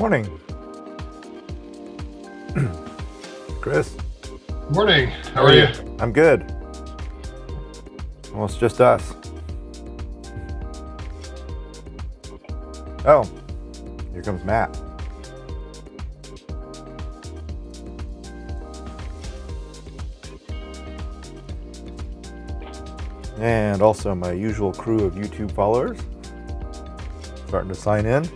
Morning. Chris. Morning. How are you? I'm good. Well, it's just us. Oh, here comes Matt. And also my usual crew of YouTube followers starting to sign in.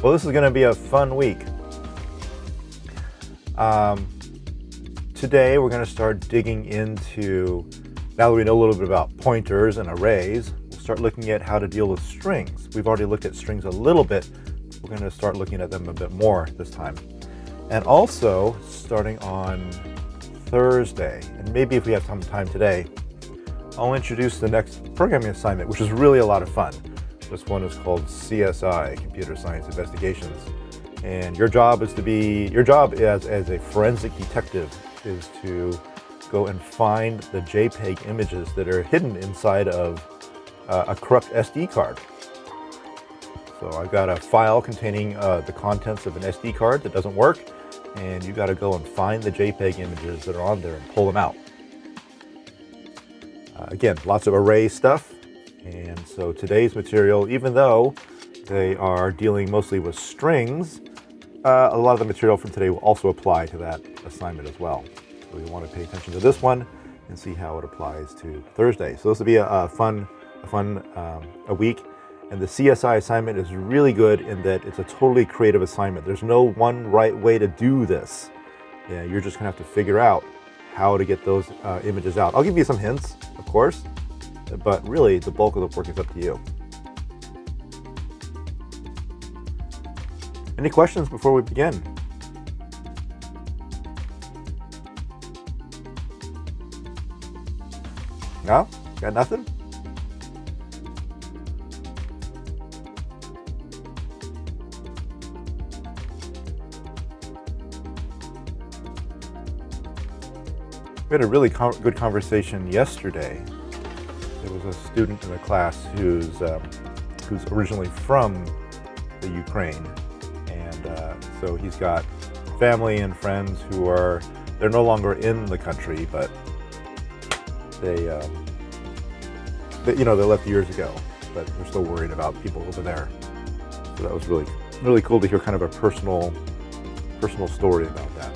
Well, this is going to be a fun week. Today we're going to start digging into, now that we know a little bit about pointers and arrays, we'll start looking at how to deal with strings. We've already looked at strings a little bit. We're going to start looking at them a bit more this time. And also, starting on Thursday, and maybe if we have some time today, I'll introduce the next programming assignment, which is really a lot of fun. This one is called CSI, Computer Science Investigations. And your job as a forensic detective is to go and find the JPEG images that are hidden inside of a corrupt SD card. So I've got a file containing the contents of an SD card that doesn't work, and you got to go and find the JPEG images that are on there and pull them out. Again, lots of array stuff. And so today's material, even though they are dealing mostly with strings, a lot of the material from today will also apply to that assignment as well. So we want to pay attention to this one and see how it applies to Thursday. So this will be a fun week. And the CSI assignment is really good in that it's a totally creative assignment. There's no one right way to do this. Yeah, you're just going to have to figure out how to get those images out. I'll give you some hints, of course, but really the bulk of the work is up to you. Any questions before we begin? No? Got nothing? We had a really good conversation yesterday. There was a student in the class who's originally from the Ukraine, and so he's got family and friends they're no longer in the country, but they left years ago, but they're still worried about people over there. So that was really cool to hear kind of a personal story about that.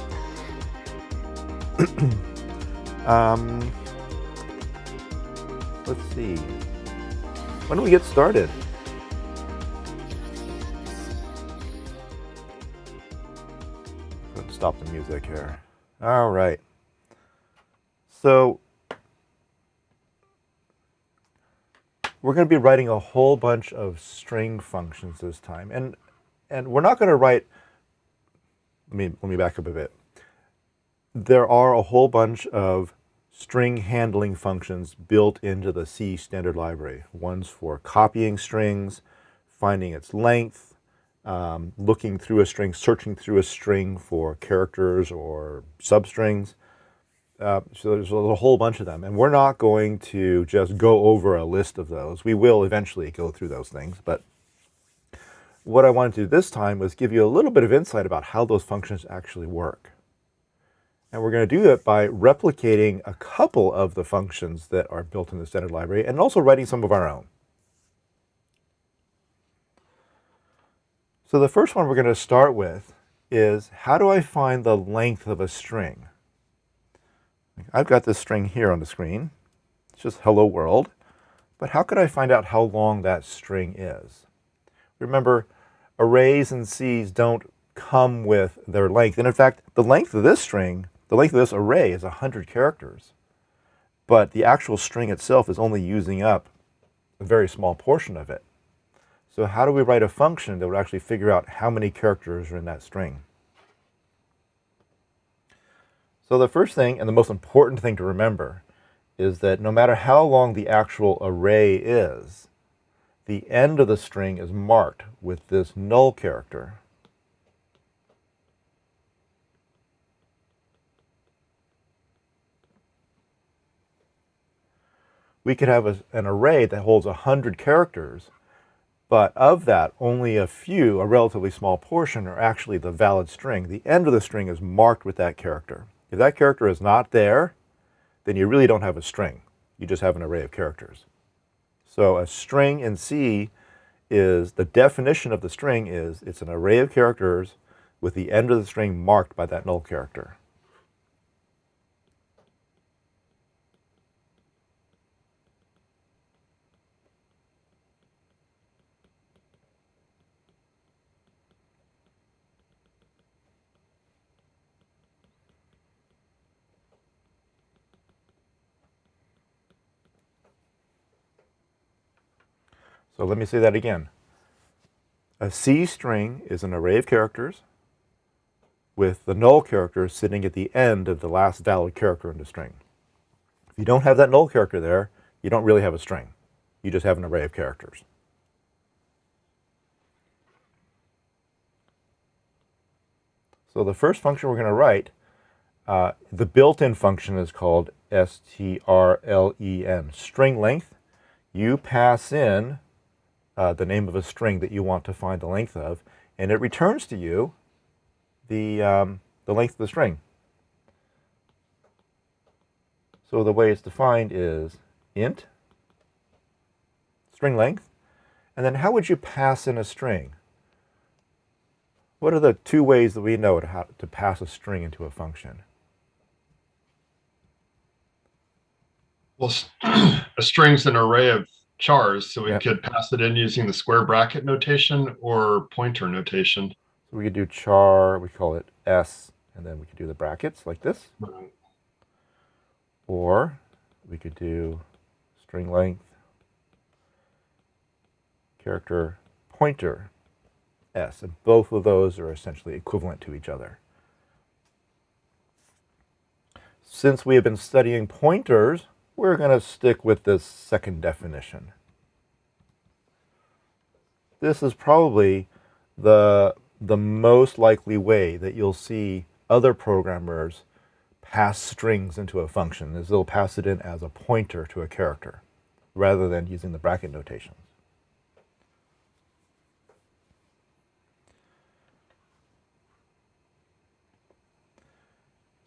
Let's see. When do we get started? Let's stop the music here. All right. So we're going to be writing a whole bunch of string functions this time, and we're not going to write. Let me back up a bit. There are a whole bunch of string handling functions built into the C standard library. One's for copying strings, finding its length, looking through a string, searching through a string for characters or substrings. So there's a whole bunch of them, and we're not going to just go over a list of those. We will eventually go through those things, but what I wanted to do this time was give you a little bit of insight about how those functions actually work. And we're going to do that by replicating a couple of the functions that are built in the standard library and also writing some of our own. So the first one we're going to start with is, how do I find the length of a string? I've got this string here on the screen. It's just hello world. But how could I find out how long that string is? Remember, arrays and C's don't come with their length. And in fact, the length of this string, the length of this array is 100 characters. But the actual string itself is only using up a very small portion of it. So how do we write a function that would actually figure out how many characters are in that string? So the first thing, and the most important thing to remember, is that no matter how long the actual array is, the end of the string is marked with this null character. We could have an array that holds 100 characters, But of that, only a few, a relatively small portion, are actually the valid string. The end of the string is marked with that character. If that character is not there, then you really don't have a string. You just have an array of characters. So a string in C is, the definition of the string is, it's an array of characters with the end of the string marked by that null character. So let me say that again. A C string is an array of characters with the null character sitting at the end of the last valid character in the string. If you don't have that null character there, you don't really have a string. You just have an array of characters. So the first function we're going to write, the built-in function is called strlen, string length. You pass in the name of a string that you want to find the length of, and it returns to you the length of the string. So the way it's defined is int, string length, and then how would you pass in a string? What are the two ways that we know how to pass a string into a function? Well, a string's an array of chars, so we Yep. could pass it in using the square bracket notation or pointer notation. So we could do char, we call it s, and then we could do the brackets like this. Right. Or we could do string length, character pointer s, and both of those are essentially equivalent to each other. Since we have been studying pointers, we're going to stick with this second definition. This is probably the most likely way that you'll see other programmers pass strings into a function, is they'll pass it in as a pointer to a character rather than using the bracket notations.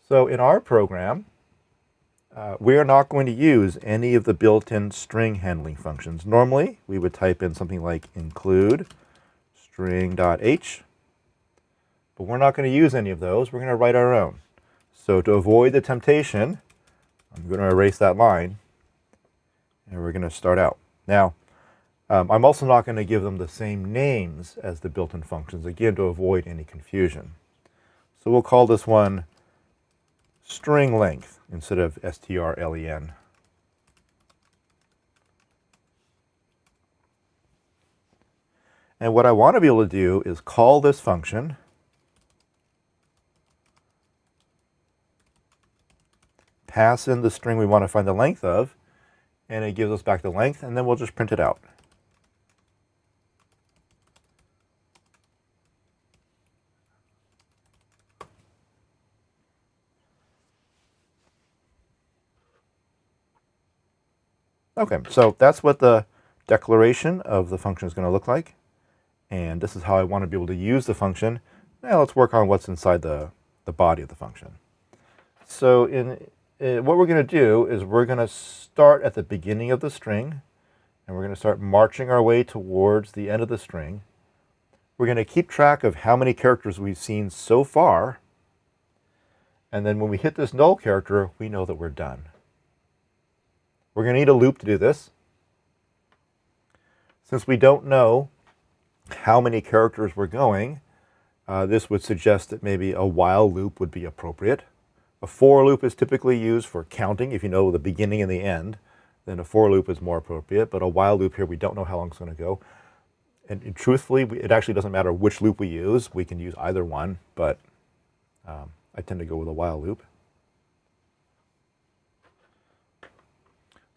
So in our program, we are not going to use any of the built-in string handling functions. Normally, we would type in something like include string.h, but we're not going to use any of those. We're going to write our own. So to avoid the temptation, I'm going to erase that line, and we're going to start out. Now, I'm also not going to give them the same names as the built-in functions, again, to avoid any confusion. So we'll call this one string length instead of strlen. And what I want to be able to do is call this function, pass in the string we want to find the length of, and it gives us back the length, and then we'll just print it out. Okay, so that's what the declaration of the function is going to look like. And this is how I want to be able to use the function. Now let's work on what's inside the body of the function. So what we're going to do is we're going to start at the beginning of the string, and we're going to start marching our way towards the end of the string. We're going to keep track of how many characters we've seen so far, and then when we hit this null character, we know that we're done. We're going to need a loop to do this. Since we don't know how many characters we're going, this would suggest that maybe a while loop would be appropriate. A for loop is typically used for counting. If you know the beginning and the end, then a for loop is more appropriate. But a while loop here, we don't know how long it's going to go. And truthfully, it actually doesn't matter which loop we use. We can use either one, but I tend to go with a while loop.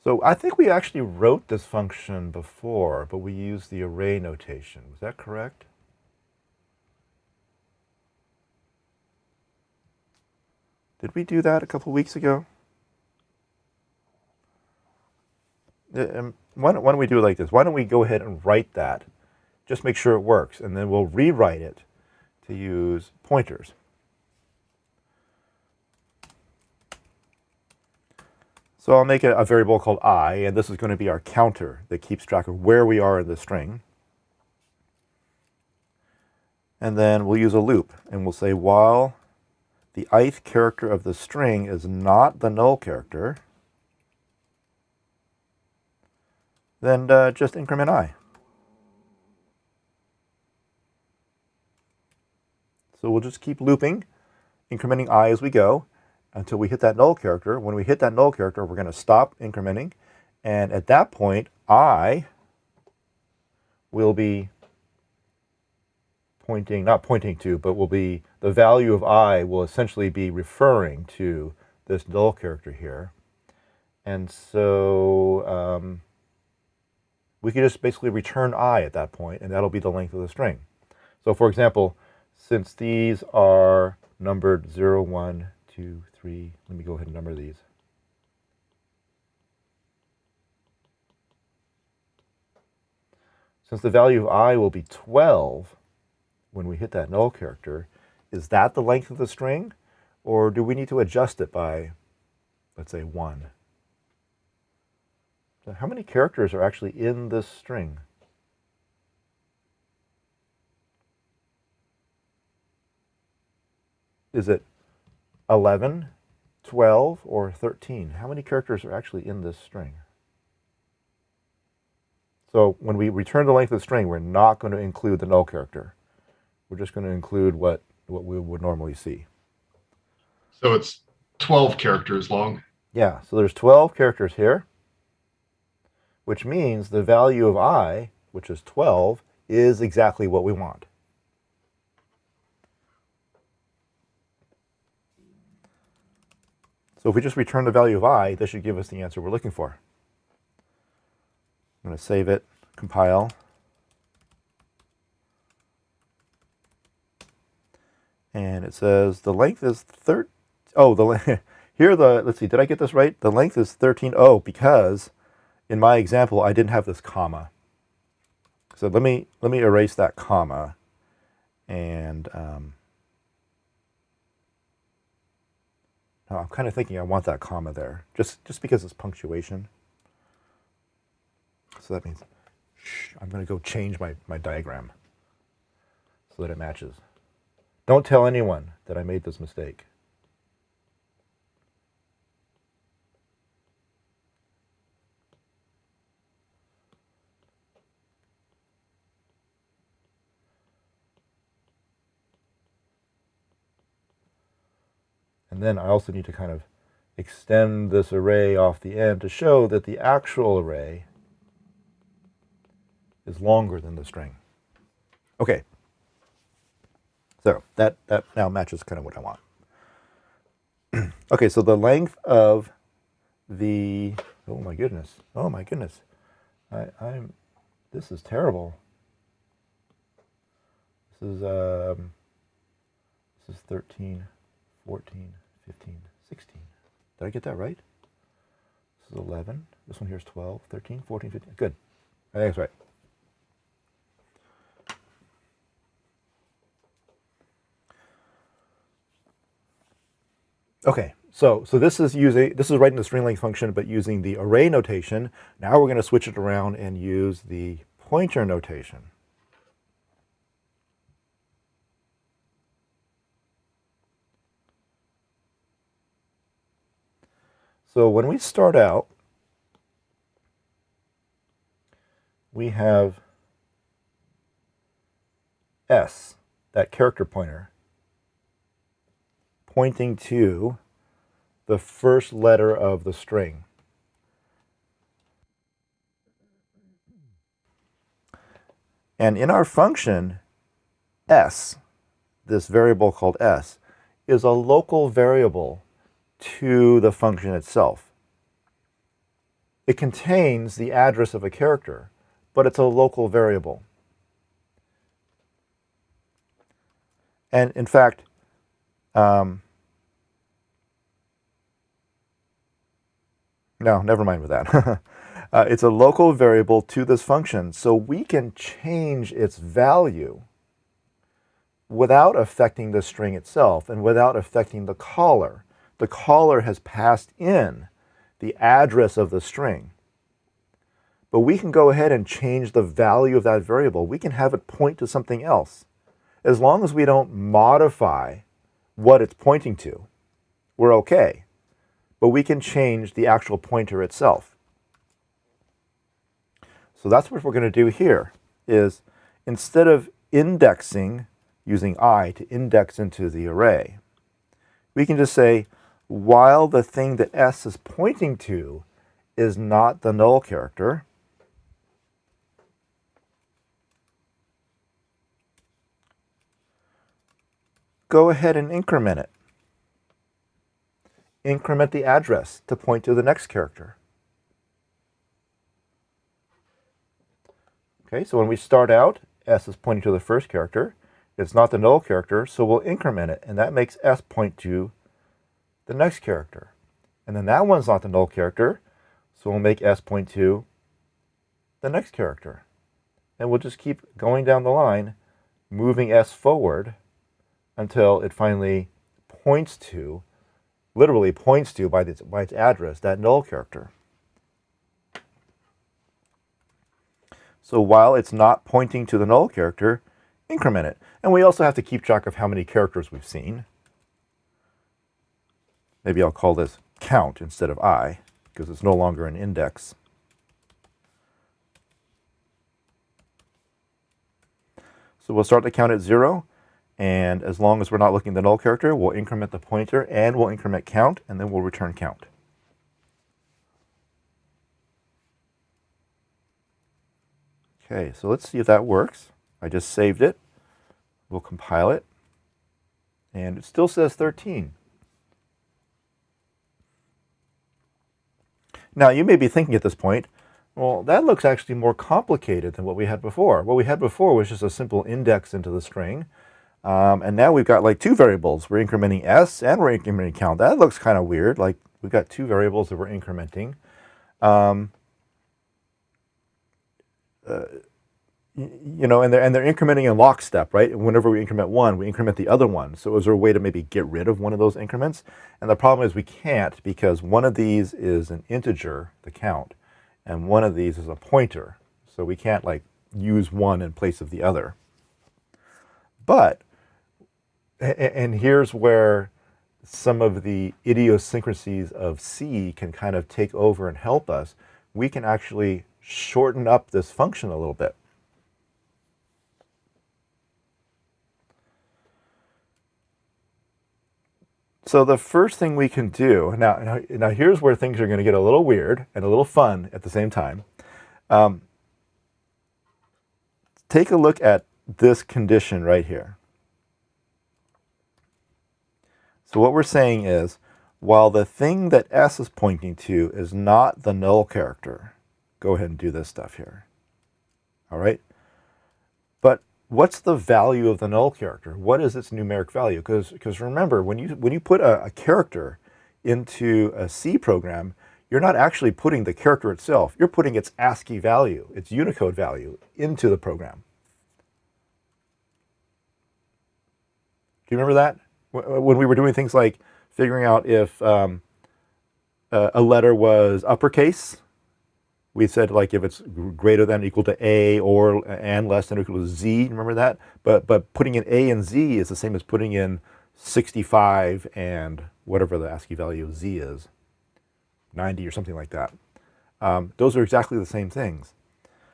So I think we actually wrote this function before, but we used the array notation. Was that correct? Did we do that a couple weeks ago? Why don't we do it like this? Why don't we go ahead and write that, just make sure it works, and then we'll rewrite it to use pointers. So I'll make a variable called I, and this is going to be our counter that keeps track of where we are in the string. And then we'll use a loop, and we'll say while the ith character of the string is not the null character, then just increment I. So we'll just keep looping, incrementing I as we go until we hit that null character. When we hit that null character, we're going to stop incrementing. And at that point, I will be pointing, not pointing to, but will be, the value of I will essentially be referring to this null character here. And so we can just basically return I at that point, and that'll be the length of the string. So for example, since these are numbered 0, 1, 2, 3, let me go ahead and number these. Since the value of I will be 12 when we hit that null character, is that the length of the string? Or do we need to adjust it by, let's say, 1? So how many characters are actually in this string? Is it 11, 12, or 13? How many characters are actually in this string? So when we return the length of the string, we're not going to include the null character. We're just going to include what we would normally see. So it's 12 characters long. Yeah, so there's 12 characters here, which means the value of I, which is 12, is exactly what we want. So if we just return the value of I, this should give us the answer we're looking for. I'm going to save it, compile. And it says the length is here let's see, did I get this right? The length is 13. Oh, because in my example, I didn't have this comma. So let me erase that comma. And no, I'm kind of thinking I want that comma there, just because it's punctuation. So that means I'm going to go change my diagram so that it matches. Don't tell anyone that I made this mistake. And then I also need to kind of extend this array off the end to show that the actual array is longer than the string. Okay. So that now matches kind of what I want. Okay, so the length of the, oh my goodness, this is terrible. This is 13, 14, 15, 16. Did I get that right? This is 11. This one here is 12, 13, 14, 15. Good. I think that's right. Okay, so this is writing the string length function, but using the array notation. Now we're going to switch it around and use the pointer notation. So when we start out, we have S, that character pointer, pointing to the first letter of the string. And in our function, S, this variable called S, is a local variable to the function itself. It contains the address of a character, but it's a local variable. And in fact, no, never mind with that. It's a local variable to this function, so we can change its value without affecting the string itself and without affecting the caller. The caller has passed in the address of the string. But we can go ahead and change the value of that variable. We can have it point to something else. As long as we don't modify what it's pointing to, we're okay. But we can change the actual pointer itself. So that's what we're going to do here, is instead of indexing, using I to index into the array, we can just say, while the thing that S is pointing to is not the null character, go ahead and increment it. Increment the address to point to the next character. Okay, so when we start out, S is pointing to the first character. It's not the null character, so we'll increment it, and that makes S point to the next character. And then that one's not the null character, so we'll make S point to the next character. And we'll just keep going down the line, moving S forward until it finally points to, literally points to by its address, that null character. So while it's not pointing to the null character, increment it. And we also have to keep track of how many characters we've seen. Maybe I'll call this count instead of I, because it's no longer an index. So we'll start the count at 0, and as long as we're not looking at the null character, we'll increment the pointer and we'll increment count, and then we'll return count. Okay, so let's see if that works. I just saved it. We'll compile it, and it still says 13. Now, you may be thinking at this point, well, that looks actually more complicated than what we had before. What we had before was just a simple index into the string, and now we've got like two variables. We're incrementing S and we're incrementing count. That looks kind of weird. Like we've got two variables that we're incrementing. You know, and they're incrementing in lockstep, right? Whenever we increment one, we increment the other one. So is there a way to maybe get rid of one of those increments? And the problem is we can't, because one of these is an integer, the count, and one of these is a pointer. So we can't like use one in place of the other. But, and here's where some of the idiosyncrasies of C can kind of take over and help us. We can actually shorten up this function a little bit. So the first thing we can do, now here's where things are going to get a little weird and a little fun at the same time. Take a look at this condition right here. So what we're saying is, while the thing that S is pointing to is not the null character, go ahead and do this stuff here. All right? But what's the value of the null character? What is its numeric value? Because remember, when you put a character into a C program, you're not actually putting the character itself. You're putting its ASCII value, its Unicode value, into the program. Do you remember that? When we were doing things like figuring out if a letter was uppercase, we said like if it's greater than or equal to A or and less than or equal to Z, remember that? But putting in A and Z is the same as putting in 65 and whatever the ASCII value of Z is, 90 or something like that. Those are exactly the same things.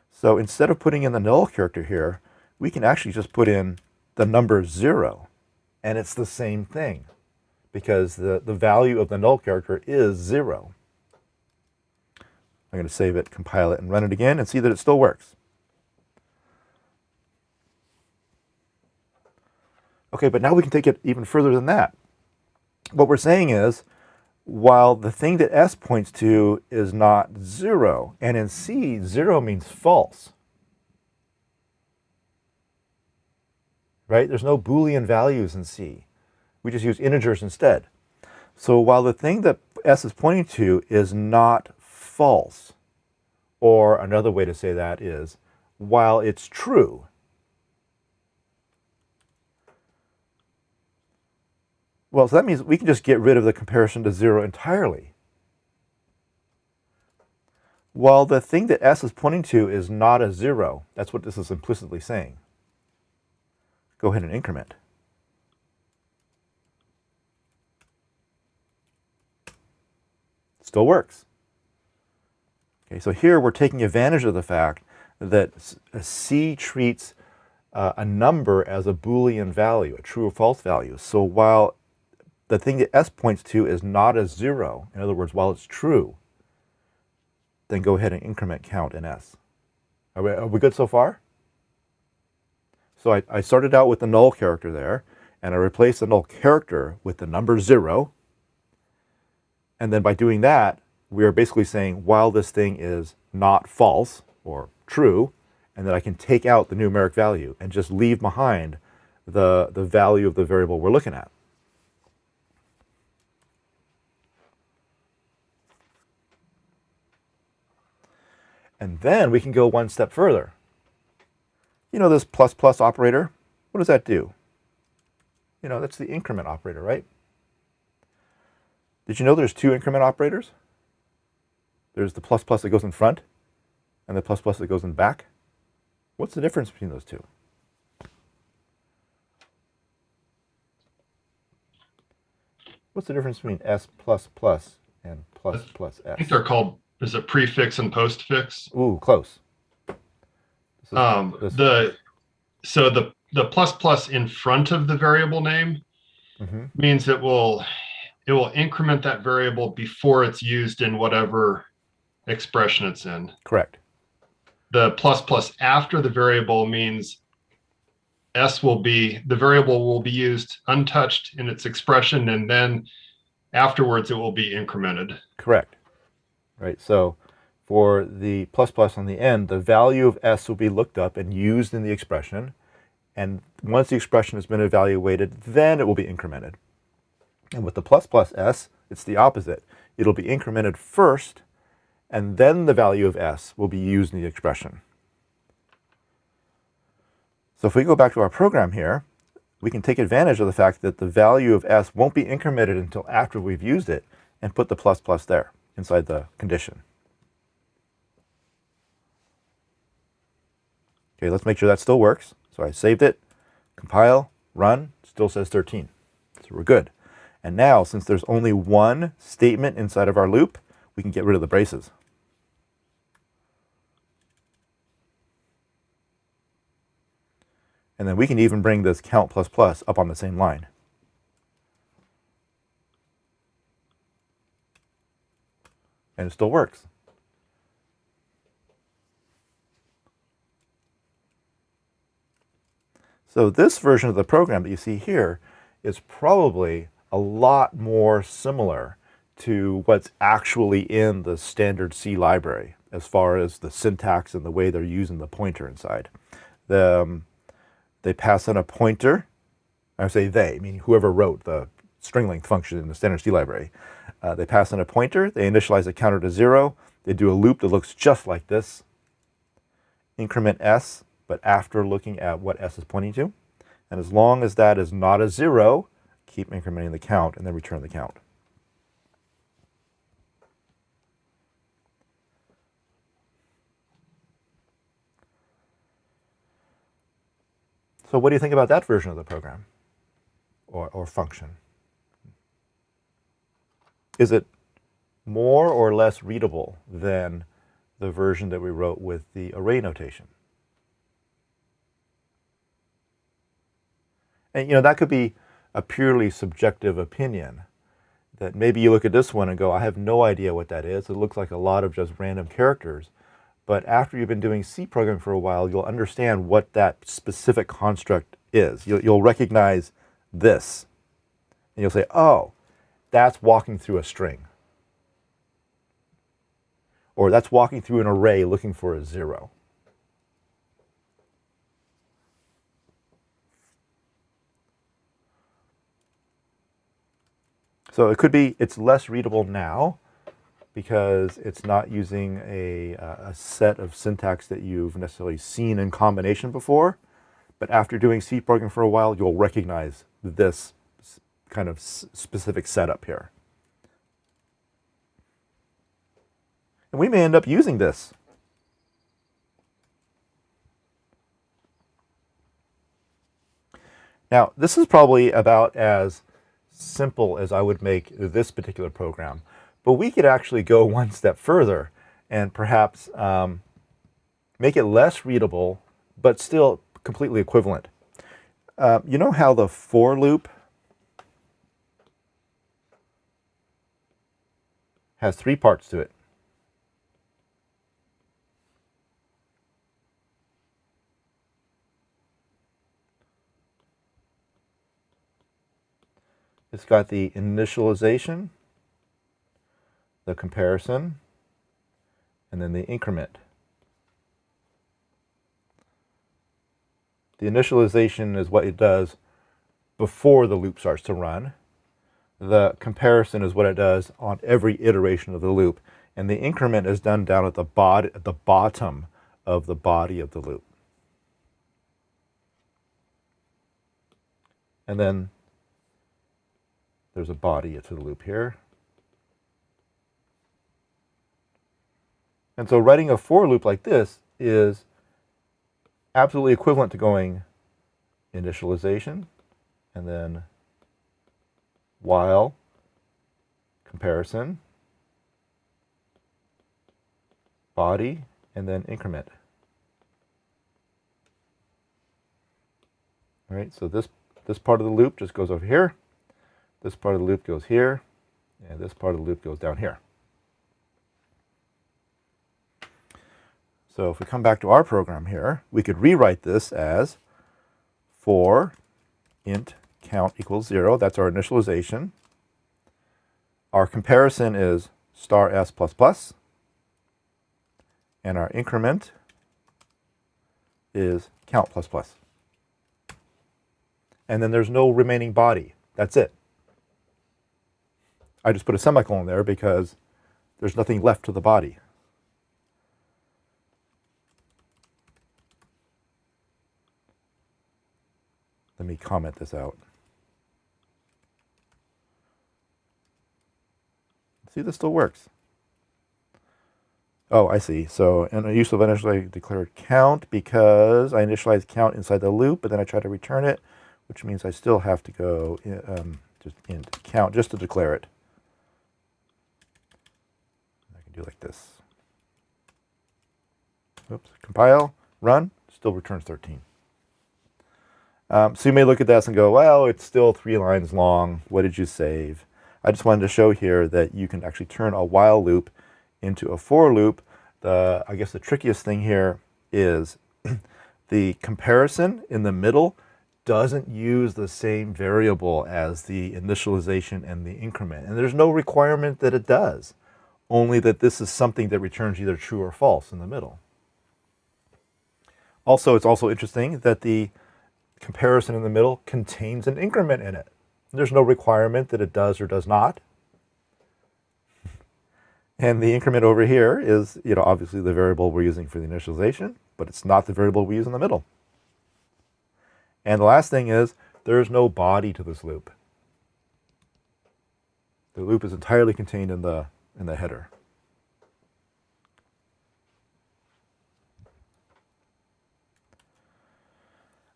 So instead of putting in the null character here, we can actually just put in the number 0, and it's the same thing because the value of the null character is 0. I'm going to save it, compile it, and run it again and see that it still works. Okay, but now we can take it even further than that. What we're saying is, while the thing that S points to is not 0, and in C, 0 means false. Right? There's no Boolean values in C. We just use integers instead. So while the thing that S is pointing to is not false, Or another way to say that is, while it's true, well, so that means we can just get rid of the comparison to 0 entirely. While the thing that S is pointing to is not a 0, that's what this is implicitly saying. Go ahead and increment. Still works. Okay, so here we're taking advantage of the fact that C treats a number as a Boolean value, a true or false value. So while the thing that S points to is not a 0, in other words, while it's true, then go ahead and increment count in S. Are we good so far? So I started out with the null character there, and I replaced the null character with the number 0. And then by doing that, we are basically saying while this thing is not false or true, and that I can take out the numeric value and just leave behind the value of the variable we're looking at. And then we can go one step further. You know this plus plus operator? What does that do? You know, that's the increment operator, right? Did you know there's two increment operators? There's the plus plus that goes in front and the plus plus that goes in back. What's the difference between those two? What's the difference between S plus plus and plus plus S? I think they're called, is it prefix and postfix? Ooh, close. So the plus plus in front of the variable name means it will increment that variable before it's used in whatever expression it's in. Correct. The plus plus after the variable means the variable will be used untouched in its expression, and then afterwards it will be incremented. Correct. Right. So for the plus plus on the end, the value of S will be looked up and used in the expression. And once the expression has been evaluated, then it will be incremented. And with the plus plus S, it's the opposite. It'll be incremented first, and then the value of S will be used in the expression. So if we go back to our program here, we can take advantage of the fact that the value of S won't be incremented until after we've used it, and put the plus plus there inside the condition. Okay, let's make sure that still works. So I saved it, compile, run, still says 13. So we're good. And now, since there's only one statement inside of our loop, we can get rid of the braces. And then we can even bring this count plus plus up on the same line. And it still works. So this version of the program that you see here is probably a lot more similar to what's actually in the standard C library as far as the syntax and the way they're using the pointer inside. They pass in a pointer. I say they, meaning whoever wrote the string length function in the standard C library. They pass in a pointer, they initialize the counter to 0, they do a loop that looks just like this. Increment S, but after looking at what S is pointing to. And as long as that is not a 0, keep incrementing the count and then return the count. So what do you think about that version of the program or function? Is it more or less readable than the version that we wrote with the array notation? And that could be a purely subjective opinion, that maybe you look at this one and go, I have no idea what that is. It looks like a lot of just random characters. But after you've been doing C programming for a while, you'll understand what that specific construct is. You'll recognize this. And you'll say, oh, that's walking through a string. Or that's walking through an array looking for a 0. So it could be it's less readable now, because it's not using a set of syntax that you've necessarily seen in combination before. But after doing C programming for a while, you'll recognize this kind of specific setup here. And we may end up using this. Now, this is probably about as simple as I would make this particular program. But we could actually go one step further and perhaps make it less readable, but still completely equivalent. You know how the for loop has 3 parts to it? It's got the initialization, the comparison, and then the increment. The initialization is what it does before the loop starts to run. The comparison is what it does on every iteration of the loop. And the increment is done down at the bottom of the body of the loop. And then there's a body to the loop here. And so writing a for loop like this is absolutely equivalent to going initialization and then while, comparison, body, and then increment. All right, so this part of the loop just goes over here. This part of the loop goes here, and this part of the loop goes down here. So if we come back to our program here, we could rewrite this as for int count equals 0. That's our initialization. Our comparison is *s++, and our increment is count++. And then there's no remaining body. That's it. I just put a semicolon there because there's nothing left to the body. Let me comment this out. See, this still works. Oh, I see. So, in a use of initially declared count, because I initialize count inside the loop, but then I try to return it, which means I still have to go just int count just to declare it. I can do like this. Oops. Compile, run, still returns 13. So you may look at this and go, well, it's still 3 lines long. What did you save? I just wanted to show here that you can actually turn a while loop into a for loop. I guess the trickiest thing here is the comparison in the middle doesn't use the same variable as the initialization and the increment. And there's no requirement that it does, only that this is something that returns either true or false in the middle. Also, it's also interesting that the comparison in the middle contains an increment in it. There's no requirement that it does or does not. And the increment over here is, obviously the variable we're using for the initialization, but it's not the variable we use in the middle. And the last thing is, there's no body to this loop. The loop is entirely contained in the header.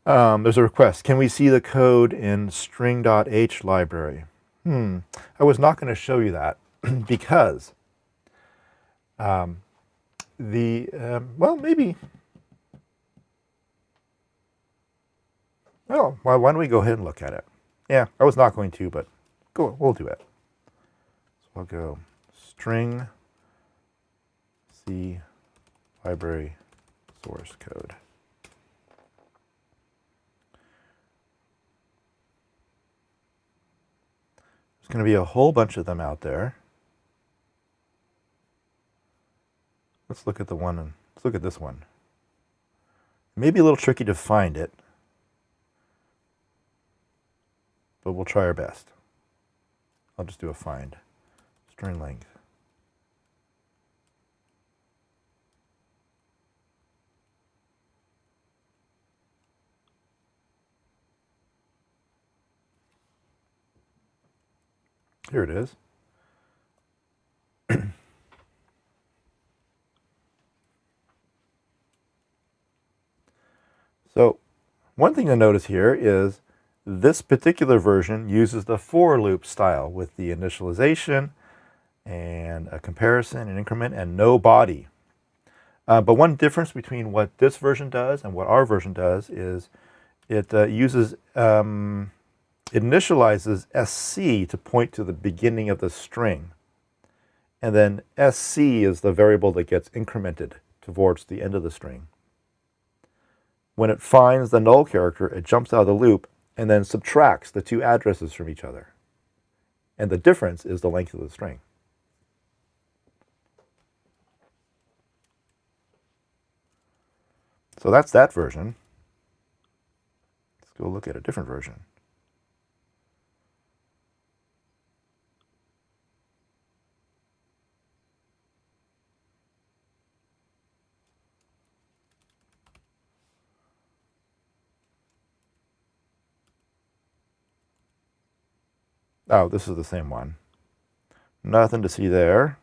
There's a request. Can we see the code in string.h library? I was not going to show you that because well, maybe. Oh, well, why don't we go ahead and look at it? Yeah, I was not going to, but we'll do it. So I'll go string C library source code. There's going to be a whole bunch of them out there. Let's look at let's look at this one. It may be a little tricky to find it, but we'll try our best. I'll just do a find. String length. Here it is. So one thing to notice here is this particular version uses the for loop style with the initialization and a comparison and increment and no body. But one difference between what this version does and what our version does is it uses, it initializes sc to point to the beginning of the string. And then sc is the variable that gets incremented towards the end of the string. When it finds the null character, it jumps out of the loop and then subtracts the two addresses from each other. And the difference is the length of the string. So that's that version. Let's go look at a different version. Oh, this is the same one. Nothing to see there.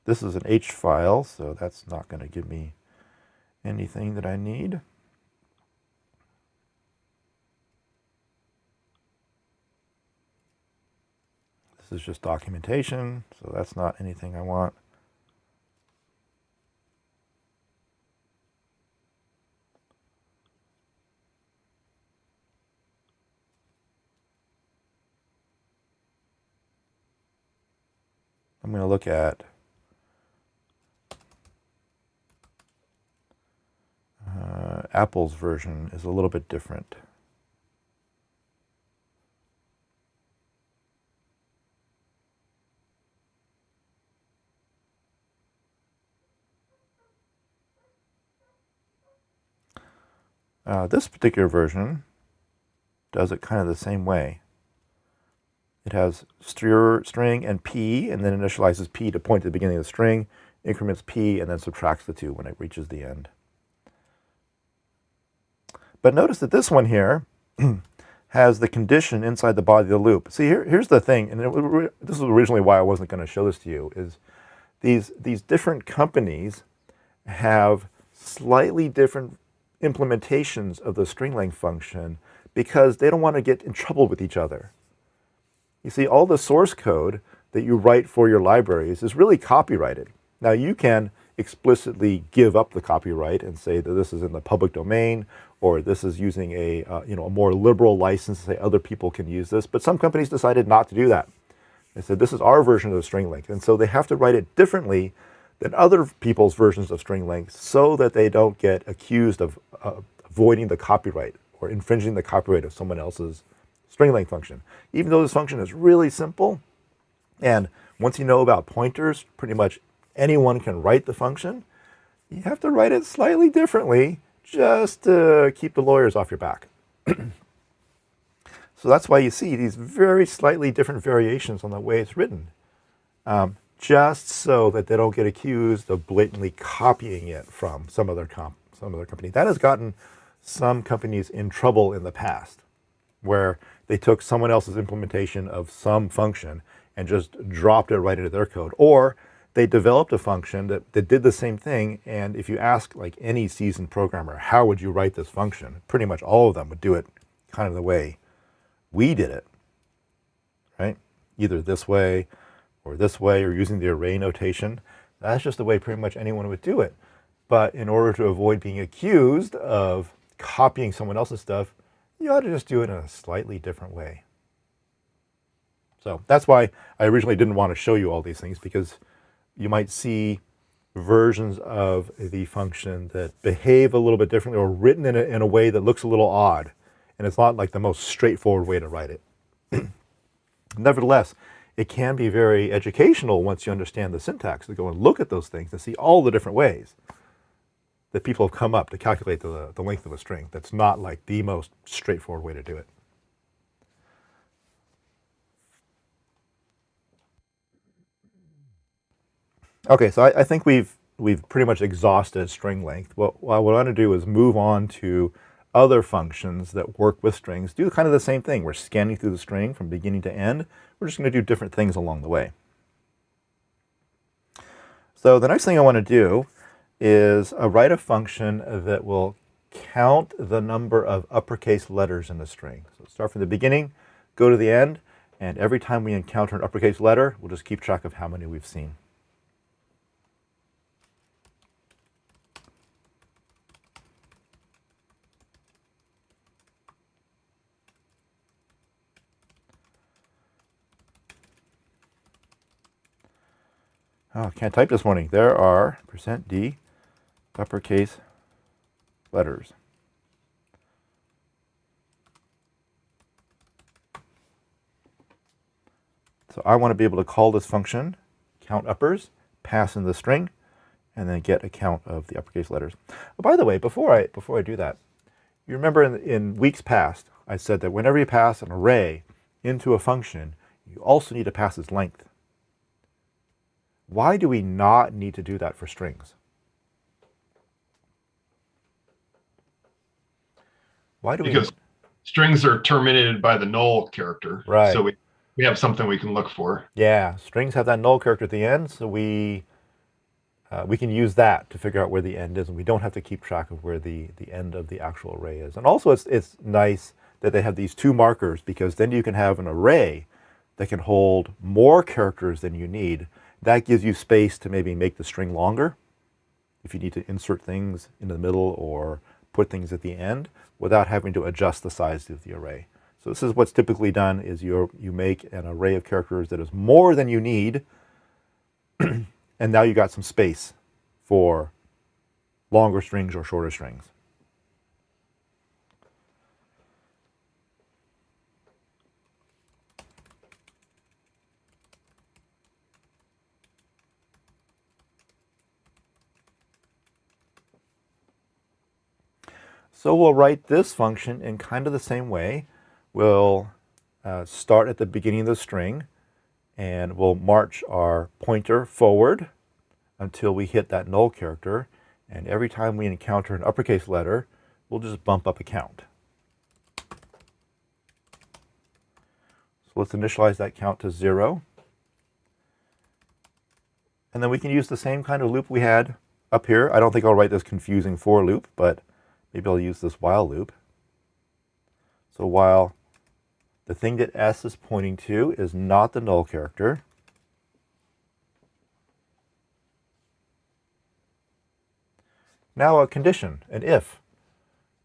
This is an H file, so that's not going to give me anything that I need. This is just documentation, so that's not anything I want. I'm going to look at Apple's version is a little bit different. This particular version does it kind of the same way. It has string and p, and then initializes p to point to the beginning of the string, increments p, and then subtracts the two when it reaches the end. But notice that this one here has the condition inside the body of the loop. See, here's the thing, and this is originally why I wasn't going to show this to you, is these different companies have slightly different implementations of the string length function because they don't want to get in trouble with each other. You see, all the source code that you write for your libraries is really copyrighted. Now, you can explicitly give up the copyright and say that this is in the public domain, or this is using a more liberal license to say other people can use this. But some companies decided not to do that. They said this is our version of the string length, and so they have to write it differently than other people's versions of string length so that they don't get accused of avoiding the copyright or infringing the copyright of someone else's string length function. Even though this function is really simple, and once you know about pointers, pretty much anyone can write the function, you have to write it slightly differently just to keep the lawyers off your back. So that's why you see these very slightly different variations on the way it's written, just so that they don't get accused of blatantly copying it from some other company. That has gotten some companies in trouble in the past, where they took someone else's implementation of some function and just dropped it right into their code. Or they developed a function that did the same thing, and if you ask like any seasoned programmer, how would you write this function? Pretty much all of them would do it kind of the way we did it, right? Either this way, or using the array notation. That's just the way pretty much anyone would do it. But in order to avoid being accused of copying someone else's stuff, you ought to just do it in a slightly different way. So that's why I originally didn't want to show you all these things, because you might see versions of the function that behave a little bit differently or written in a way that looks a little odd. And it's not like the most straightforward way to write it. Nevertheless, it can be very educational once you understand the syntax to go and look at those things and see all the different ways that people have come up to calculate the length of a string. That's not like the most straightforward way to do it. Okay, so I think we've pretty much exhausted string length. What I want to do is move on to other functions that work with strings do kind of the same thing. We're scanning through the string from beginning to end. We're just going to do different things along the way. So the next thing I want to do is write a function that will count the number of uppercase letters in the string. So start from the beginning, go to the end, and every time we encounter an uppercase letter, we'll just keep track of how many we've seen. Oh, can't type this morning. There are %d uppercase letters. So I want to be able to call this function, count uppers, pass in the string, and then get a count of the uppercase letters. Oh, by the way, before I do that, you remember in weeks past, I said that whenever you pass an array into a function, you also need to pass its length. Why do we not need to do that for strings? Why do because strings are terminated by the null character. Right. So we have something we can look for. Yeah, strings have that null character at the end, so we can use that to figure out where the end is, and we don't have to keep track of where the end of the actual array is. And also it's nice that they have these two markers, because then you can have an array that can hold more characters than you need. That gives you space to maybe make the string longer if you need to insert things in the middle or put things at the end without having to adjust the size of the array. So this is what's typically done, is you make an array of characters that is more than you need, and now you got some space for longer strings or shorter strings. So we'll write this function in kind of the same way. We'll start at the beginning of the string, and we'll march our pointer forward until we hit that null character. And every time we encounter an uppercase letter, we'll just bump up a count. So let's initialize that count to 0. And then we can use the same kind of loop we had up here. I don't think I'll write this confusing for loop, but maybe I'll use this while loop. So while the thing that s is pointing to is not the null character, now a condition, an if.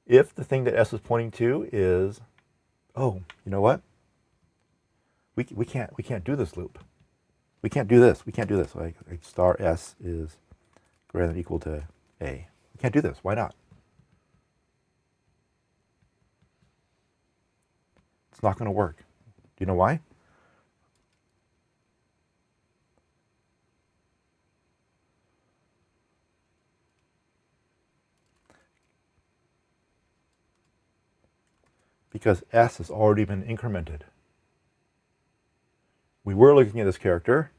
If the thing that s is pointing to is, oh, you know what? We can't do this loop. We can't do this. We can't do this. Like star s is greater than or equal to a. We can't do this. Why not? It's not going to work. Do you know why? Because s has already been incremented. We were looking at this character.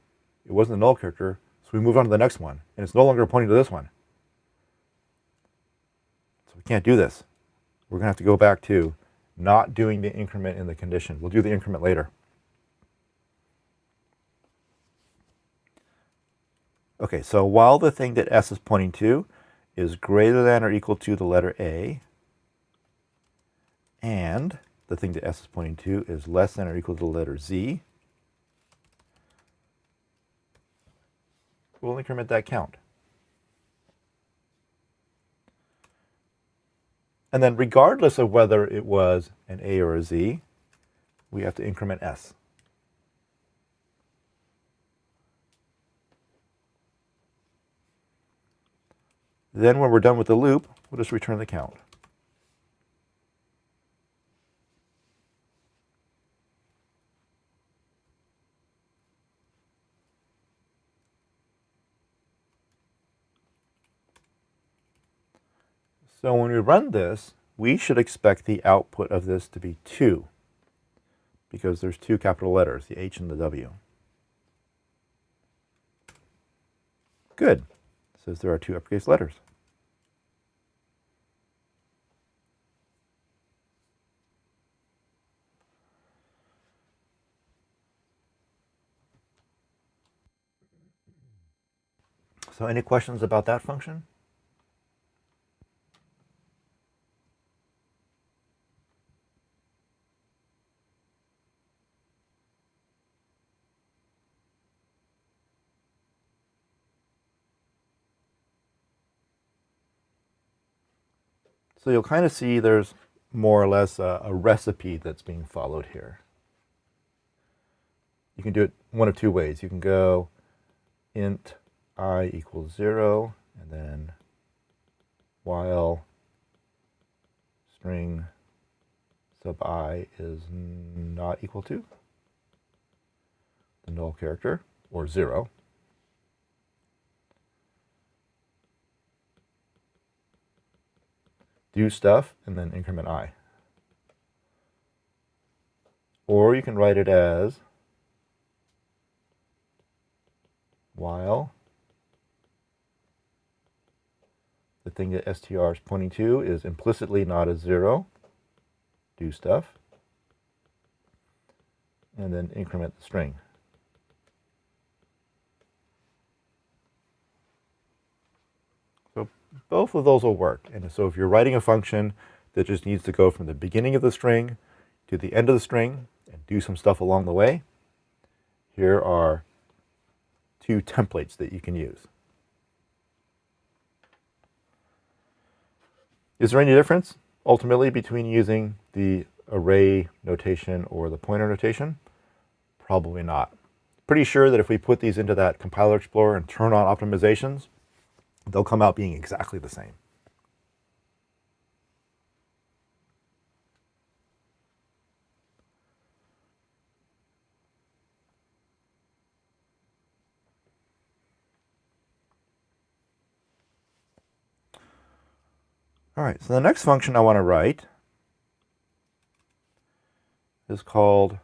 It wasn't a null character, so we moved on to the next one, and it's no longer pointing to this one. So we can't do this. We're going to have to go back to not doing the increment in the condition. We'll do the increment later. Okay, so while the thing that s is pointing to is greater than or equal to the letter A, and the thing that s is pointing to is less than or equal to the letter Z, we'll increment that count. And then regardless of whether it was an A or a Z, we have to increment s. Then when we're done with the loop, we'll just return the count. So when we run this, we should expect the output of this to be 2, because there's 2 capital letters, the H and the W. Good. It says there are 2 uppercase letters. So any questions about that function? So you'll kind of see there's more or less a recipe that's being followed here. You can do it one of two ways. You can go int I equals 0, and then while string sub I is not equal to the null character, or 0. Do stuff, and then increment I. Or you can write it as while the thing that str is pointing to is implicitly not a 0, do stuff, and then increment the string. So both of those will work. And so if you're writing a function that just needs to go from the beginning of the string to the end of the string and do some stuff along the way, here are two templates that you can use. Is there any difference ultimately between using the array notation or the pointer notation? Probably not. Pretty sure that if we put these into that compiler explorer and turn on optimizations, they'll come out being exactly the same. All right, so the next function I want to write is called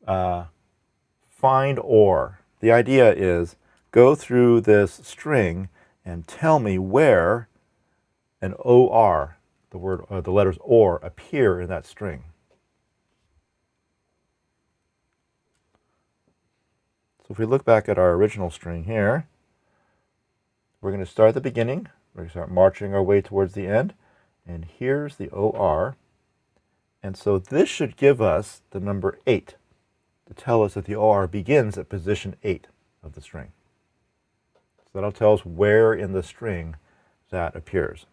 find or. The idea is go through this string and tell me where an or, the letters or, appear in that string. So if we look back at our original string here, we're going to start at the beginning. We're going to start marching our way towards the end. And here's the OR. And so this should give us the number 8 to tell us that the OR begins at position 8 of the string. So that'll tell us where in the string that appears.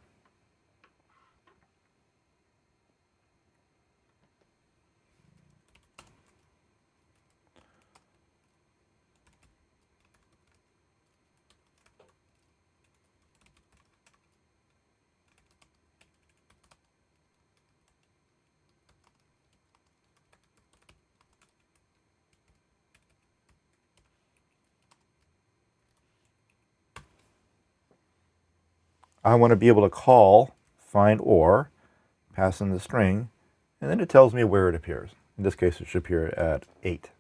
I want to be able to call find or, pass in the string, and then it tells me where it appears. In this case, it should appear at 8.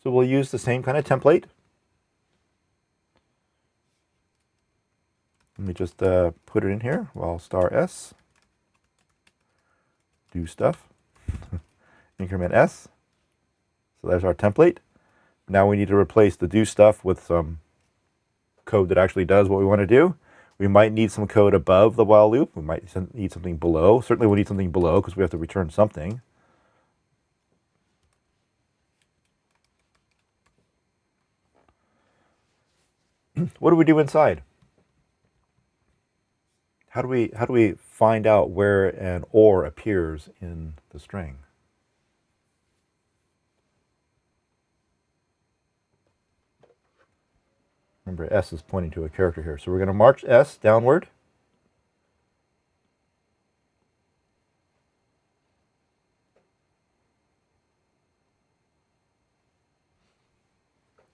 So we'll use the same kind of template. Let me just put it in here while star s, do stuff, increment s. So there's our template. Now we need to replace the do stuff with some code that actually does what we want to do. We might need some code above the while loop. We might need something below. Certainly we'll need something below because we have to return something. What do we do inside? How do we find out where an or appears in the string? Remember, s is pointing to a character here. So we're going to march s downward.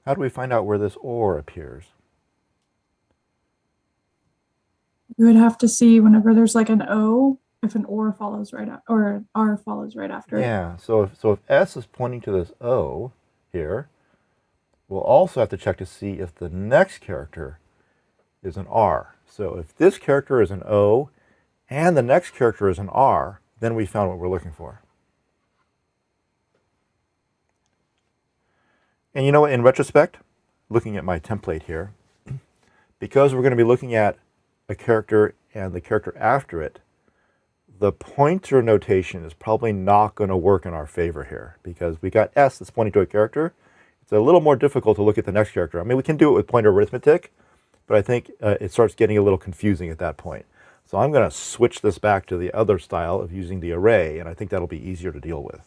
How do we find out where this or appears? You would have to see whenever there's like an O, if an or follows right out, or an R follows right after it. Yeah, so if s is pointing to this O here, we'll also have to check to see if the next character is an R. So if this character is an O and the next character is an R, then we found what we're looking for. And you know what, in retrospect, looking at my template here, because we're going to be looking at a character and the character after it, the pointer notation is probably not going to work in our favor here, because we got S that's pointing to a character. It's a little more difficult to look at the next character. I mean, we can do it with pointer arithmetic, but I think it starts getting a little confusing at that point. So I'm going to switch this back to the other style of using the array, and I think that'll be easier to deal with.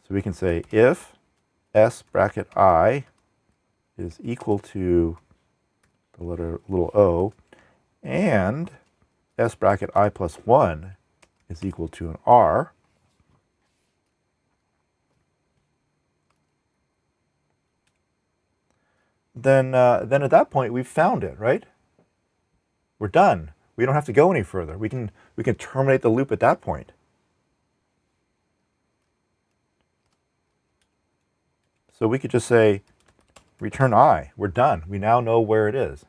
So we can say if S bracket I is equal to the little o, and S bracket I plus 1 is equal to an R, then at that point we've found it, right? We're done. We don't have to go any further. We can terminate the loop at that point. So we could just say, return I. We're done. We now know where it is.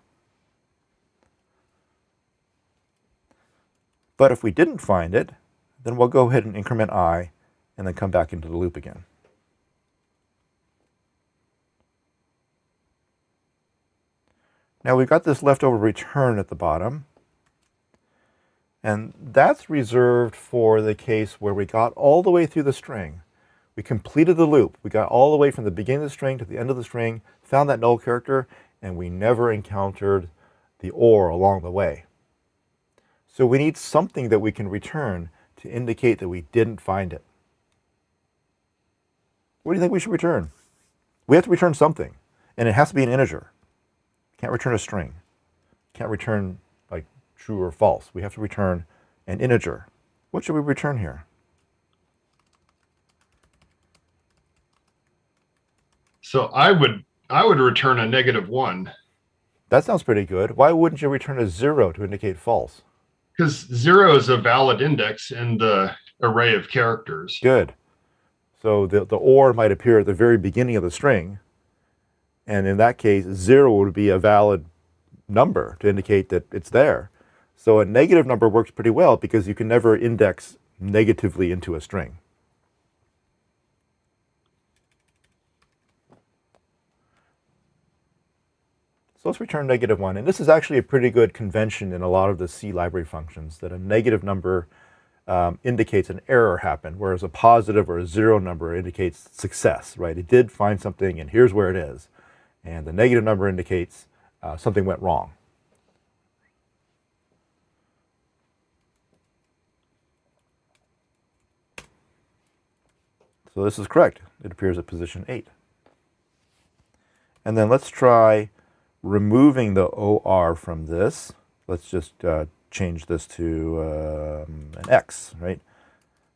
But if we didn't find it, then we'll go ahead and increment I and then come back into the loop again. Now we've got this leftover return at the bottom. And that's reserved for the case where we got all the way through the string. We completed the loop. We got all the way from the beginning of the string to the end of the string, found that null character, and we never encountered the OR along the way. So we need something that we can return to indicate that we didn't find it. What do you think we should return? We have to return something, and it has to be an integer. Can't return a string. Can't return like true or false. We have to return an integer. What should we return here? So I would return a -1. That sounds pretty good. Why wouldn't you return a 0 to indicate false? Because 0 is a valid index in the array of characters. Good. So the OR might appear at the very beginning of the string, and in that case, 0 would be a valid number to indicate that it's there. So a negative number works pretty well because you can never index negatively into a string. So let's return -1. And this is actually a pretty good convention in a lot of the C library functions, that a negative number indicates an error happened, whereas a positive or a 0 number indicates success, right? It did find something, and here's where it is. And the negative number indicates something went wrong. So this is correct. It appears at position 8. And then let's try removing the OR from this. Let's just change this to an X, right?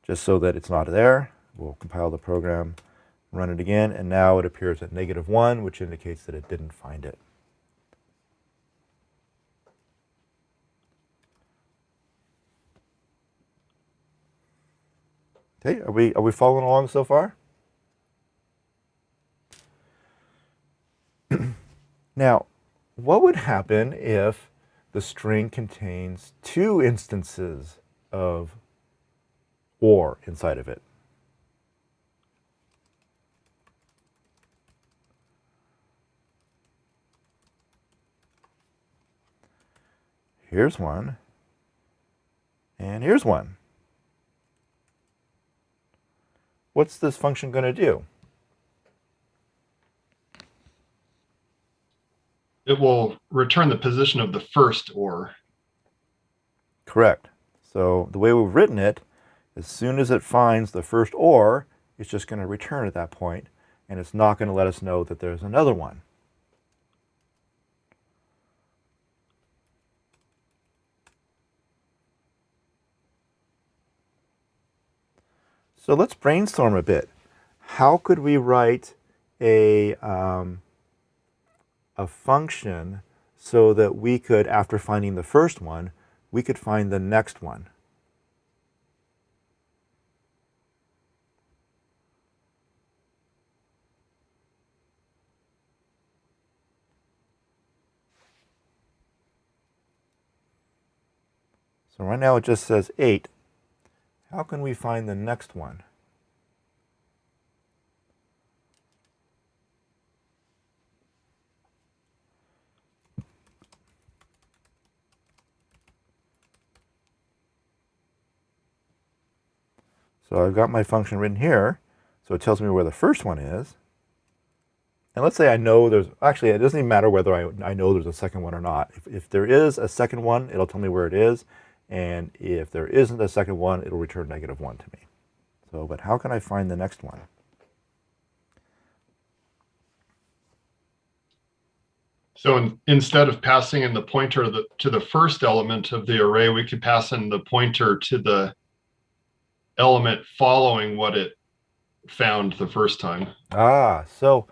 Just so that it's not there. We'll compile the program, run it again, and now it appears at -1, which indicates that it didn't find it. Okay, are we following along so far? Now, what would happen if the string contains 2 instances of OR inside of it? Here's one, and here's one. What's this function going to do? It will return the position of the first OR. Correct. So the way we've written it, as soon as it finds the first OR, it's just going to return at that point, and it's not going to let us know that there's another one. So let's brainstorm a bit. How could we write a a function so that we could, after finding the first one, we could find the next one. So right now it just says 8. How can we find the next one? So I've got my function written here, so it tells me where the first one is. And let's say I know there's, actually it doesn't even matter whether I know there's a second one or not. If there is a second one, it'll tell me where it is. And if there isn't a second one, it'll return -1 to me. So, but how can I find the next one? So instead of passing in the pointer to the first element of the array, we could pass in the pointer to the element following what it found the first time. Ah, so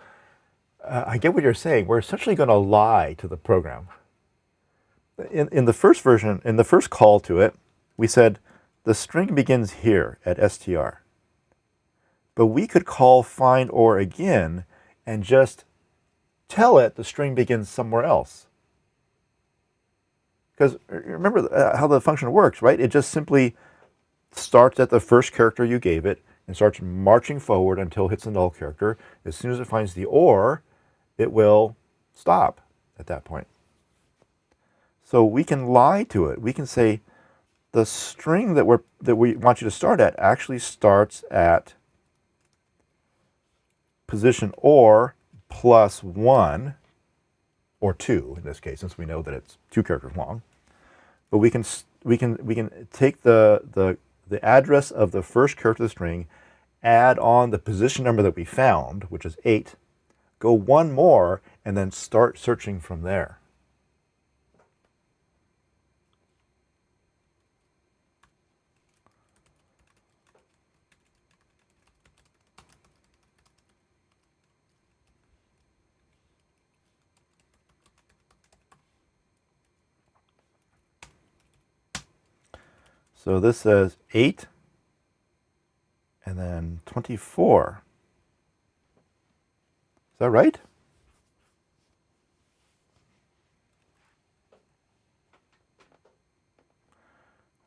I get what you're saying. We're essentially going to lie to the program. In the first version, in the first call to it, we said the string begins here at str. But we could call find or again and just tell it the string begins somewhere else. Because remember how the function works, right? It just simply starts at the first character you gave it and starts marching forward until it hits the null character. As soon as it finds the or, it will stop at that point. So we can lie to it. We can say the string that we want you to start at actually starts at position or +1, or 2 in this case, since we know that it's 2 characters long. But we can take the address of the first character of the string, add on the position number that we found, which is 8, go one more, and then start searching from there. So this says 8 and then 24. Is that right?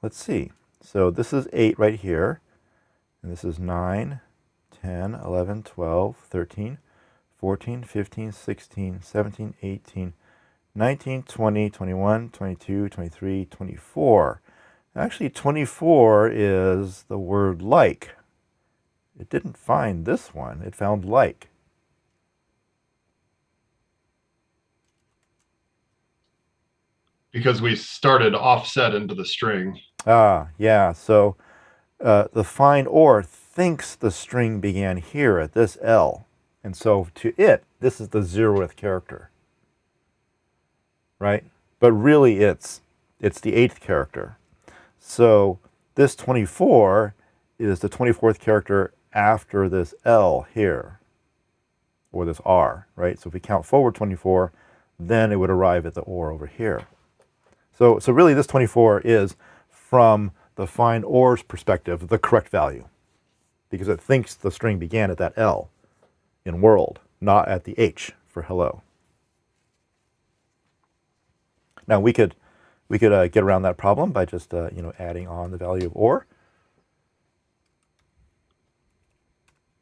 Let's see. So this is 8 right here, and this is 9, 10, 11, 12, 13, 14, 15, 16, 17, 18, 19, 20, 21, 22, 23, 24. Actually, 24 is the word like. It didn't find this one. It found like. Because we started offset into the string. Ah, yeah. So the find or thinks the string began here at this L. And so to it, this is the 0th character. Right? But really it's the 8th character. So this 24 is the 24th character after this L here, or this R, right? So if we count forward 24, then it would arrive at the or over here. So really this 24 is, from the find or's perspective, the correct value, because it thinks the string began at that L in world, not at the H for hello. Now we could get around that problem by just adding on the value of or,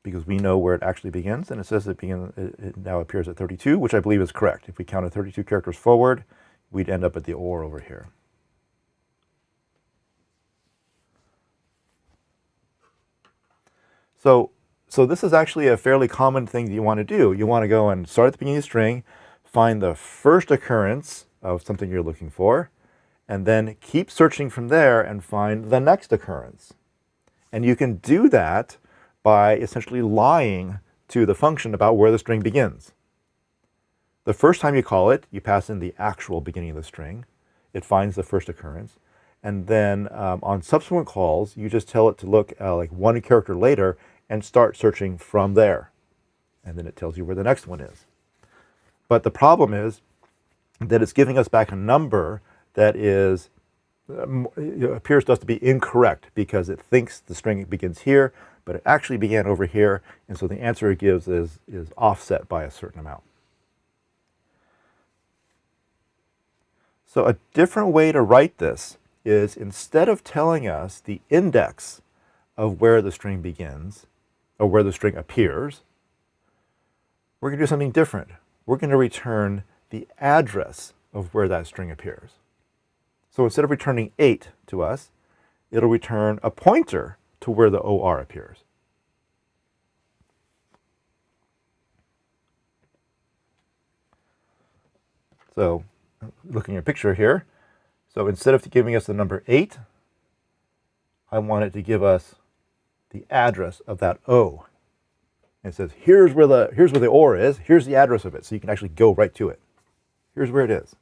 because we know where it actually begins, and it says it now appears at 32, which I believe is correct. If we counted 32 characters forward, we'd end up at the or over here. So this is actually a fairly common thing that you want to do. You want to go and start at the beginning of the string, find the first occurrence of something you're looking for, and then keep searching from there and find the next occurrence. And you can do that by essentially lying to the function about where the string begins. The first time you call it, you pass in the actual beginning of the string. It finds the first occurrence. And then on subsequent calls, you just tell it to look like one character later and start searching from there. And then it tells you where the next one is. But the problem is that it's giving us back a number that is appears to us to be incorrect because it thinks the string begins here, but it actually began over here, and so the answer it gives is offset by a certain amount. So a different way to write this is, instead of telling us the index of where the string begins or where the string appears, we're going to do something different. We're going to return the address of where that string appears. So instead of returning 8 to us, it'll return a pointer to where the OR appears. So looking at a picture here, so instead of giving us the number 8, I want it to give us the address of that O. And it says, here's where the OR is, here's the address of it, so you can actually go right to it. Here's where it is.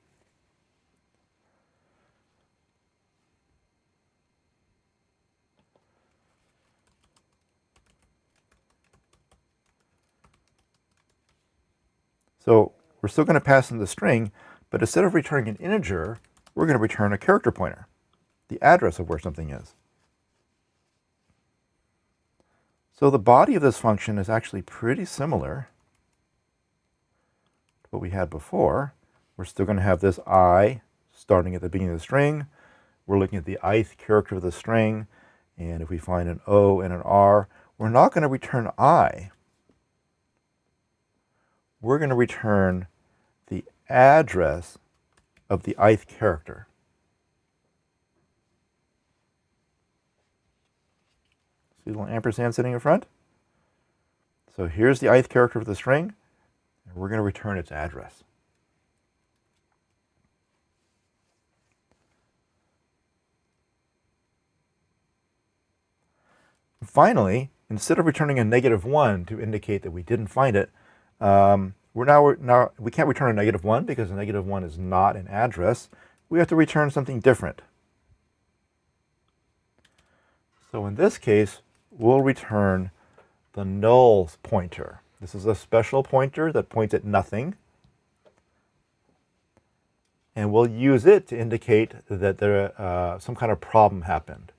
So we're still going to pass in the string, but instead of returning an integer, we're going to return a character pointer, the address of where something is. So the body of this function is actually pretty similar to what we had before. We're still going to have this I starting at the beginning of the string. We're looking at the ith character of the string, and if we find an O and an R, we're not going to return I. We're going to return the address of the ith character. See the little ampersand sitting in front? So here's the ith character of the string, and we're going to return its address. Finally, instead of returning a -1 to indicate that we didn't find it, we can't return a -1 because a -1 is not an address. We have to return something different. So in this case, we'll return the null pointer. This is a special pointer that points at nothing. And we'll use it to indicate that some kind of problem happened.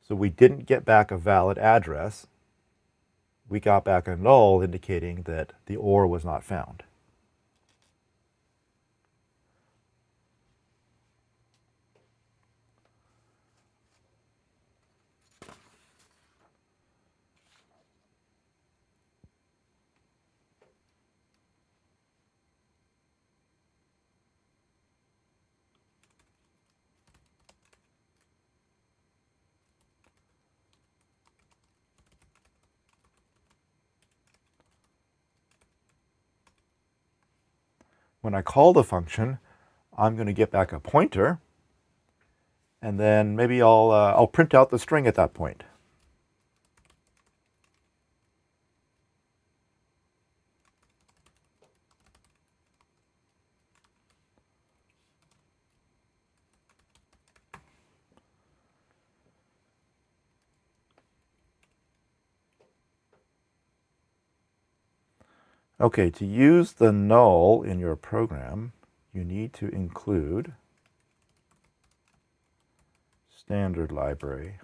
So we didn't get back a valid address. We got back a null indicating that the OR was not found. When I call the function, I'm going to get back a pointer, and then maybe I'll print out the string at that point. Okay, to use the null in your program, you need to include standard library,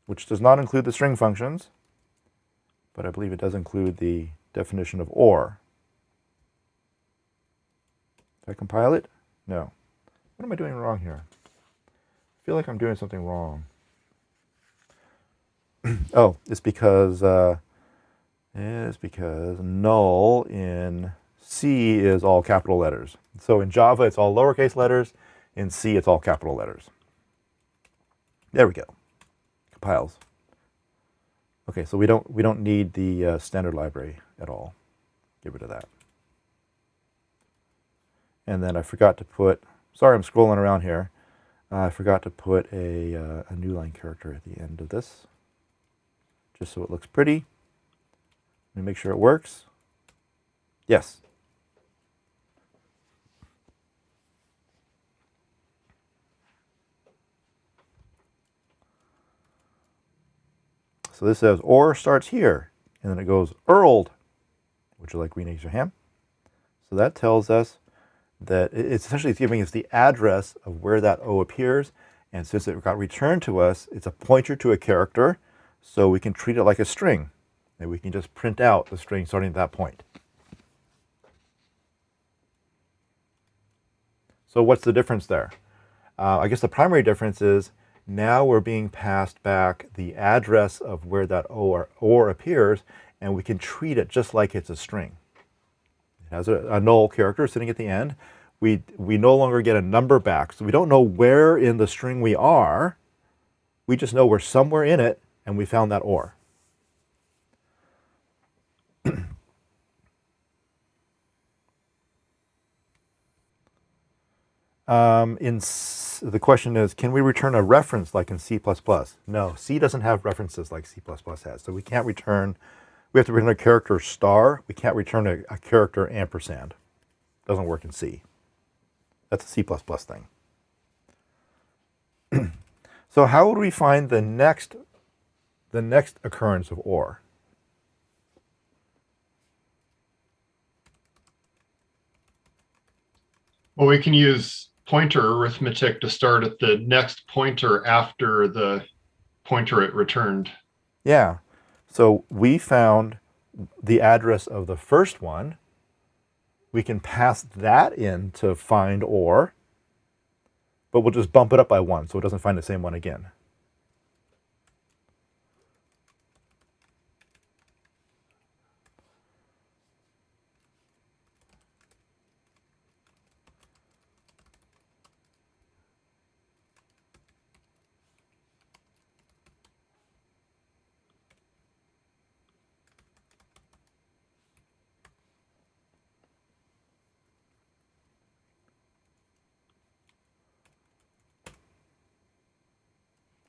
which does not include the string functions, but I believe it does include the definition of OR. Did I compile it? No. What am I doing wrong here? I feel like I'm doing something wrong. Oh, it's because null in C is all capital letters. So in Java, it's all lowercase letters. In C, it's all capital letters. There we go. Compiles. Okay, so we don't need the standard library at all. Get rid of that. And then I forgot to put. Sorry, I'm scrolling around here. I forgot to put a new line character at the end of this, just so it looks pretty. Let me make sure it works. Yes. So this says OR starts here, and then it goes URLed. Would you like green eggs or ham? So that tells us that it's essentially giving us the address of where that O appears. And since it got returned to us, it's a pointer to a character, so we can treat it like a string. And we can just print out the string starting at that point. So what's the difference there? I guess the primary difference is now we're being passed back the address of where that or appears, and we can treat it just like it's a string. It has a null character sitting at the end. We no longer get a number back, so we don't know where in the string we are. We just know we're somewhere in it, and we found that or. The question is, can we return a reference like in C++? No, C doesn't have references like C++ has, so we can't return. We have to return a character star. We can't return a character ampersand. Doesn't work in C. That's a C++ thing. So how would we find the next occurrence of or? Well, we can use pointer arithmetic to start at the next pointer after the pointer it returned. Yeah. So we found the address of the first one. We can pass that in to find or, but we'll just bump it up by 1 so it doesn't find the same one again.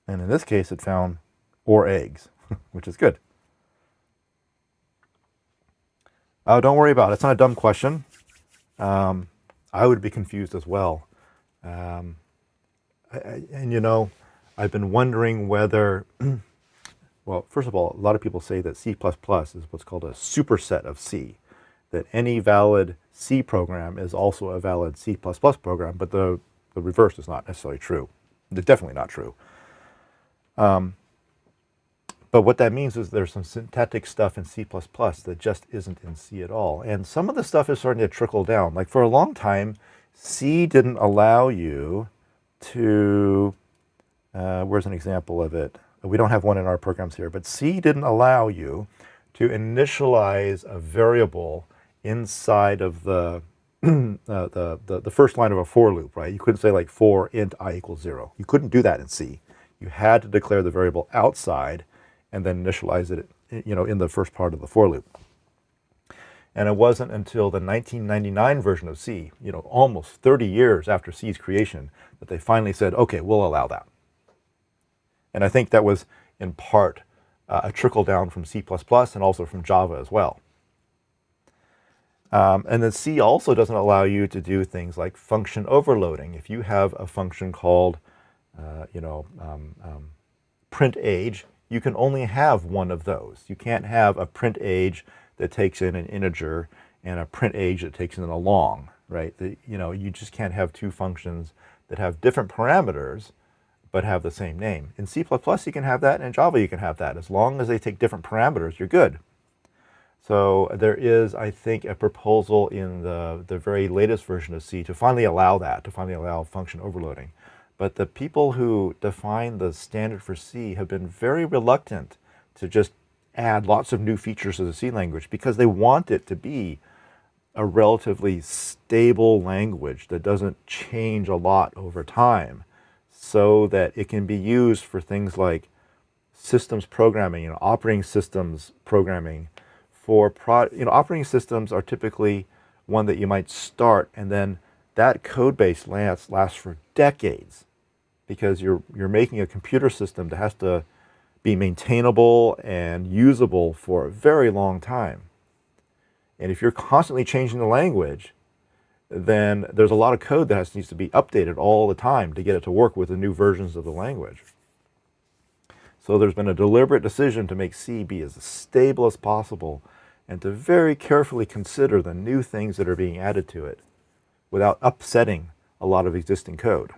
And in this case, it found or eggs, which is good. Oh, don't worry about it. It's not a dumb question. I would be confused as well. And you know, I've been wondering whether, well, first of all, a lot of people say that C++ is what's called a superset of C, that any valid C program is also a valid C++ program, but the reverse is not necessarily true. It's definitely not true. But what that means is there's some syntactic stuff in C++ that just isn't in C at all. And some of the stuff is starting to trickle down. Like for a long time, C didn't allow you to, where's an example of it? We don't have one in our programs here, but C didn't allow you to initialize a variable inside of the first line of a for loop, right? You couldn't say like for int I equals 0. You couldn't do that in C. You had to declare the variable outside and then initialize it, you know, in the first part of the for loop. And it wasn't until the 1999 version of C, you know, almost 30 years after C's creation, that they finally said, okay, we'll allow that. And I think that was in part a trickle down from C++ and also from Java as well. And then C also doesn't allow you to do things like function overloading. If you have a function called print age, you can only have one of those. You can't have a print age that takes in an integer and a print age that takes in a long, right? You just can't have two functions that have different parameters but have the same name. In C++ you can have that, and in Java you can have that. As long as they take different parameters, you're good. So there is, I think, a proposal in the very latest version of C to finally allow that, to finally allow function overloading. But the people who define the standard for C have been very reluctant to just add lots of new features to the C language because they want it to be a relatively stable language that doesn't change a lot over time, so that it can be used for things like systems programming, operating systems programming. For operating systems are typically one that you might start, and then that code base lasts for decades, because you're making a computer system that has to be maintainable and usable for a very long time. And if you're constantly changing the language, then there's a lot of code that needs to be updated all the time to get it to work with the new versions of the language. So there's been a deliberate decision to make C be as stable as possible, and to very carefully consider the new things that are being added to it without upsetting a lot of existing code.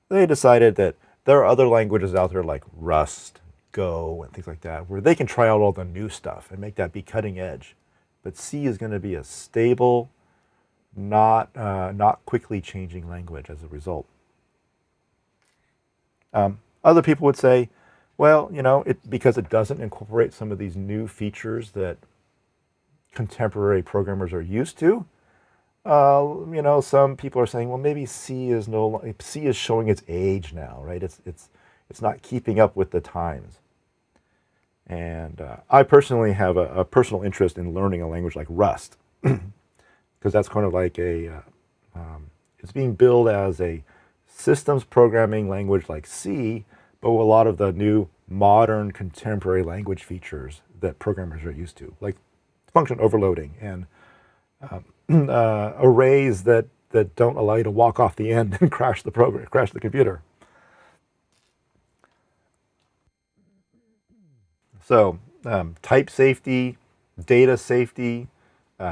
They decided that there are other languages out there like Rust, Go, and things like that, where they can try out all the new stuff and make that be cutting edge. But C is going to be a stable, not quickly changing language as a result. Other people would say, well, you know, because it doesn't incorporate some of these new features that contemporary programmers are used to. You know, some people are saying, well, maybe C is showing its age now, right? It's not keeping up with the times. And I personally have a personal interest in learning a language like Rust, because that's kind of like it's being billed as a systems programming language like C, but with a lot of the new modern contemporary language features that programmers are used to, like function overloading and arrays that don't allow you to walk off the end and crash the program, crash the computer. So type safety, data safety,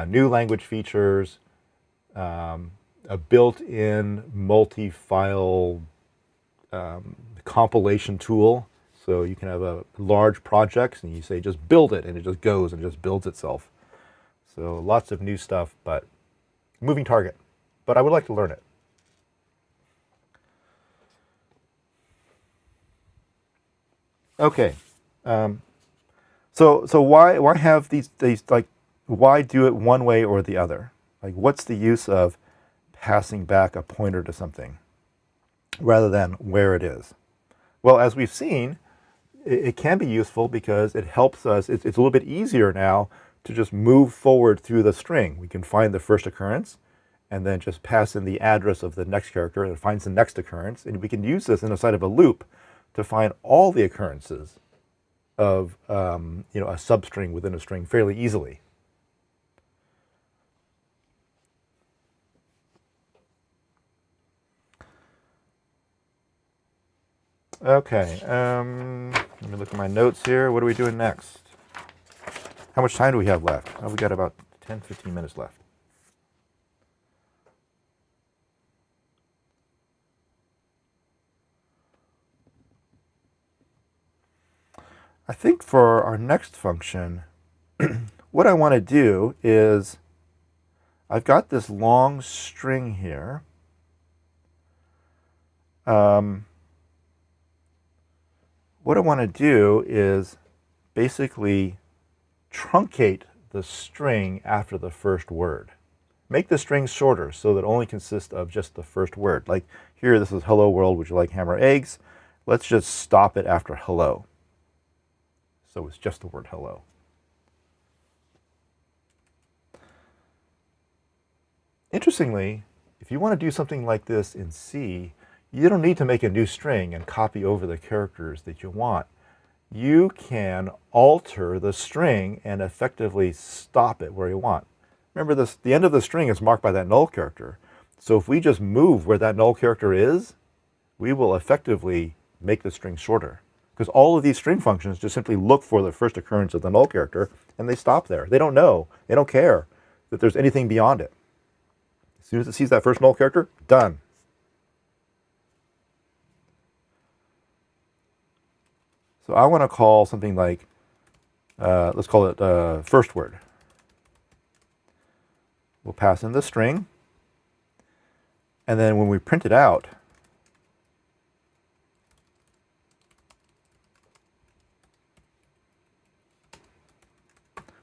new language features, a built-in multi-file compilation tool. So you can have a large projects and you say just build it, and it just goes and just builds itself. So lots of new stuff, but moving target. But I would like to learn it. Okay. So why have these like, why do it one way or the other? Like, what's the use of passing back a pointer to something rather than where it is? Well, as we've seen, it can be useful because it helps us. It's a little bit easier now to just move forward through the string. We can find the first occurrence and then just pass in the address of the next character, and it finds the next occurrence. And we can use this inside of a loop to find all the occurrences of you know, a substring within a string fairly easily. Okay, let me look at my notes here. What are we doing next? How much time do we have left? Oh, we got about 10-15 minutes left. I think for our next function, what I want to do is, I've got this long string here. What I want to do is basically truncate the string after the first word. Make the string shorter so that it only consists of just the first word. Like here, this is hello world, would you like ham or eggs? Let's just stop it after hello. So it's just the word hello. Interestingly, if you want to do something like this in C, you don't need to make a new string and copy over the characters that you want. You can alter the string and effectively stop it where you want. Remember this, the end of the string is marked by that null character. So if we just move where that null character is, we will effectively make the string shorter. Because all of these string functions just simply look for the first occurrence of the null character and they stop there. They don't know, they don't care that there's anything beyond it. As soon as it sees that first null character, done. So I want to call something like, let's call it first word. We'll pass in the string. And then when we print it out,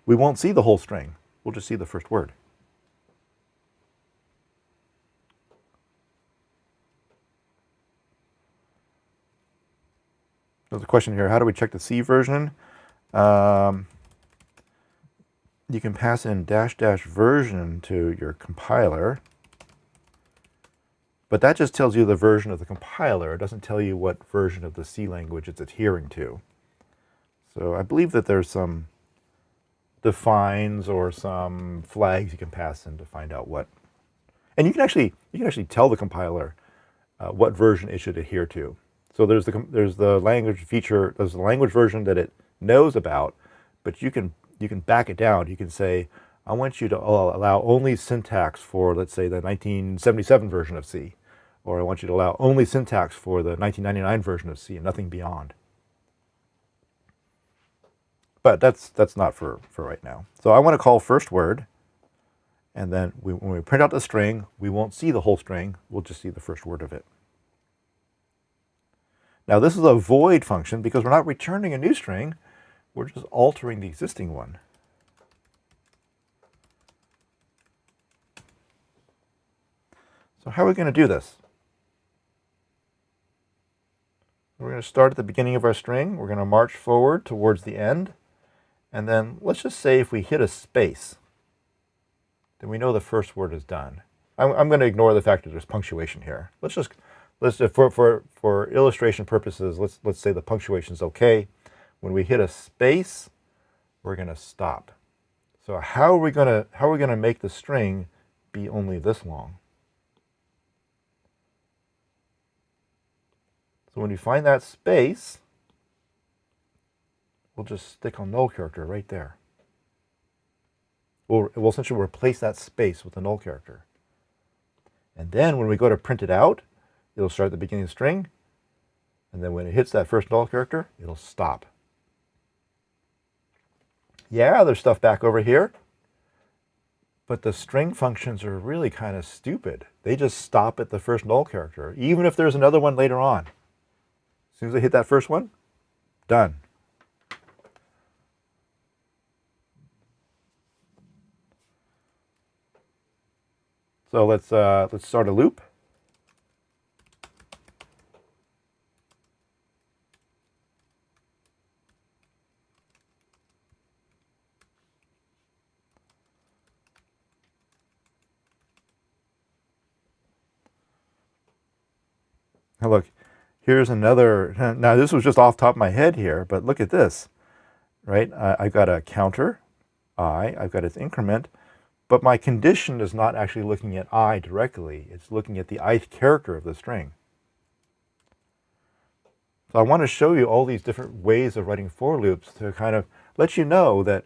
we won't see the whole string. We'll just see the first word. There's a question here, how do we check the C version? You can pass in -- version to your compiler, but that just tells you the version of the compiler. It doesn't tell you what version of the C language it's adhering to. So I believe that there's some defines or some flags you can pass in to find out what. And you can actually tell the compiler what version it should adhere to. So there's the language feature, there's the language version that it knows about, but you can you can back it down. You can say, I want you to allow only syntax for, let's say, the 1977 version of C. Or I want you to allow only syntax for the 1999 version of C and nothing beyond. But that's not for right now. So I want to call first word, and then when we print out the string, we won't see the whole string. We'll just see the first word of it. Now this is a void function because we're not returning a new string. We're just altering the existing one. So how are we going to do this? We're going to start at the beginning of our string. We're going to march forward towards the end. And then let's just say if we hit a space, then we know the first word is done. I'm going to ignore the fact that there's punctuation here. Let's for illustration purposes, let's say the punctuation is okay. When we hit a space, we're going to stop. So how are we going to make the string be only this long? So when you find that space, we'll just stick a null character right there. We'll essentially replace that space with a null character. And then when we go to print it out, it'll start at the beginning of the string. And then when it hits that first null character, it'll stop. Yeah, there's stuff back over here. But the string functions are really kind of stupid. They just stop at the first null character, even if there's another one later on. As soon as I hit that first one, done. So let's start a loop. Now look, here's another. Now this was just off the top of my head here, but look at this, right? I've got a counter, I've got its increment, but my condition is not actually looking at I directly. It's looking at the ith character of the string. So I want to show you all these different ways of writing for loops to kind of let you know that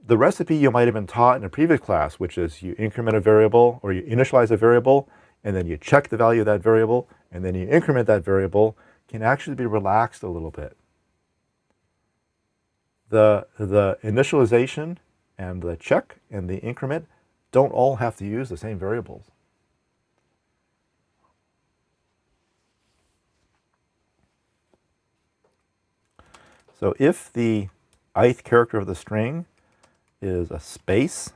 the recipe you might have been taught in a previous class, which is you increment a variable or you initialize a variable, and then you check the value of that variable, and then you increment that variable, can actually be relaxed a little bit. The initialization and the check and the increment don't all have to use the same variables. So if the ith character of the string is a space,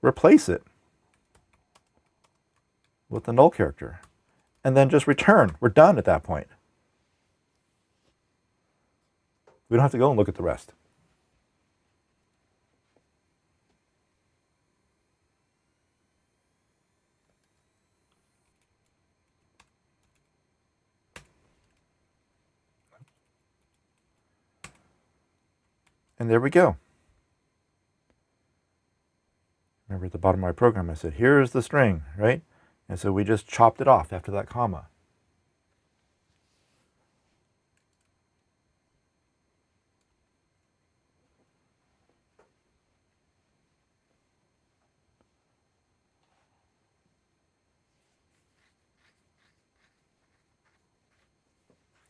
replace it with the null character, and then just return. We're done at that point. We don't have to go and look at the rest. And there we go. Remember at the bottom of my program, I said, here's the string, right? And so we just chopped it off after that comma.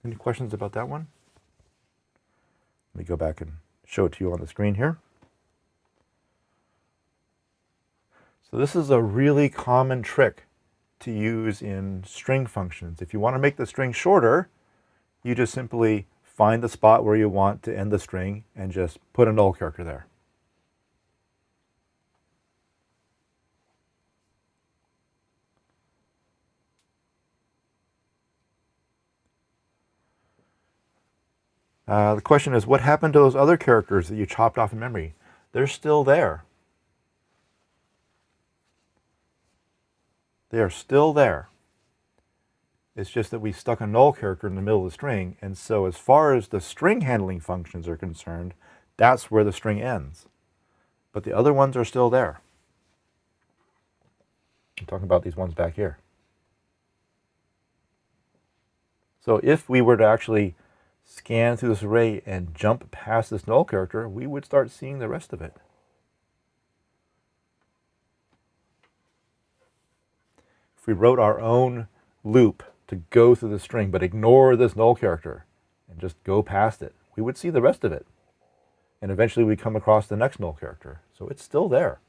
Any questions about that one? Let me go back and show it to you on the screen here. So this is a really common trick to use in string functions. If you want to make the string shorter, you just simply find the spot where you want to end the string and just put a null character there. The question is, what happened to those other characters that you chopped off in memory? They're still there. They are still there. It's just that we stuck a null character in the middle of the string, and so as far as the string handling functions are concerned, that's where the string ends. But the other ones are still there. I'm talking about these ones back here. So if we were to actually scan through this array and jump past this null character, we would start seeing the rest of it. If we wrote our own loop to go through the string but ignore this null character and just go past it, we would see the rest of it. And eventually we come across the next null character. So it's still there.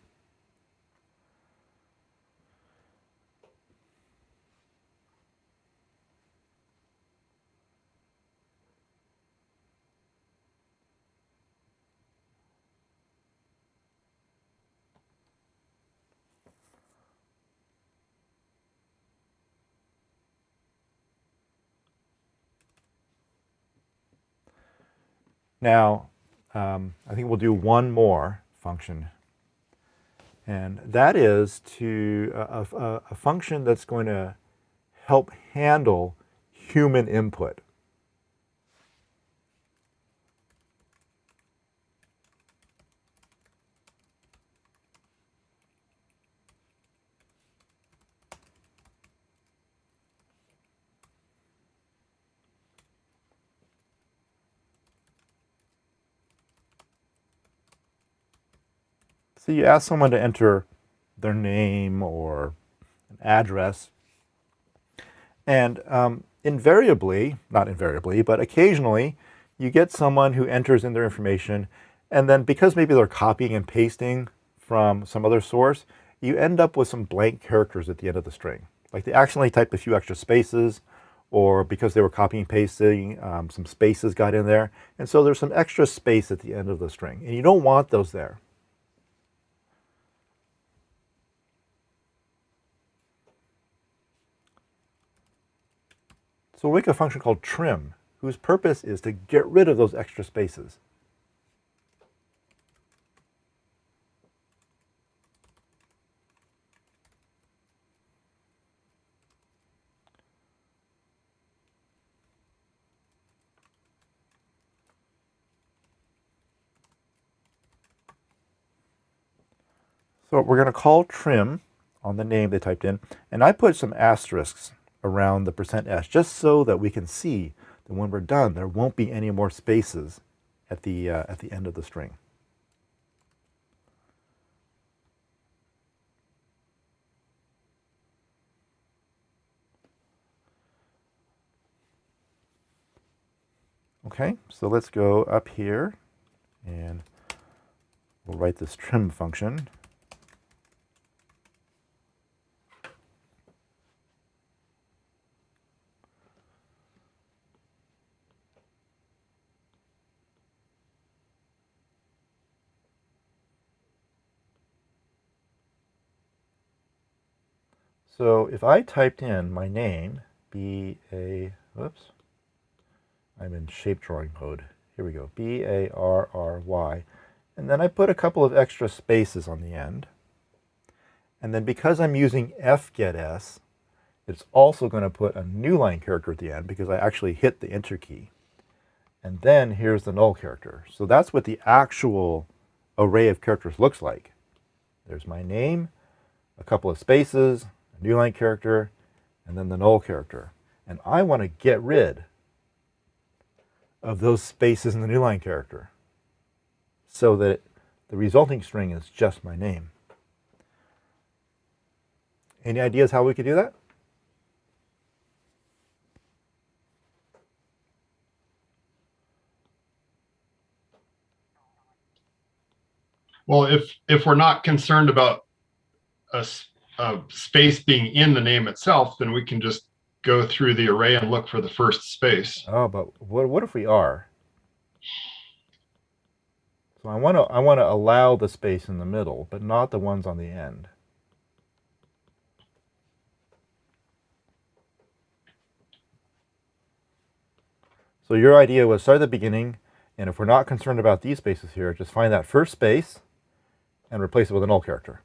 Now, I think we'll do one more function, and that is to a function that's going to help handle human input. So you ask someone to enter their name or an address, and invariably, not invariably, but occasionally, you get someone who enters in their information, and then because maybe they're copying and pasting from some other source, you end up with some blank characters at the end of the string. Like they accidentally typed a few extra spaces, or because they were copying and pasting, some spaces got in there, and so there's some extra space at the end of the string, and you don't want those there. So we'll make a function called trim, whose purpose is to get rid of those extra spaces. So we're going to call trim on the name they typed in, and I put some asterisks around the %s just so that we can see that when we're done, there won't be any more spaces at the end of the string. Okay, so let's go up here and we'll write this trim function. So if I typed in my name, whoops, I'm in shape drawing mode. Here we go, B-A-R-R-Y. And then I put a couple of extra spaces on the end. And then because I'm using fgetS, it's also going to put a new line character at the end because I actually hit the enter key. And then here's the null character. So that's what the actual array of characters looks like. There's my name, a couple of spaces, a new line character, and then the null character. And I want to get rid of those spaces in the new line character so that the resulting string is just my name. Any ideas how we could do that? Well, if we're not concerned about a space being in the name itself, then we can just go through the array and look for the first space. Oh, but what if we are? So I want to allow the space in the middle, but not the ones on the end. So your idea was start at the beginning, and if we're not concerned about these spaces here, just find that first space and replace it with a null character.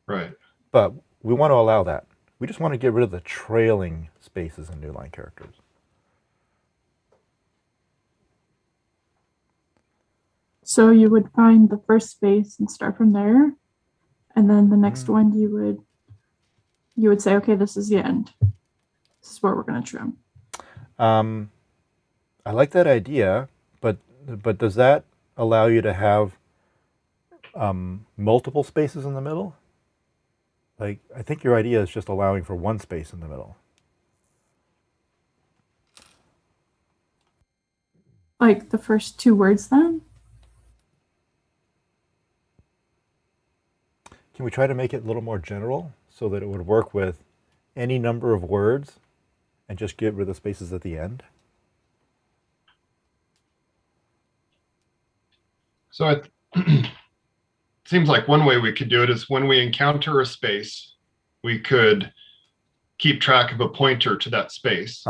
Right. But we want to allow that. We just want to get rid of the trailing spaces and new line characters. So you would find the first space and start from there, and then the next one you would say, okay, this is the end. This is where we're going to trim. I like that idea, but does that allow you to have multiple spaces in the middle? Like, I think your idea is just allowing for one space in the middle. Like the first two words then? Can we try to make it a little more general so that it would work with any number of words and just get rid of the spaces at the end? So it seems like one way we could do it is when we encounter a space, we could keep track of a pointer to that space.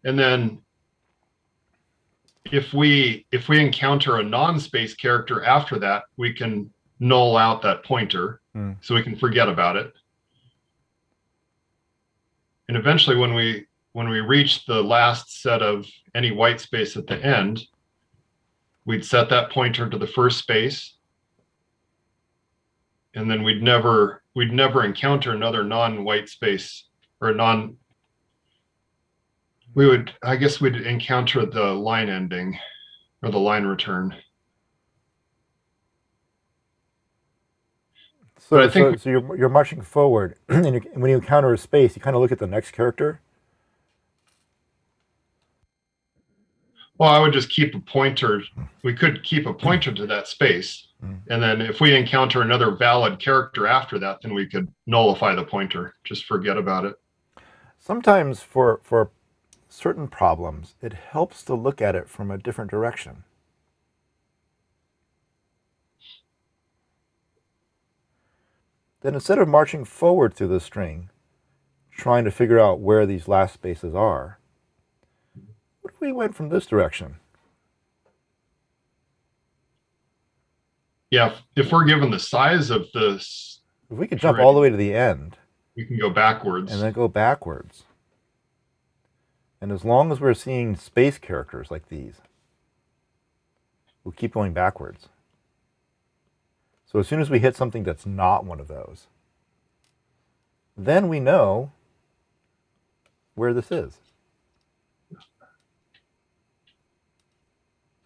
And then if we encounter a non-space character after that, we can null out that pointer so we can forget about it. And eventually when we reach the last set of any white space at the end, we'd set that pointer to the first space, and then we'd never encounter another non-white space or I guess we'd encounter the line ending or the line return. So, I think so you're marching forward, and when you encounter a space, you kind of look at the next character. Well, I would just keep a pointer. We could keep a pointer to that space. And then if we encounter another valid character after that, then we could nullify the pointer, just forget about it. Sometimes for certain problems, it helps to look at it from a different direction. Then instead of marching forward through the string, trying to figure out where these last spaces are, what if we went from this direction? Yeah, if we're given the size of this, if we could jump all the way to the end, we can go backwards. And then go backwards. And as long as we're seeing space characters like these, we'll keep going backwards. So as soon as we hit something that's not one of those, then we know where this is.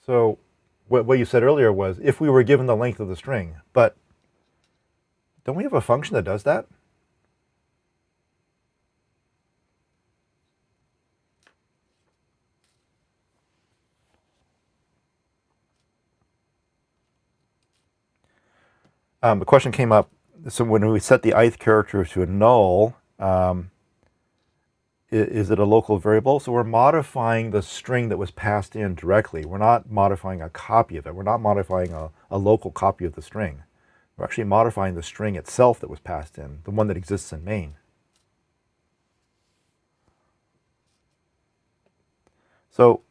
So what you said earlier was if we were given the length of the string, but don't we have a function that does that? The question came up, so when we set the ith character to a null, is it a local variable? So we're modifying the string that was passed in directly. We're not modifying a copy of it. We're not modifying a local copy of the string. We're actually modifying the string itself that was passed in, the one that exists in main. So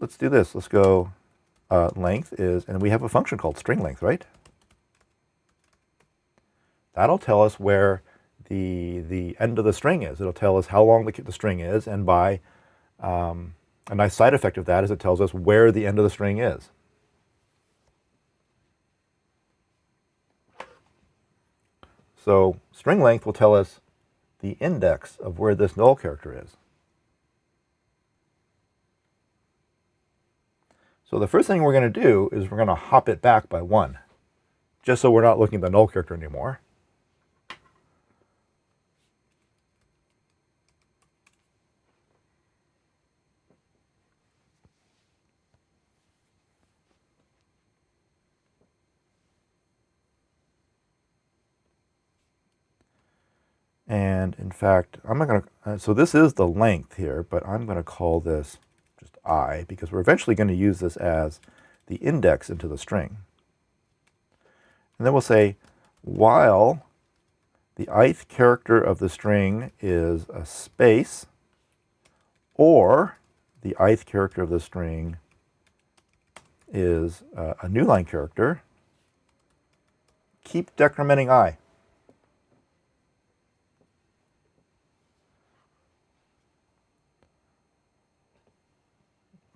let's do this. Let's go length is, and we have a function called string length, right? That'll tell us where the end of the string is. It'll tell us how long the string is, and by a nice side effect of that is it tells us where the end of the string is. So string length will tell us the index of where this null character is. So the first thing we're going to do is we're going to hop it back by 1, just so we're not looking at the null character anymore. And in fact, I'm not going to, so this is the length here, but I'm going to call this just I, because we're eventually going to use this as the index into the string. And then we'll say, while the ith character of the string is a space, or the ith character of the string is a new line character, keep decrementing I.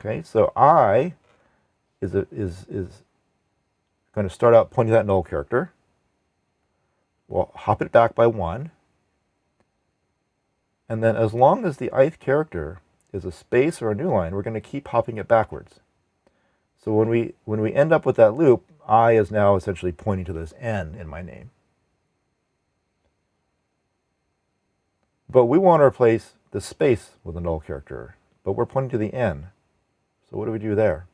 Okay, so I is going to start out pointing to that null character. We'll hop it back by 1. And then as long as the ith character is a space or a new line, we're going to keep hopping it backwards. So when we end up with that loop, I is now essentially pointing to this n in my name. But we want to replace the space with a null character, but we're pointing to the n. So what do we do there?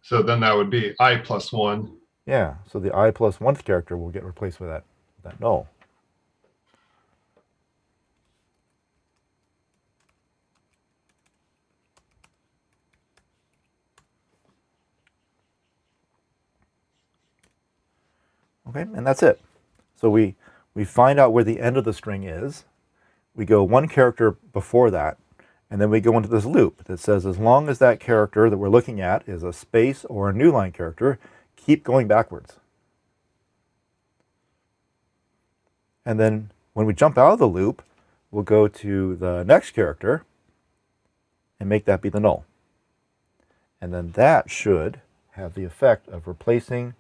So then that would be I plus 1. Yeah, so the I plus 1th character will get replaced with that null. Okay, and that's it. So we find out where the end of the string is. We go one character before that, and then we go into this loop that says as long as that character that we're looking at is a space or a new line character, keep going backwards. And then when we jump out of the loop, we'll go to the next character and make that be the null. And then that should have the effect of replacing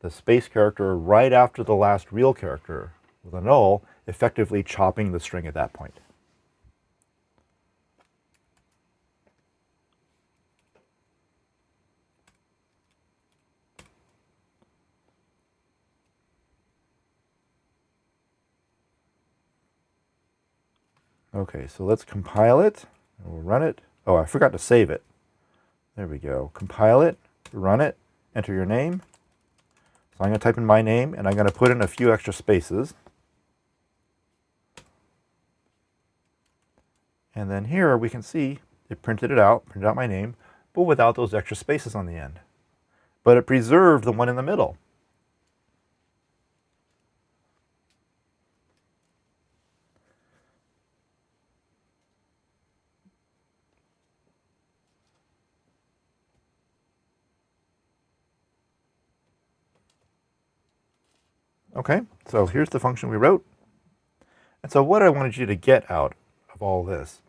the space character right after the last real character with a null, effectively chopping the string at that point. Okay, so let's compile it, and we'll run it. Oh, I forgot to save it. There we go. Compile it, run it, enter your name. So I'm going to type in my name, and I'm going to put in a few extra spaces. And then here we can see it printed out my name, but without those extra spaces on the end. But it preserved the one in the middle. Okay, so here's the function we wrote. And so what I wanted you to get out of all this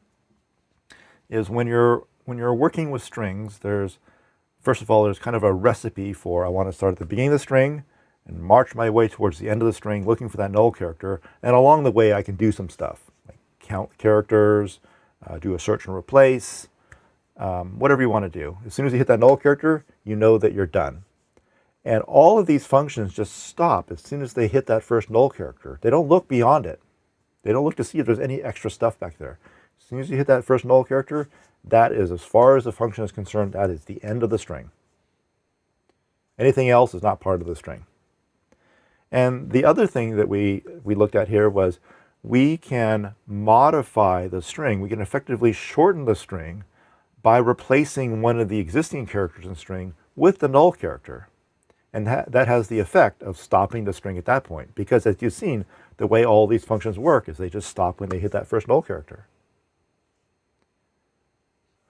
is when you're working with strings, first of all, there's kind of a recipe for I want to start at the beginning of the string and march my way towards the end of the string looking for that null character. And along the way, I can do some stuff, like count characters, do a search and replace, whatever you want to do. As soon as you hit that null character, you know that you're done. And all of these functions just stop as soon as they hit that first null character. They don't look beyond it. They don't look to see if there's any extra stuff back there. As soon as you hit that first null character, that is, as far as the function is concerned, that is the end of the string. Anything else is not part of the string. And the other thing that we looked at here was we can modify the string. We can effectively shorten the string by replacing one of the existing characters in the string with the null character. And that has the effect of stopping the string at that point. Because as you've seen, the way all these functions work is they just stop when they hit that first null character.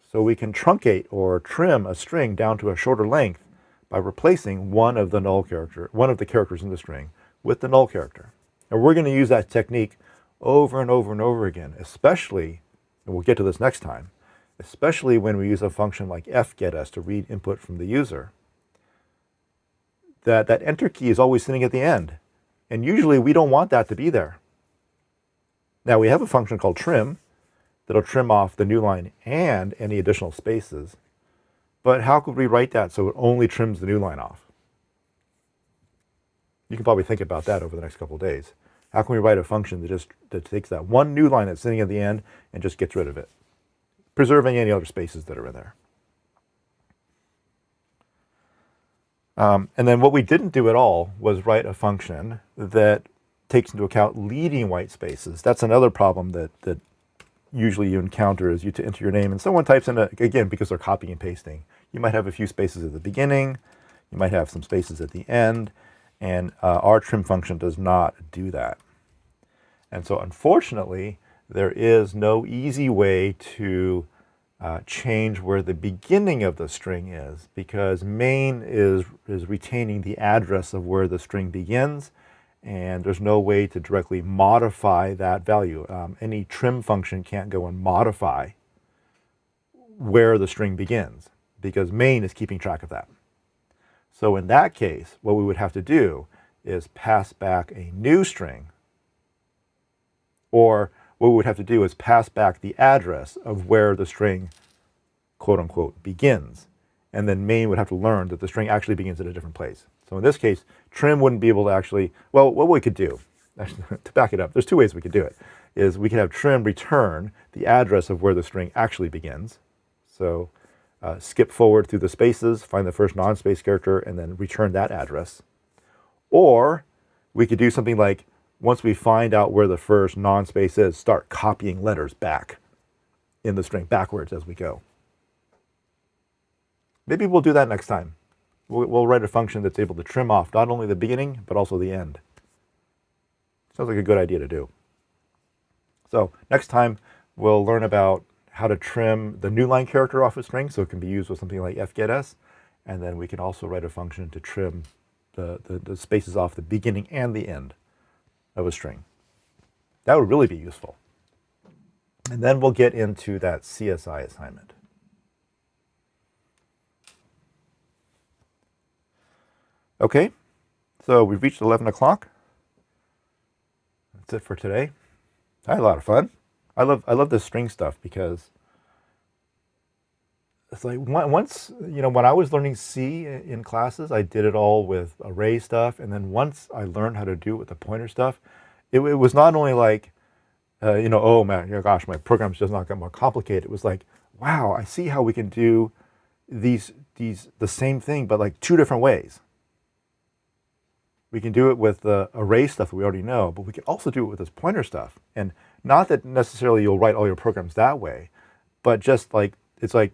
So we can truncate or trim a string down to a shorter length by replacing one of the characters in the string with the null character. And we're going to use that technique over and over and over again, especially, and we'll get to this next time, especially when we use a function like fgetS to read input from the user. That enter key is always sitting at the end. And usually we don't want that to be there. Now we have a function called trim that'll trim off the new line and any additional spaces. But how could we write that so it only trims the new line off? You can probably think about that over the next couple of days. How can we write a function that takes that one new line that's sitting at the end and just gets rid of it, preserving any other spaces that are in there? And then what we didn't do at all was write a function that takes into account leading white spaces. That's another problem that usually you encounter is you to enter your name and someone types in, again, because they're copying and pasting. You might have a few spaces at the beginning, you might have some spaces at the end, and our trim function does not do that. And so unfortunately, there is no easy way to change where the beginning of the string is, because main is retaining the address of where the string begins, and there's no way to directly modify that value. Any trim function can't go and modify where the string begins, because main is keeping track of that. So in that case, what we would have to do is pass back a new string, or what we would have to do is pass back the address of where the string, quote unquote, begins. And then main would have to learn that the string actually begins at a different place. So in this case, trim wouldn't be able to actually, well, what we could do, actually, to back it up, there's two ways we could do it, is we could have trim return the address of where the string actually begins. So skip forward through the spaces, find the first non-space character, and then return that address. Or we could do something like, once we find out where the first non-space is, start copying letters back in the string backwards as we go. Maybe we'll do that next time. We'll write a function that's able to trim off not only the beginning, but also the end. Sounds like a good idea to do. So next time, we'll learn about how to trim the new line character off a string so it can be used with something like fgetS. And then we can also write a function to trim the spaces off the beginning and the end of a string. That would really be useful. And then we'll get into that CSI assignment. Okay, so we've reached 11 o'clock. That's it for today. I had a lot of fun. I love this string stuff because it's like once, you know, when I was learning C in classes, I did it all with array stuff. And then once I learned how to do it with the pointer stuff, it was not only like, you know, oh man, oh gosh, my program's just not got more complicated. It was like, wow, I see how we can do the same thing, but like two different ways. We can do it with the array stuff that we already know, but we can also do it with this pointer stuff. And not that necessarily you'll write all your programs that way, but just like, it's like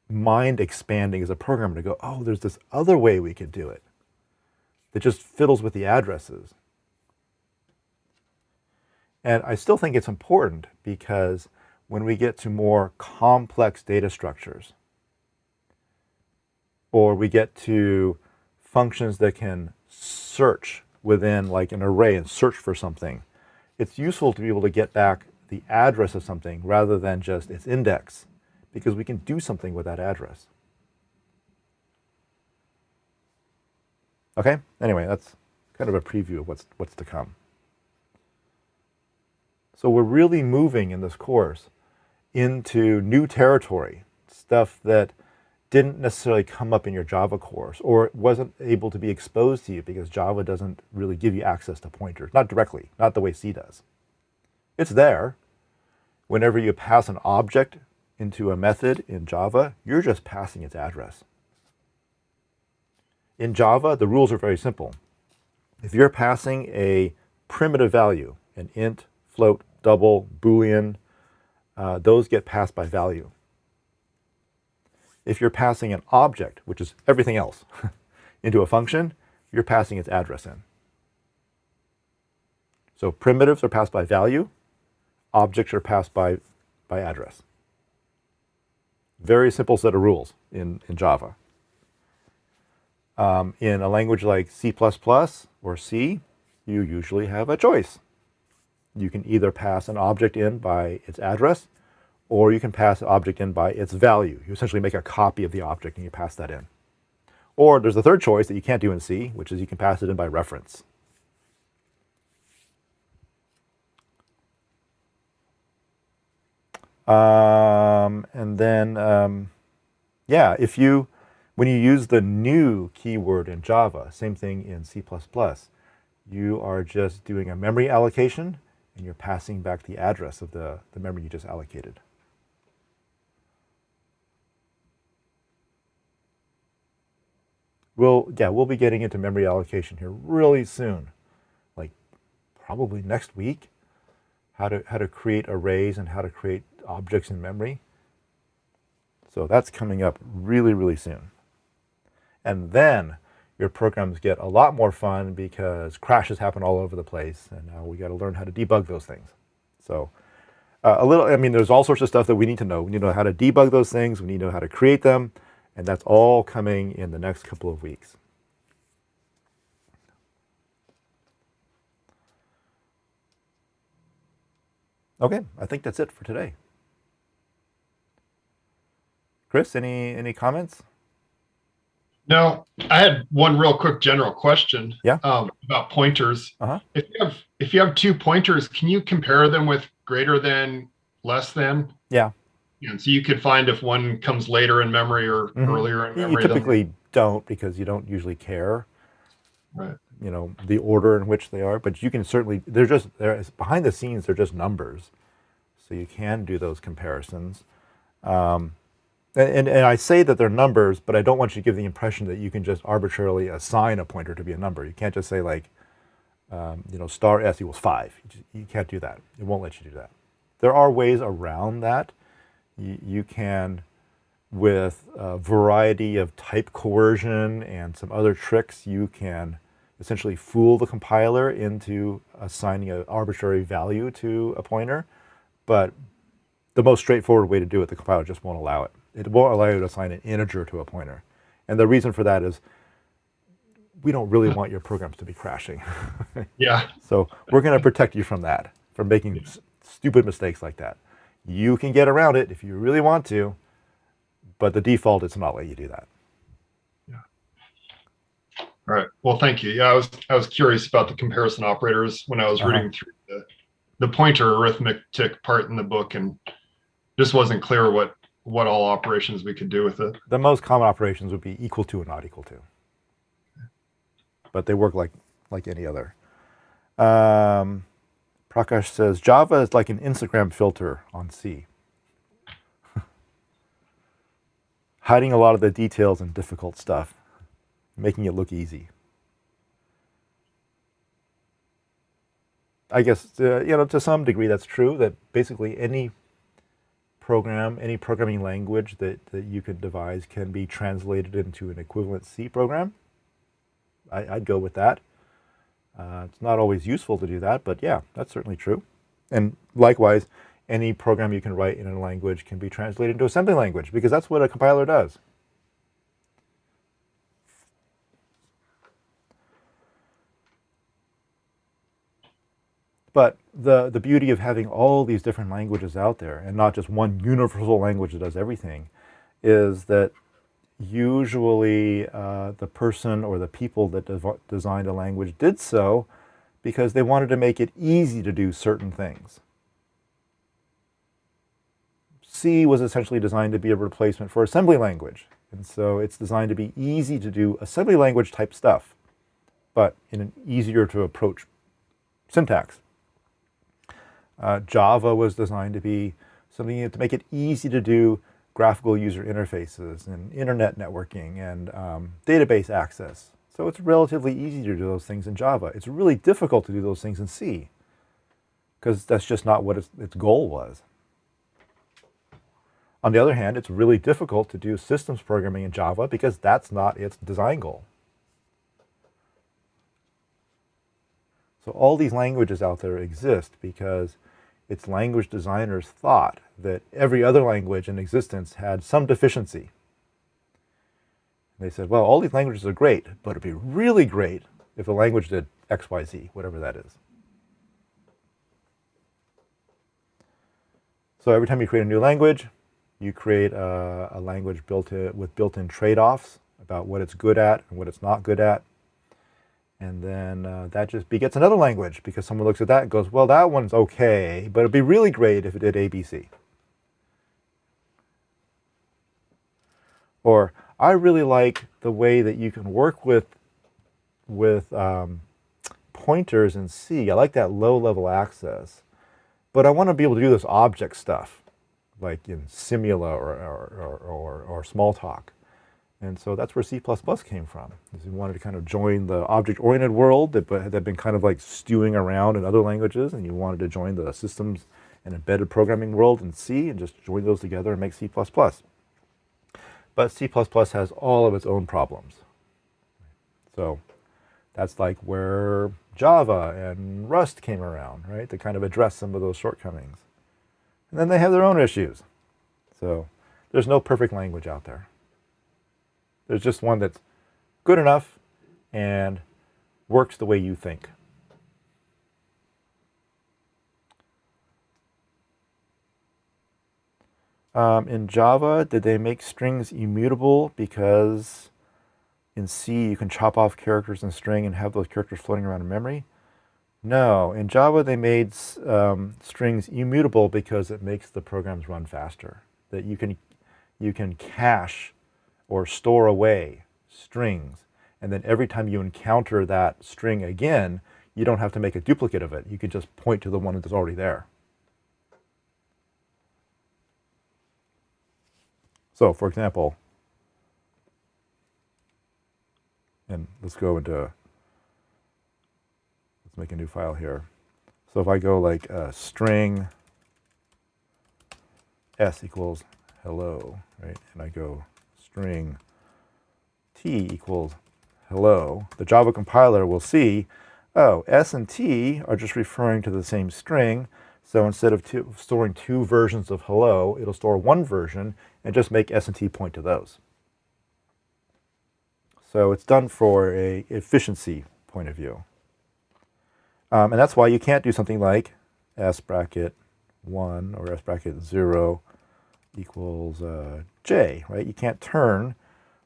mind expanding as a programmer to go, oh, there's this other way we could do it that just fiddles with the addresses. And I still think it's important because when we get to more complex data structures, or we get to functions that can search within like an array and search for something, it's useful to be able to get back the address of something rather than just its index, because we can do something with that address. Okay, anyway, that's kind of a preview of what's to come. So we're really moving in this course into new territory, stuff that didn't necessarily come up in your Java course, or wasn't able to be exposed to you because Java doesn't really give you access to pointers, not directly, not the way C does. It's there. Whenever you pass an object into a method in Java, you're just passing its address. In Java, the rules are very simple. If you're passing a primitive value, an int, float, double, Boolean, those get passed by value. If you're passing an object, which is everything else, into a function, you're passing its address in. So primitives are passed by value, objects are passed by address. Very simple set of rules in Java. In a language like C++ or C, you usually have a choice. You can either pass an object in by its address, or you can pass an object in by its value. You essentially make a copy of the object and you pass that in. Or there's a third choice that you can't do in C, which is you can pass it in by reference. And then, yeah, when you use the new keyword in Java, same thing in C++, you are just doing a memory allocation and you're passing back the address of the memory you just allocated. We'll be getting into memory allocation here really soon, like probably next week, how to create arrays and how to create objects in memory. So that's coming up really, really soon. And then your programs get a lot more fun because crashes happen all over the place, and now we got to learn how to debug those things. So there's all sorts of stuff that we need to know. We need to know how to debug those things. We need to know how to create them. And that's all coming in the next couple of weeks. Okay, I think that's it for today. Chris, any comments? Now, I had one real quick general question. Yeah. About pointers. Uh-huh. If you have 2 pointers, can you compare them with greater than, less than? Yeah. And so you could find if one comes later in memory or earlier in You memory than the typically don't, because you don't usually care, right. the order in which they are, but you can certainly, they're behind the scenes, they're just numbers. So you can do those comparisons. And I say that they're numbers, but I don't want you to give the impression that you can just arbitrarily assign a pointer to be a number. You can't just say like, star s equals 5. You can't do that. It won't let you do that. There are ways around that. You can, with a variety of type coercion and some other tricks, you can essentially fool the compiler into assigning an arbitrary value to a pointer. But the most straightforward way to do it, the compiler just won't allow it. It won't allow you to assign an integer to a pointer. And the reason for that is we don't really want your programs to be crashing. Yeah. So we're going to protect you from that, from making stupid mistakes like that. You can get around it if you really want to, but the default is not let you do that. Yeah. All right. Well, thank you. Yeah, I was curious about the comparison operators when I was reading through the pointer arithmetic part in the book, and just wasn't clear what all operations we could do with it. The most common operations would be equal to and not equal to, but they work like any other. Prakash says Java is like an Instagram filter on C, hiding a lot of the details and difficult stuff, making it look easy. I guess to some degree that's true. That basically any program, any programming language that you could devise can be translated into an equivalent C program. I'd go with that. It's not always useful to do that, but yeah, that's certainly true. And likewise, any program you can write in a language can be translated into assembly language, because that's what a compiler does. But the beauty of having all these different languages out there, and not just one universal language that does everything, is that usually the person or the people that designed a language did so because they wanted to make it easy to do certain things. C was essentially designed to be a replacement for assembly language. And so it's designed to be easy to do assembly language type stuff, but in an easier to approach syntax. Java was designed to be something to make it easy to do graphical user interfaces and internet networking and database access. So it's relatively easy to do those things in Java. It's really difficult to do those things in C, because that's just not what its goal was. On the other hand, it's really difficult to do systems programming in Java because that's not its design goal. So all these languages out there exist because its language designers thought that every other language in existence had some deficiency. They said, well, all these languages are great, but it'd be really great if a language did X, Y, Z, whatever that is. So every time you create a new language, you create a language with built-in trade-offs about what it's good at and what it's not good at. And then that just begets another language, because someone looks at that and goes, well, that one's okay, but it'd be really great if it did ABC. Or I really like the way that you can work with pointers in C. I like that low-level access, but I want to be able to do this object stuff, like in Simula or Smalltalk. And so that's where C++ came from. We wanted to kind of join the object-oriented world that had been kind of like stewing around in other languages, and you wanted to join the systems and embedded programming world in C and just join those together and make C++. But C++ has all of its own problems. So that's like where Java and Rust came around, right, to kind of address some of those shortcomings. And then they have their own issues. So there's no perfect language out there. There's just one that's good enough and works the way you think. In Java, did they make strings immutable because in C you can chop off characters in string and have those characters floating around in memory? No, in Java they made strings immutable because it makes the programs run faster. That you can cache or store away strings, and then every time you encounter that string again, you don't have to make a duplicate of it. You can just point to the one that's already there. So, for example, and let's make a new file here. So if I go like string s equals hello, right? And I go string t equals hello, the Java compiler will see, oh, s and t are just referring to the same string. So instead of storing two versions of hello, it'll store one version and just make s and t point to those. So it's done for a efficiency point of view. And that's why you can't do something like s bracket 1 or s bracket 0 equals j, right? You can't turn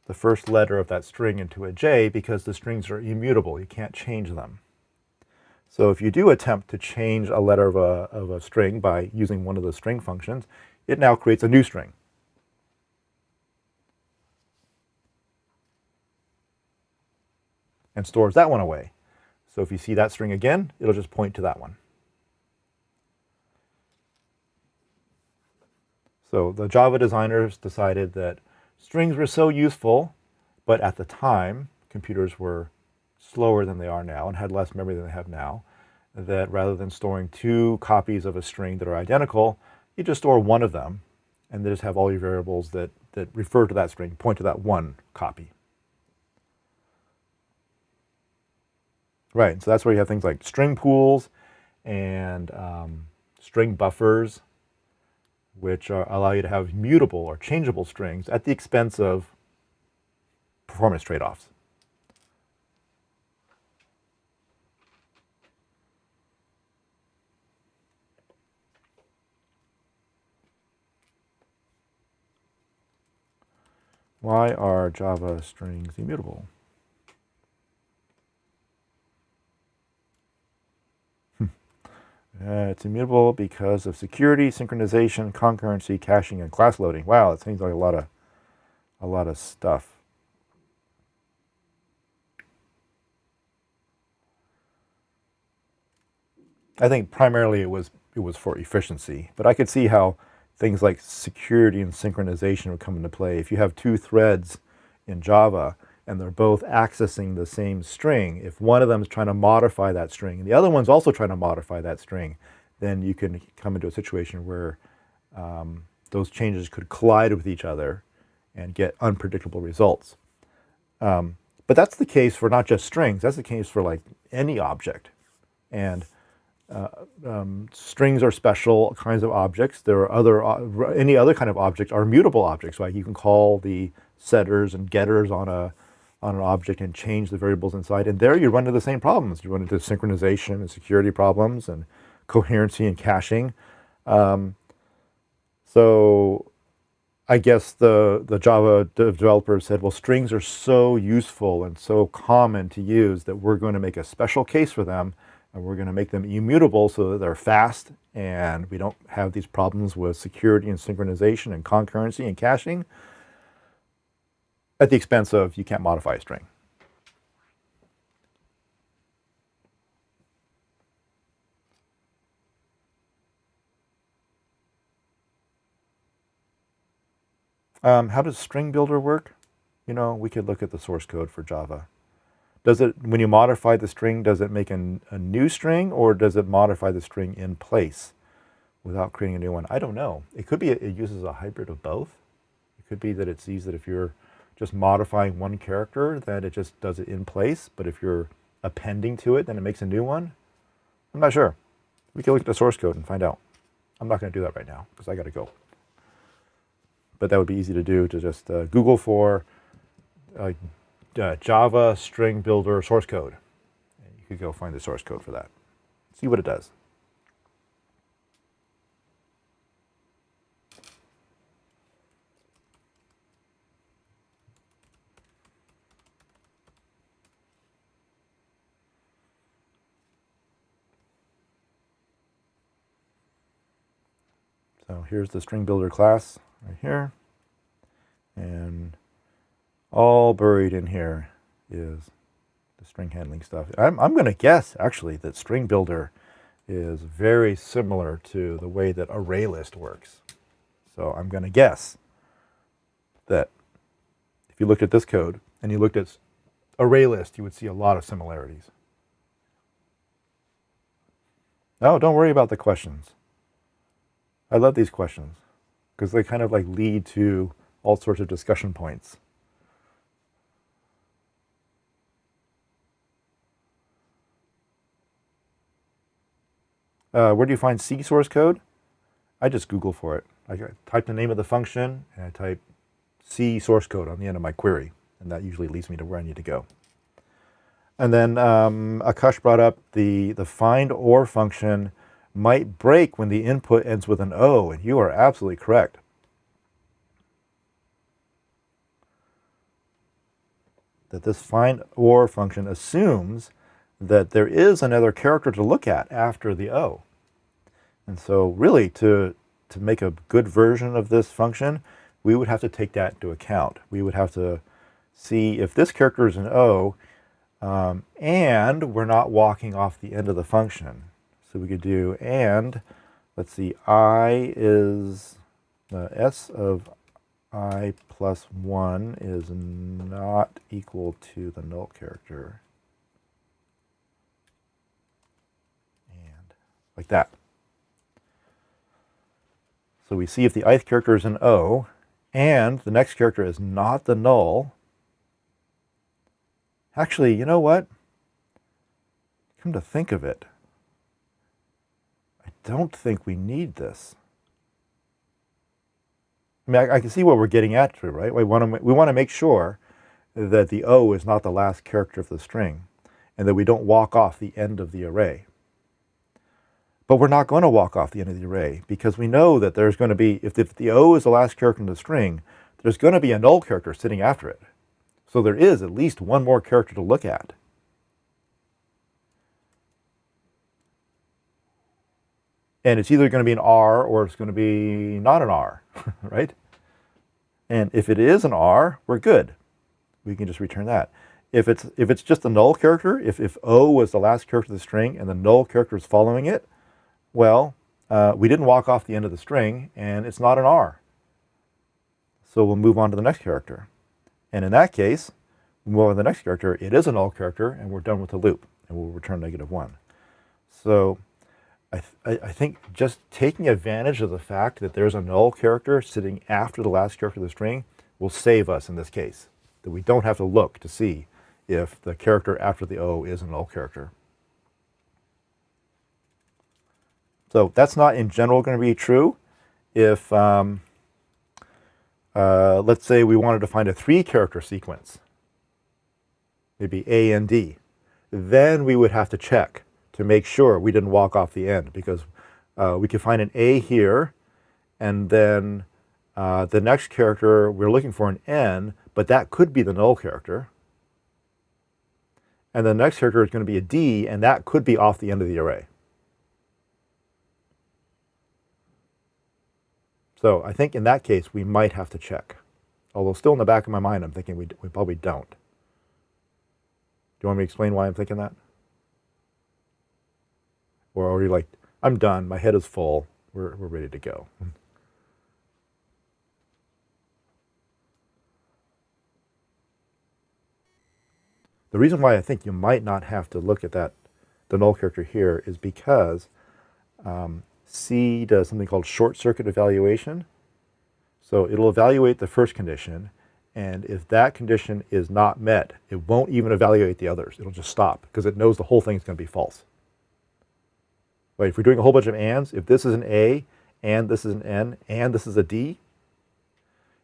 the first letter of that string into a j because the strings are immutable. You can't change them. So if you do attempt to change a letter of a string by using one of the string functions, it now creates a new string. And stores that one away. So if you see that string again, it'll just point to that one. So the Java designers decided that strings were so useful, but at the time, computers were slower than they are now and had less memory than they have now, that rather than storing two copies of a string that are identical, you just store one of them, and then just have all your variables that refer to that string point to that one copy. Right, so that's where you have things like string pools and string buffers, which allow you to have mutable or changeable strings at the expense of performance trade-offs. Why are Java strings immutable? It's immutable because of security, synchronization, concurrency, caching, and class loading. Wow, it seems like a lot of stuff. I think primarily it was for efficiency, but I could see how things like security and synchronization would come into play. If you have two threads in Java and they're both accessing the same string, if one of them is trying to modify that string and the other one's also trying to modify that string, then you can come into a situation where those changes could collide with each other and get unpredictable results. But that's the case for not just strings, that's the case for like any object. And strings are special kinds of objects. There are any other kind of objects are mutable objects, right? You can call the setters and getters on an object and change the variables inside. And there you run into the same problems. You run into synchronization and security problems and coherency and caching. So I guess the Java developers said, well, strings are so useful and so common to use that we're going to make a special case for them, and we're going to make them immutable so that they're fast and we don't have these problems with security and synchronization and concurrency and caching at the expense of you can't modify a string. How does string builder work? You know, we could look at the source code for Java. Does it, when you modify the string, does it make a new string, or does it modify the string in place without creating a new one? I don't know. It could be it uses a hybrid of both. It could be that it sees that if you're just modifying one character, that it just does it in place, but if you're appending to it, then it makes a new one. I'm not sure. We can look at the source code and find out. I'm not going to do that right now because I got to go. But that would be easy to do, to just Google for Java string builder source code. And you could go find the source code for that. See what it does. So here's the string builder class right here. And all buried in here is the string handling stuff. I'm going to guess, actually, that string builder is very similar to the way that array list works. So I'm going to guess that if you looked at this code and you looked at array list, you would see a lot of similarities. Oh, don't worry about the questions. I love these questions because they kind of like lead to all sorts of discussion points. Where do you find C source code? I just Google for it. I type the name of the function and I type C source code on the end of my query, and that usually leads me to where I need to go. And then Akash brought up the find or function might break when the input ends with an O, and you are absolutely correct. That this find or function assumes that there is another character to look at after the O. And so really to make a good version of this function, we would have to take that into account. We would have to see if this character is an O, and we're not walking off the end of the function. So we could do and, let's see, I is, S of I plus 1 is not equal to the null character. And like that. So we see if the ith character is an O, and the next character is not the null. Actually, you know what? Come to think of it, I don't think we need this. I mean, I can see what we're getting at, right? We want to make sure that the O is not the last character of the string, and that we don't walk off the end of the array. But we're not going to walk off the end of the array, because we know that there's going to be, if the O is the last character in the string, there's going to be a null character sitting after it. So there is at least one more character to look at. And it's either going to be an R or it's going to be not an R, right? And if it is an R, we're good. We can just return that. If it's just a null character, if O was the last character of the string and the null character is following it, well, we didn't walk off the end of the string and it's not an R. So we'll move on to the next character. And in that case, we move on to the next character, it is a null character, and we're done with the loop, and we'll return -1. So I think just taking advantage of the fact that there's a null character sitting after the last character of the string will save us in this case, that we don't have to look to see if the character after the O is a null character. So that's not in general going to be true if, let's say we wanted to find a 3-character sequence, maybe A and D. Then we would have to check to make sure we didn't walk off the end, because we could find an A here, and then the next character, we're looking for an N, but that could be the null character. And the next character is going to be a D, and that could be off the end of the array. So I think in that case, we might have to check. Although still in the back of my mind, I'm thinking we probably don't. Do you want me to explain why I'm thinking that? Or are you like, I'm done, my head is full, we're ready to go? The reason why I think you might not have to look at that, the null character here, is because C does something called short circuit evaluation. So it'll evaluate the first condition, and if that condition is not met, it won't even evaluate the others. It'll just stop, because it knows the whole thing is going to be false. Right? If we're doing a whole bunch of ands, if this is an A, and this is an N, and this is a D,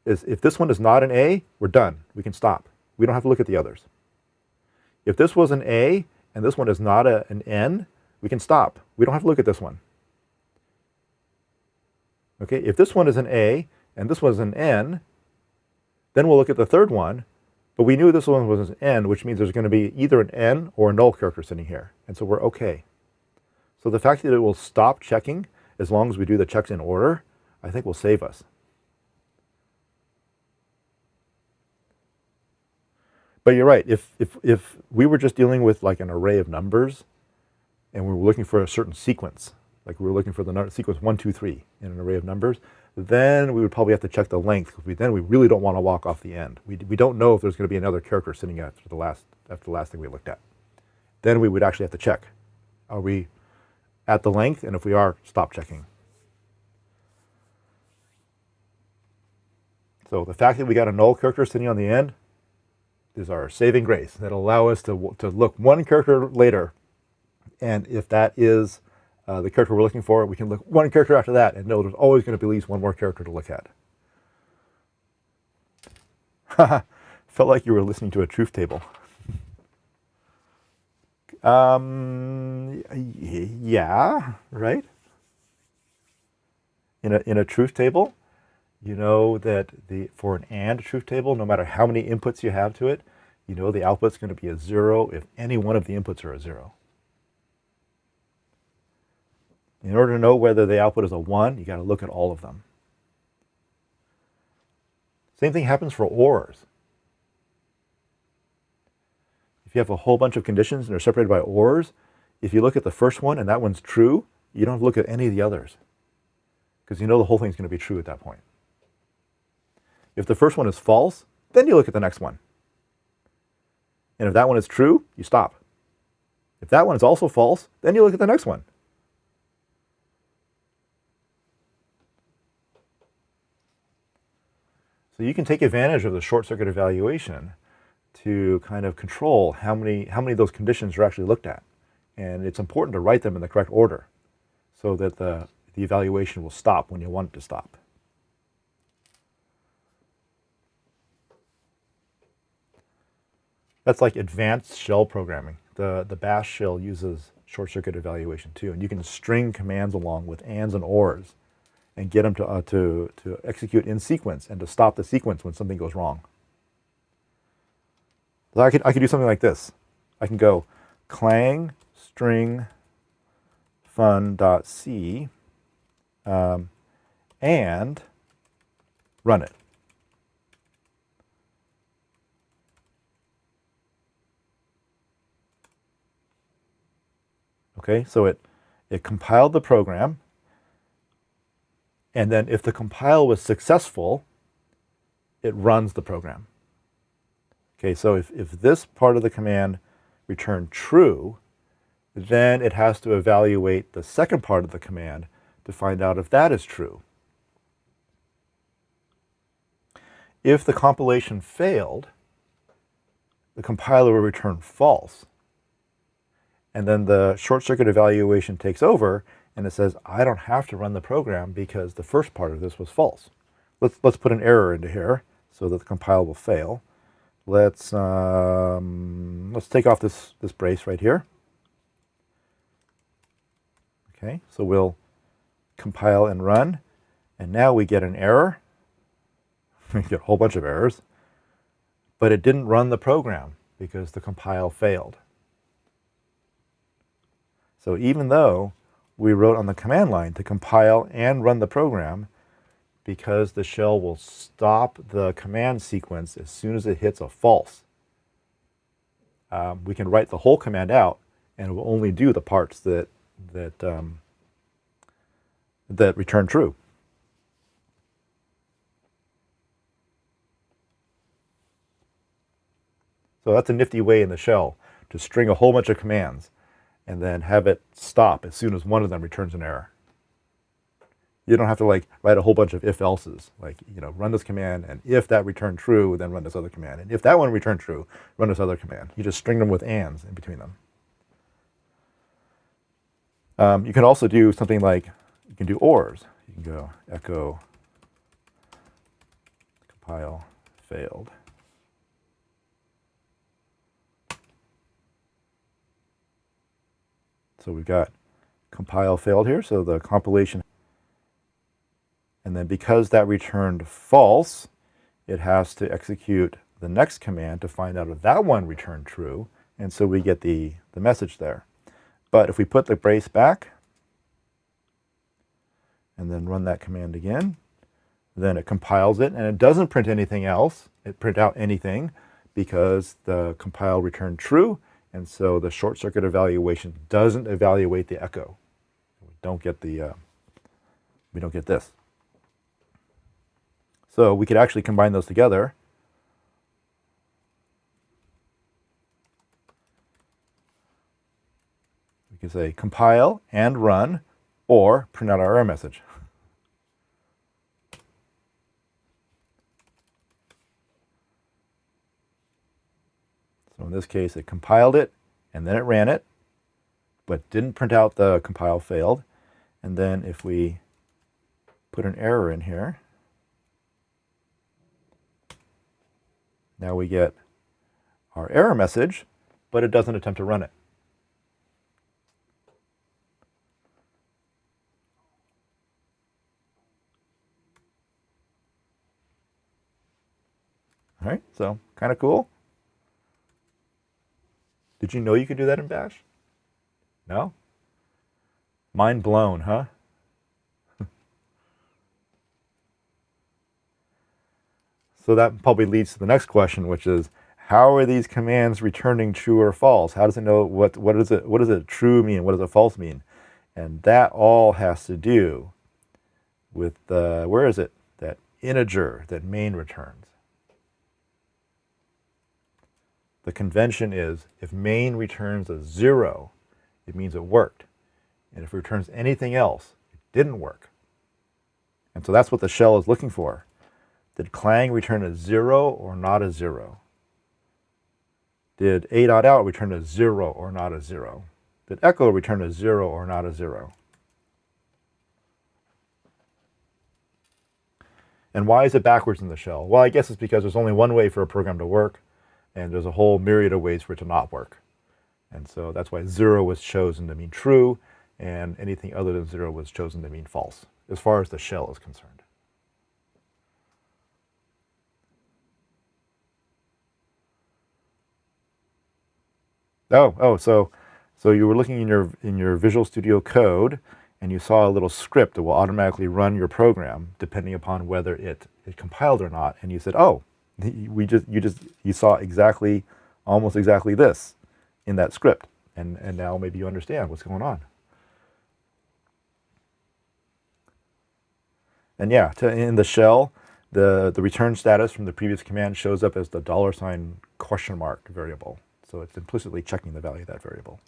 if this one is not an A, we're done. We can stop. We don't have to look at the others. If this was an A, and this one is not an N, we can stop. We don't have to look at this one. Okay, if this one is an A, and this one is an N, then we'll look at the third one, but we knew this one was an N, which means there's going to be either an N or a null character sitting here, and so we're okay. So the fact that it will stop checking as long as we do the checks in order, I think will save us. But you're right. If we were just dealing with like an array of numbers, and we were looking for a certain sequence, like we were looking for the sequence 1, 2, 3 in an array of numbers, then we would probably have to check the length, because then we really don't want to walk off the end. We don't know if there's going to be another character sitting after the last thing we looked at. Then we would actually have to check. Are we at the length? And if we are, stop checking. So the fact that we got a null character sitting on the end is our saving grace. That'll allow us to look one character later, and if that is the character we're looking for, we can look one character after that and know there's always going to be at least one more character to look at. Felt like you were listening to a truth table. Yeah, right? In a truth table, you know that for an AND truth table, no matter how many inputs you have to it, you know the output's going to be a 0 if any one of the inputs are a 0. In order to know whether the output is a 1, you got to look at all of them. Same thing happens for ORs. If you have a whole bunch of conditions and they're separated by ORs, if you look at the first one and that one's true, you don't have to look at any of the others, because you know the whole thing's going to be true at that point. If the first one is false, then you look at the next one. And if that one is true, you stop. If that one is also false, then you look at the next one. So you can take advantage of the short circuit evaluation to kind of control how many of those conditions are actually looked at. And it's important to write them in the correct order so that the evaluation will stop when you want it to stop. That's like advanced shell programming. The bash shell uses short circuit evaluation too, and you can string commands along with ands and ors and get them to execute in sequence and to stop the sequence when something goes wrong. So I could do something like this. I can go clang string fun.c and run it. Okay, so it compiled the program, and then if the compile was successful, it runs the program. Okay, so if this part of the command returned true, then it has to evaluate the second part of the command to find out if that is true. If the compilation failed, the compiler will return false. And then the short circuit evaluation takes over and it says, I don't have to run the program because the first part of this was false. Let's put an error into here so that the compile will fail. Let's take off this brace right here. Okay, so we'll compile and run, and now we get an error. We get a whole bunch of errors, but it didn't run the program because the compile failed. So even though we wrote on the command line to compile and run the program, because the shell will stop the command sequence as soon as it hits a false, we can write the whole command out, and it will only do the parts that return true. So that's a nifty way in the shell to string a whole bunch of commands and then have it stop as soon as one of them returns an error. You don't have to like write a whole bunch of if-elses, like, you know, run this command, and if that returned true, then run this other command. And if that one returned true, run this other command. You just string them with ands in between them. You can also do something like, you can do ORs. You can go echo compile failed. So we've got compile failed here, so the compilation, and then because that returned false, it has to execute the next command to find out if that one returned true, and so we get the message there. But if we put the brace back and then run that command again. Then it compiles it, and it doesn't print anything else. It print out anything because the compile returned true, and so the short circuit evaluation doesn't evaluate the echo. We don't get this. So we could actually combine those together. We could say compile and run, or print out our error message. So in this case, it compiled it, and then it ran it, but didn't print out the compile failed. And then if we put an error in here, now we get our error message, but it doesn't attempt to run it. All right, so kind of cool. Did you know you could do that in Bash? No? Mind blown, huh? So that probably leads to the next question, which is, how are these commands returning true or false? How does it know what does it true mean? What does it false mean? And that all has to do with where is it? That integer that main returns. The convention is if main returns a 0, it means it worked. And if it returns anything else, it didn't work. And so that's what the shell is looking for. Did clang return a 0 or not a 0? Did a.out return a 0 or not a 0? Did echo return a 0 or not a 0? And why is it backwards in the shell? Well, I guess it's because there's only one way for a program to work, and there's a whole myriad of ways for it to not work. And so that's why 0 was chosen to mean true, and anything other than 0 was chosen to mean false, as far as the shell is concerned. So you were looking in your Visual Studio Code, and you saw a little script that will automatically run your program depending upon whether it compiled or not. And you said, "Oh, you saw almost exactly this in that script," and now maybe you understand what's going on. And yeah, in the shell, the return status from the previous command shows up as the $? Variable. So it's implicitly checking the value of that variable.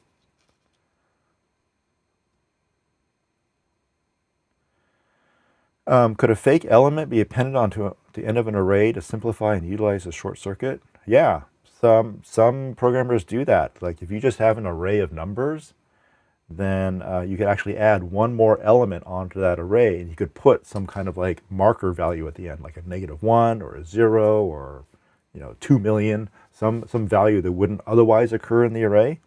Could a fake element be appended onto the end of an array to simplify and utilize a short circuit? Yeah, some programmers do that. Like if you just have an array of numbers, then you could actually add one more element onto that array, and you could put some kind of like marker value at the end, like a -1 or a 0 or 2 million, some value that wouldn't otherwise occur in the array,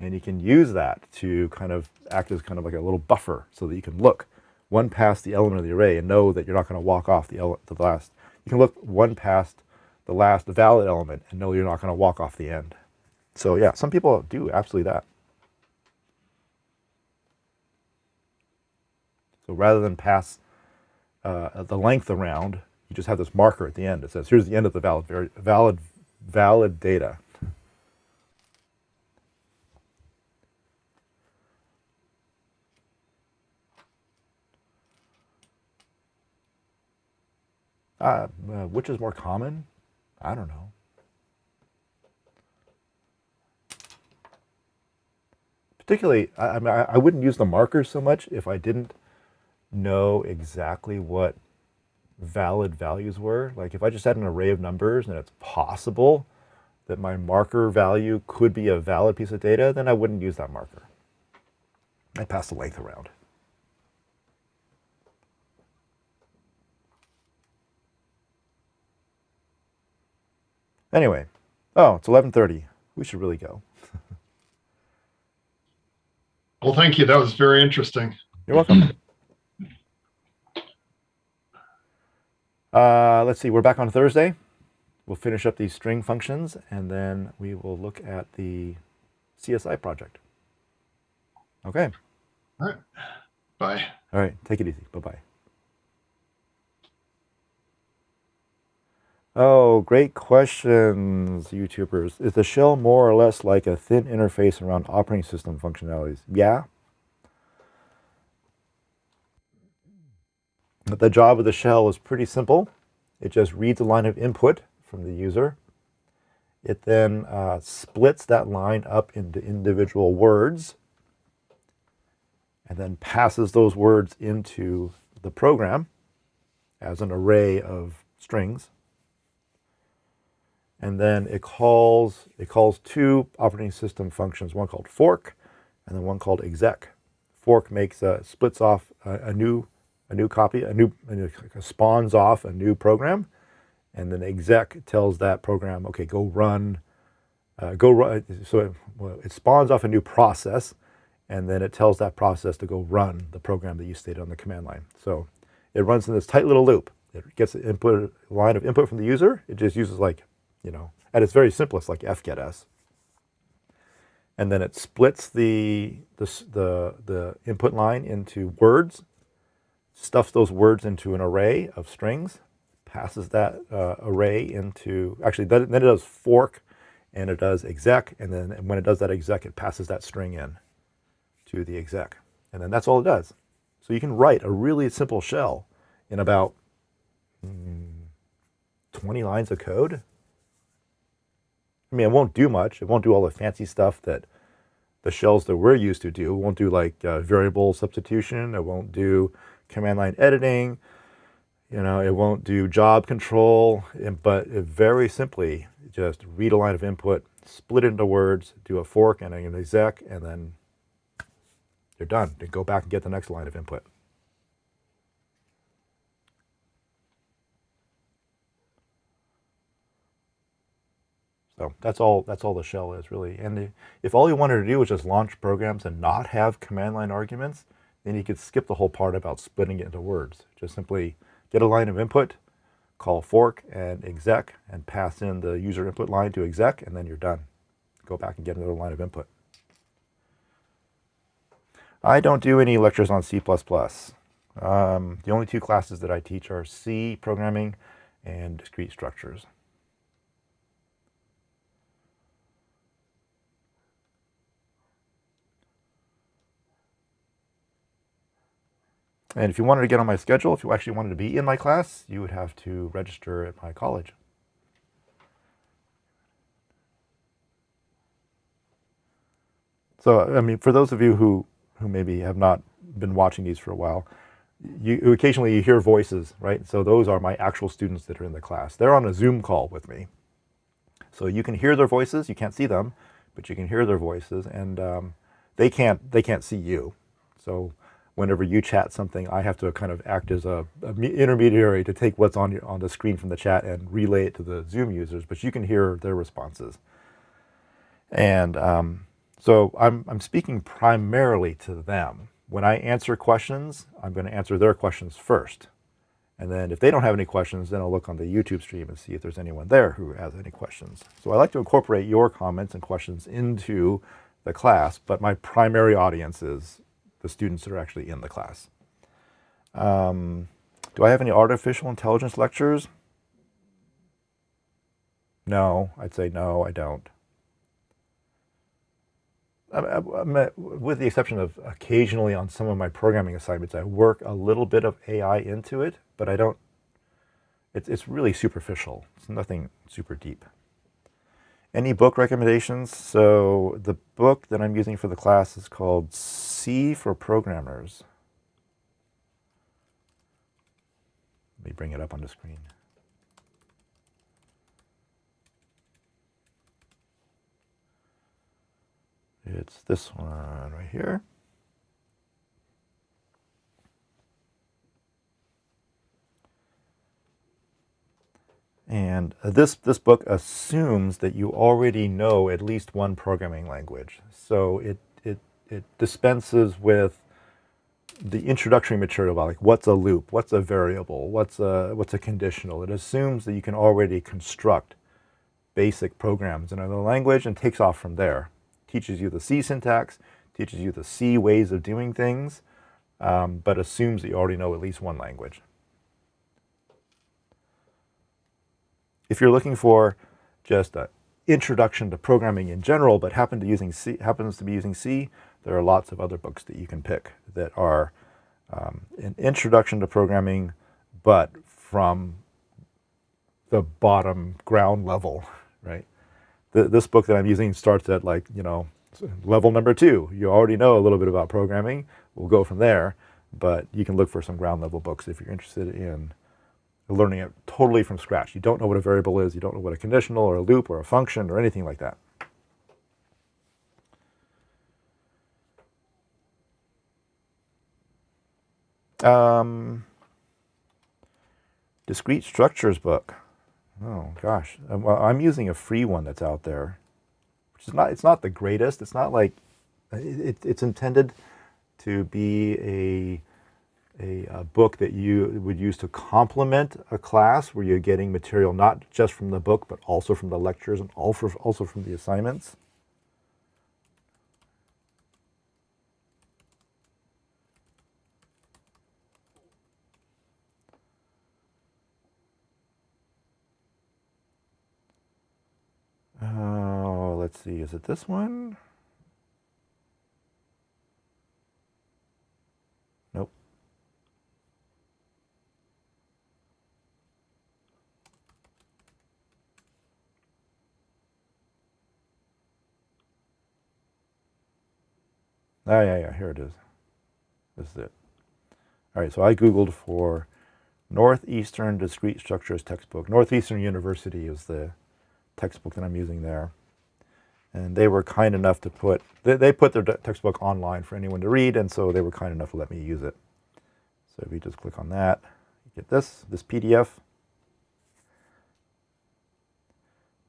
and you can use that to kind of act as kind of like a little buffer so that you can look one past the element of the array and know that you're not going to walk off the last. You can look one past the last valid element and know you're not going to walk off the end. So yeah, some people do absolutely that. So rather than pass the length around, you just have this marker at the end. It says, here's the end of the valid data. Which is more common? I don't know. Particularly, I wouldn't use the markers so much if I didn't know exactly what valid values were. Like if I just had an array of numbers and it's possible that my marker value could be a valid piece of data, then I wouldn't use that marker. I'd pass the length around. Anyway, oh, it's 11:30. We should really go. Well, thank you. That was very interesting. You're welcome. Let's see, we're back on Thursday. We'll finish up these string functions, and then we will look at the CSI project. Okay. All right. Bye. All right, take it easy. Bye-bye. Oh, great questions, YouTubers. Is the shell more or less like a thin interface around operating system functionalities? Yeah. But the job of the shell is pretty simple. It just reads a line of input from the user. It then splits that line up into individual words and then passes those words into the program as an array of strings. And then it calls two operating system functions, one called fork and then one called exec. Fork makes splits off a new copy, spawns off a new program, and then exec tells that program, okay, go run. So it spawns off a new process, and then it tells that process to go run the program that you stated on the command line. So it runs in this tight little loop. It gets an input, line of input from the user. It just uses at its very simplest, like fgetS. And then it splits the input line into words, stuffs those words into an array of strings, passes that array into, actually, then it does fork, and it does exec, and then when it does that exec, it passes that string in to the exec. And then that's all it does. So you can write a really simple shell in about 20 lines of code. I mean, it won't do much. It won't do all the fancy stuff that the shells that we're used to do. It won't do like variable substitution. It won't do command line editing. It won't do job control. But it very simply just read a line of input, split it into words, do a fork and an exec, and then you're done. Then go back and get the next line of input. So that's all the shell is, really. And if all you wanted to do was just launch programs and not have command line arguments, then you could skip the whole part about splitting it into words. Just simply get a line of input, call fork and exec, and pass in the user input line to exec, and then you're done. Go back and get another line of input. I don't do any lectures on C++. The only two classes that I teach are C programming and discrete structures. And if you wanted to get on my schedule, if you actually wanted to be in my class, you would have to register at my college. So, I mean, for those of you who maybe have not been watching these for a while, occasionally you hear voices, right? So those are my actual students that are in the class. They're on a Zoom call with me. So you can hear their voices. You can't see them, but you can hear their voices, and they can't see you. So whenever you chat something, I have to kind of act as a intermediary to take what's on the screen from the chat and relay it to the Zoom users, but you can hear their responses. And so I'm speaking primarily to them. When I answer questions, I'm going to answer their questions first. And then if they don't have any questions, then I'll look on the YouTube stream and see if there's anyone there who has any questions. So I like to incorporate your comments and questions into the class, but my primary audience is the students that are actually in the class. Do I have any artificial intelligence lectures? No, I'd say no, I don't. With the exception of occasionally on some of my programming assignments, I work a little bit of AI into it, but I don't, it's really superficial. It's nothing super deep. Any book recommendations? So the book that I'm using for the class is called C for Programmers. Let me bring it up on the screen. It's this one right here. And this book assumes that you already know at least one programming language. So it dispenses with the introductory material about like what's a loop, what's a variable, what's a conditional. It assumes that you can already construct basic programs in another language and takes off from there. Teaches you the C syntax, teaches you the C ways of doing things, but assumes that you already know at least one language. If you're looking for just an introduction to programming in general, but happens to be using C, there are lots of other books that you can pick that are an introduction to programming, but from the bottom ground level, right? This book that I'm using starts at, like, level number 2. You already know a little bit about programming. We'll go from there, but you can look for some ground level books if you're interested in learning it totally from scratch. You don't know what a variable is. You don't know what a conditional or a loop or a function or anything like that. Discrete structures book. Oh gosh, well, I'm using a free one that's out there, which is it's not the greatest. It's not like it's intended to be a book that you would use to complement a class where you're getting material not just from the book, but also from the lectures and also from the assignments. Oh, let's see, is it this one? Nope. Oh, yeah, here it is. This is it. All right, so I Googled for Northeastern Discrete Structures textbook. Northeastern University is the textbook that I'm using there. And they were kind enough to put, they put their textbook online for anyone to read, and so they were kind enough to let me use it. So if you just click on that, you get this PDF.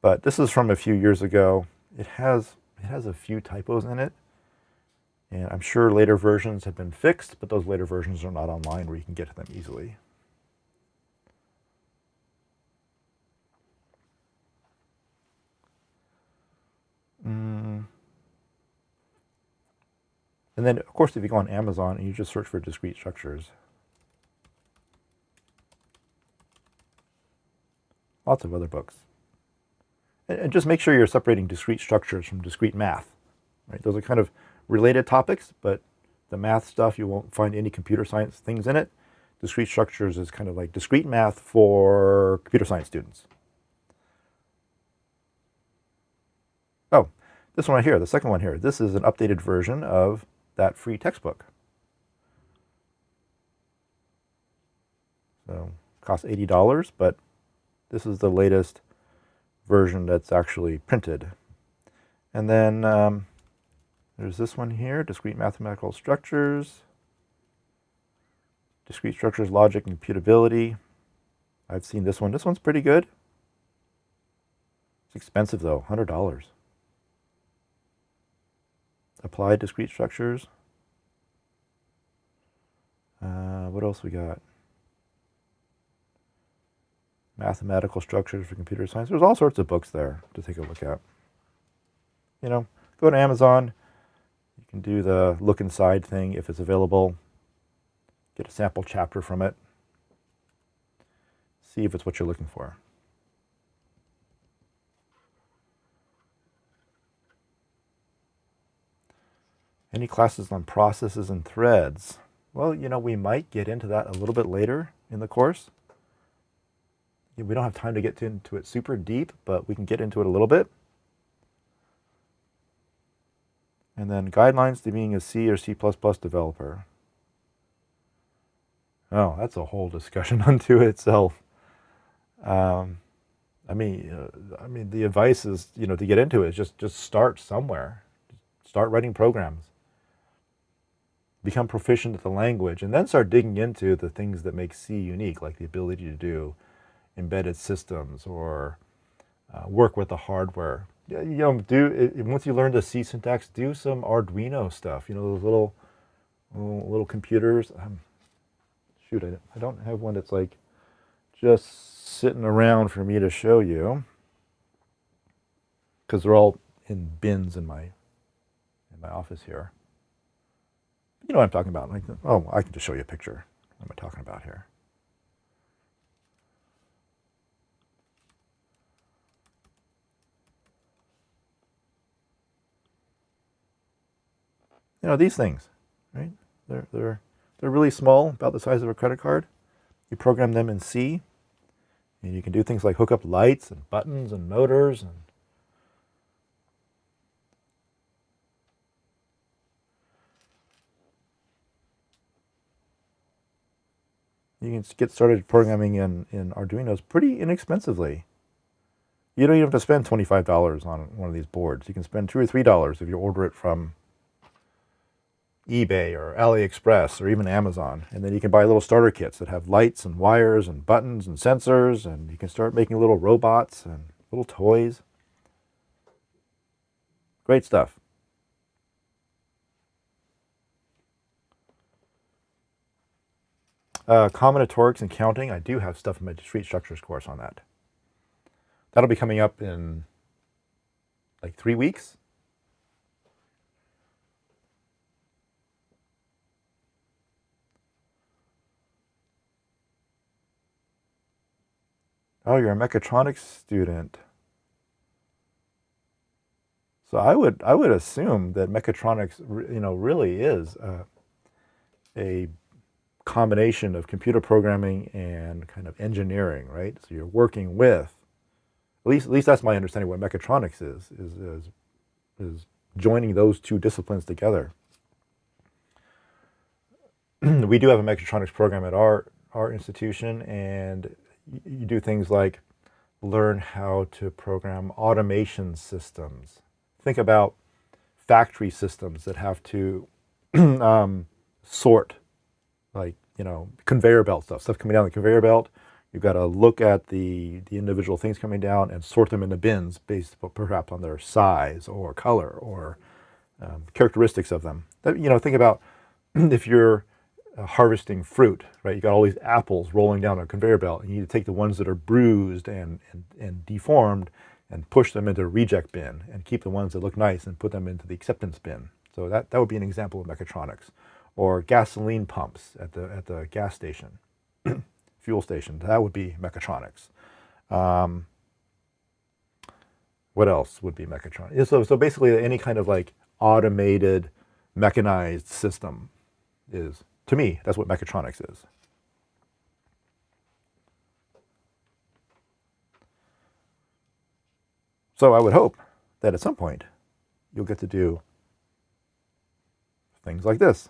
But this is from a few years ago. It has a few typos in it. And I'm sure later versions have been fixed, but those later versions are not online where you can get to them easily. And then, of course, if you go on Amazon and you just search for discrete structures, lots of other books. And just make sure you're separating discrete structures from discrete math. Right? Those are kind of related topics, but the math stuff, you won't find any computer science things in it. Discrete structures is kind of like discrete math for computer science students. Oh, this one right here, the second one here, this is an updated version of that free textbook. So it costs $80, but this is the latest version that's actually printed. And then there's this one here, discrete mathematical structures, discrete structures, logic, and computability. I've seen this one. This one's pretty good. It's expensive though, $100. Applied discrete structures. What else we got? Mathematical structures for computer science. There's all sorts of books there to take a look at. Go to Amazon. You can do the look inside thing if it's available. Get a sample chapter from it. See if it's what you're looking for. Any classes on processes and threads? Well, we might get into that a little bit later in the course. We don't have time to get into it super deep, but we can get into it a little bit. And then guidelines to being a C or C++ developer. Oh, that's a whole discussion unto itself. I mean, the advice is, to get into it is just start somewhere. Start writing programs. Become proficient at the language, and then start digging into the things that make C unique, like the ability to do embedded systems or work with the hardware. Once you learn the C syntax, do some Arduino stuff. Those little computers. Shoot, I don't have one that's like just sitting around for me to show you, because they're all in bins in my office here. You know what I'm talking about. Like, oh, I can just show you a picture. What am I talking about here? You know, these things, right? They're really small, about the size of a credit card. You program them in C, and you can do things like hook up lights and buttons and motors, and you can get started programming in Arduinos pretty inexpensively. You don't even have to spend $25 on one of these boards. You can spend $2 or $3 if you order it from eBay or AliExpress or even Amazon. And then you can buy little starter kits that have lights and wires and buttons and sensors, and you can start making little robots and little toys. Great stuff. Combinatorics and counting, I do have stuff in my discrete structures course on that. That'll be coming up in like 3 weeks. Oh, you're a mechatronics student. So I would assume that mechatronics, really is a combination of computer programming and kind of engineering, right? So you're working with, at least that's my understanding what mechatronics is joining those two disciplines together. We do have a mechatronics program at our institution, and you do things like learn how to program automation systems. Think about factory systems that have to sort, like, conveyor belt stuff coming down the conveyor belt. You've got to look at the individual things coming down and sort them into bins based perhaps on their size or color or characteristics of them. Think about if you're harvesting fruit, right? You got all these apples rolling down a conveyor belt, and you need to take the ones that are bruised and deformed and push them into a reject bin, and keep the ones that look nice and put them into the acceptance bin. So that would be an example of mechatronics. Or gasoline pumps at the gas station, fuel station. That would be mechatronics. What else would be mechatronics? So basically, any kind of like automated, mechanized system is, to me, that's what mechatronics is. So I would hope that at some point you'll get to do things like this.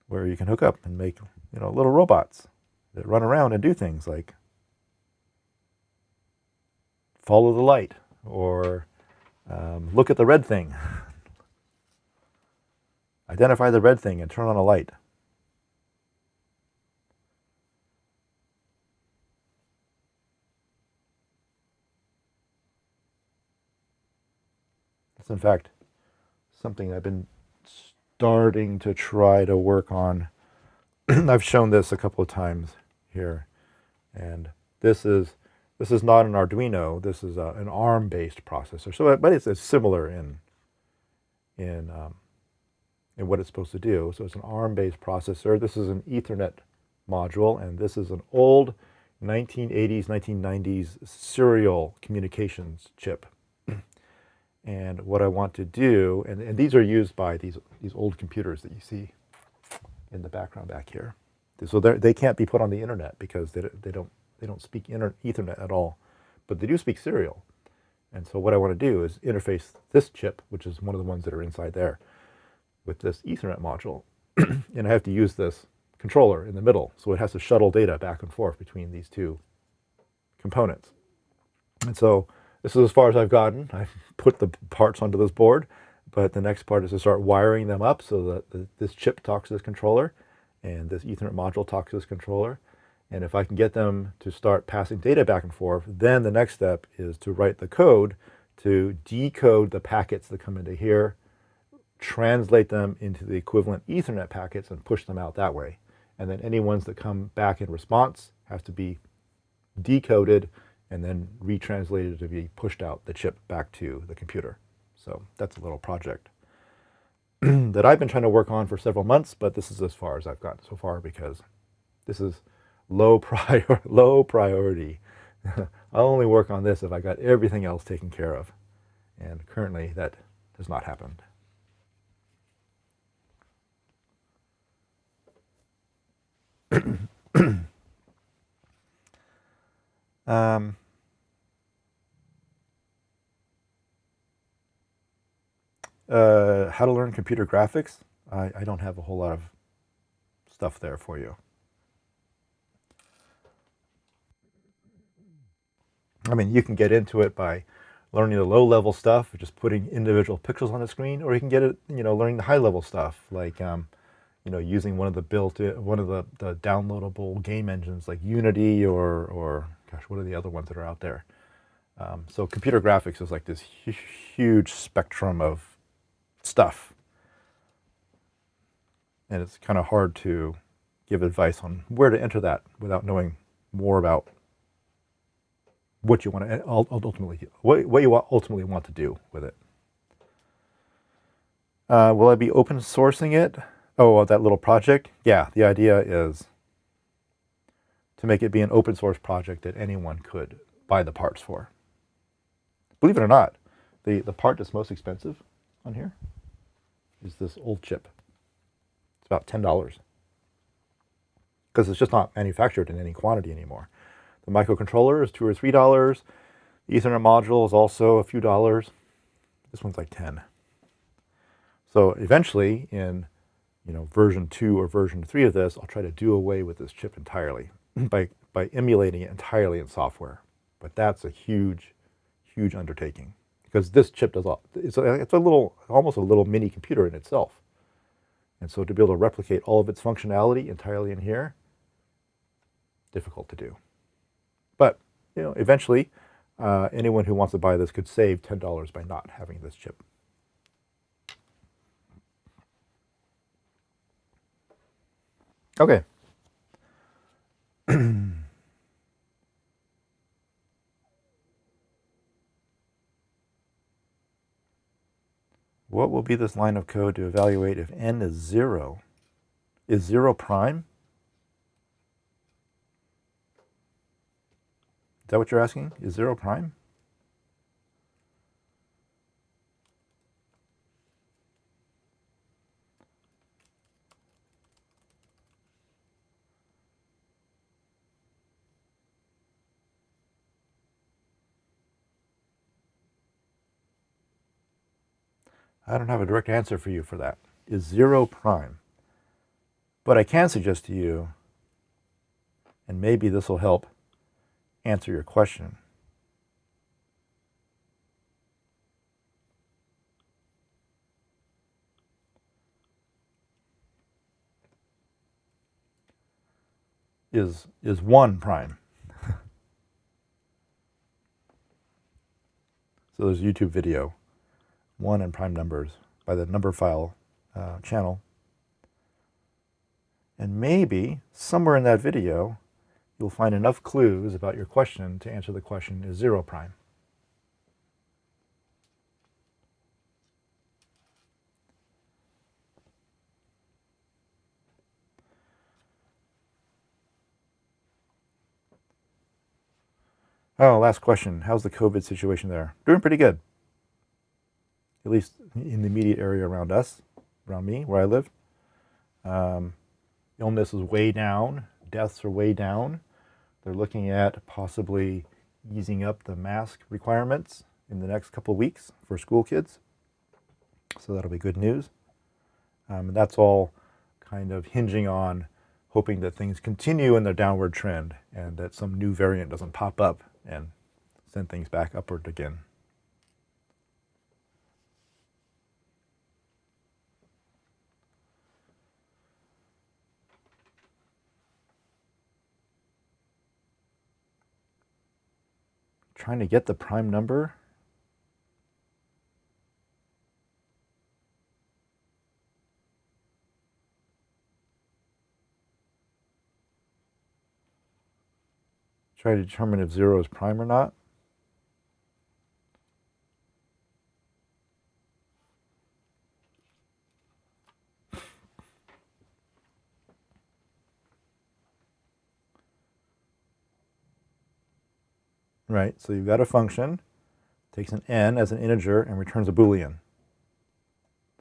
Where you can hook up and make, little robots that run around and do things like follow the light, or look at the red thing, identify the red thing and turn on a light. That's in fact something I've been starting to try to work on. I've shown this a couple of times here, and this is not an Arduino. This is an ARM-based processor. So, but it's similar in what it's supposed to do. So it's an ARM-based processor. This is an Ethernet module, and this is an old 1980s, 1990s serial communications chip. And what I want to do, and these are used by these old computers that you see in the background back here. So they can't be put on the internet because they don't speak Ethernet at all, but they do speak serial. And so what I want to do is interface this chip, which is one of the ones that are inside there, with this Ethernet module. And I have to use this controller in the middle, so it has to shuttle data back and forth between these two components. And so this is as far as I've gotten. I've put the parts onto this board, but the next part is to start wiring them up so that this chip talks to this controller, and this Ethernet module talks to this controller. And if I can get them to start passing data back and forth, then the next step is to write the code to decode the packets that come into here, translate them into the equivalent Ethernet packets, and push them out that way. And then any ones that come back in response have to be decoded and then retranslated to be pushed out the chip back to the computer. So that's a little project that I've been trying to work on for several months, but this is as far as I've gotten so far because this is low priority. I'll only work on this if I got everything else taken care of. And currently that has not happened. How to learn computer graphics. I don't have a whole lot of stuff there for you. I mean, you can get into it by learning the low-level stuff, just putting individual pixels on the screen, or you can get it, learning the high-level stuff, like using one of the the downloadable game engines like Unity or gosh, what are the other ones that are out there? So computer graphics is like this huge spectrum of stuff, and it's kind of hard to give advice on where to enter that without knowing more about what you want to what you ultimately want to do with it. Will I be open sourcing it? Oh, that little project? Yeah, the idea is to make it be an open source project that anyone could buy the parts for. Believe it or not, the part that's most expensive on here is this old chip. It's about $10 because it's just not manufactured in any quantity anymore. The microcontroller is $2 or $3. The Ethernet module is also a few dollars. This one's like 10. So eventually, in version 2 or version 3 of this, I'll try to do away with this chip entirely by emulating it entirely in software. But that's a huge undertaking because this chip does it's almost a little mini computer in itself. And so to be able to replicate all of its functionality entirely in here, difficult to do. But eventually, anyone who wants to buy this could save $10 by not having this chip. Okay. What will be this line of code to evaluate if n is 0? Is 0 prime? Is that what you're asking? Is 0 prime? I don't have a direct answer for you for that. Is 0 prime? But I can suggest to you, and maybe this will help answer your question. Is 1 prime? So there's a YouTube video, 1 and prime numbers by the number file channel. And maybe somewhere in that video, you'll find enough clues about your question to answer the question, is 0 prime? Oh, last question. How's the COVID situation there? Doing pretty good. At least in the immediate area around us, around me, where I live. Illness is way down. Deaths are way down. They're looking at possibly easing up the mask requirements in the next couple of weeks for school kids. So that'll be good news. And that's all kind of hinging on hoping that things continue in their downward trend and that some new variant doesn't pop up and send things back upward again. Trying to get the prime number. Try to determine if 0 is prime or not. Right, so you've got a function, takes an n as an integer and returns a Boolean.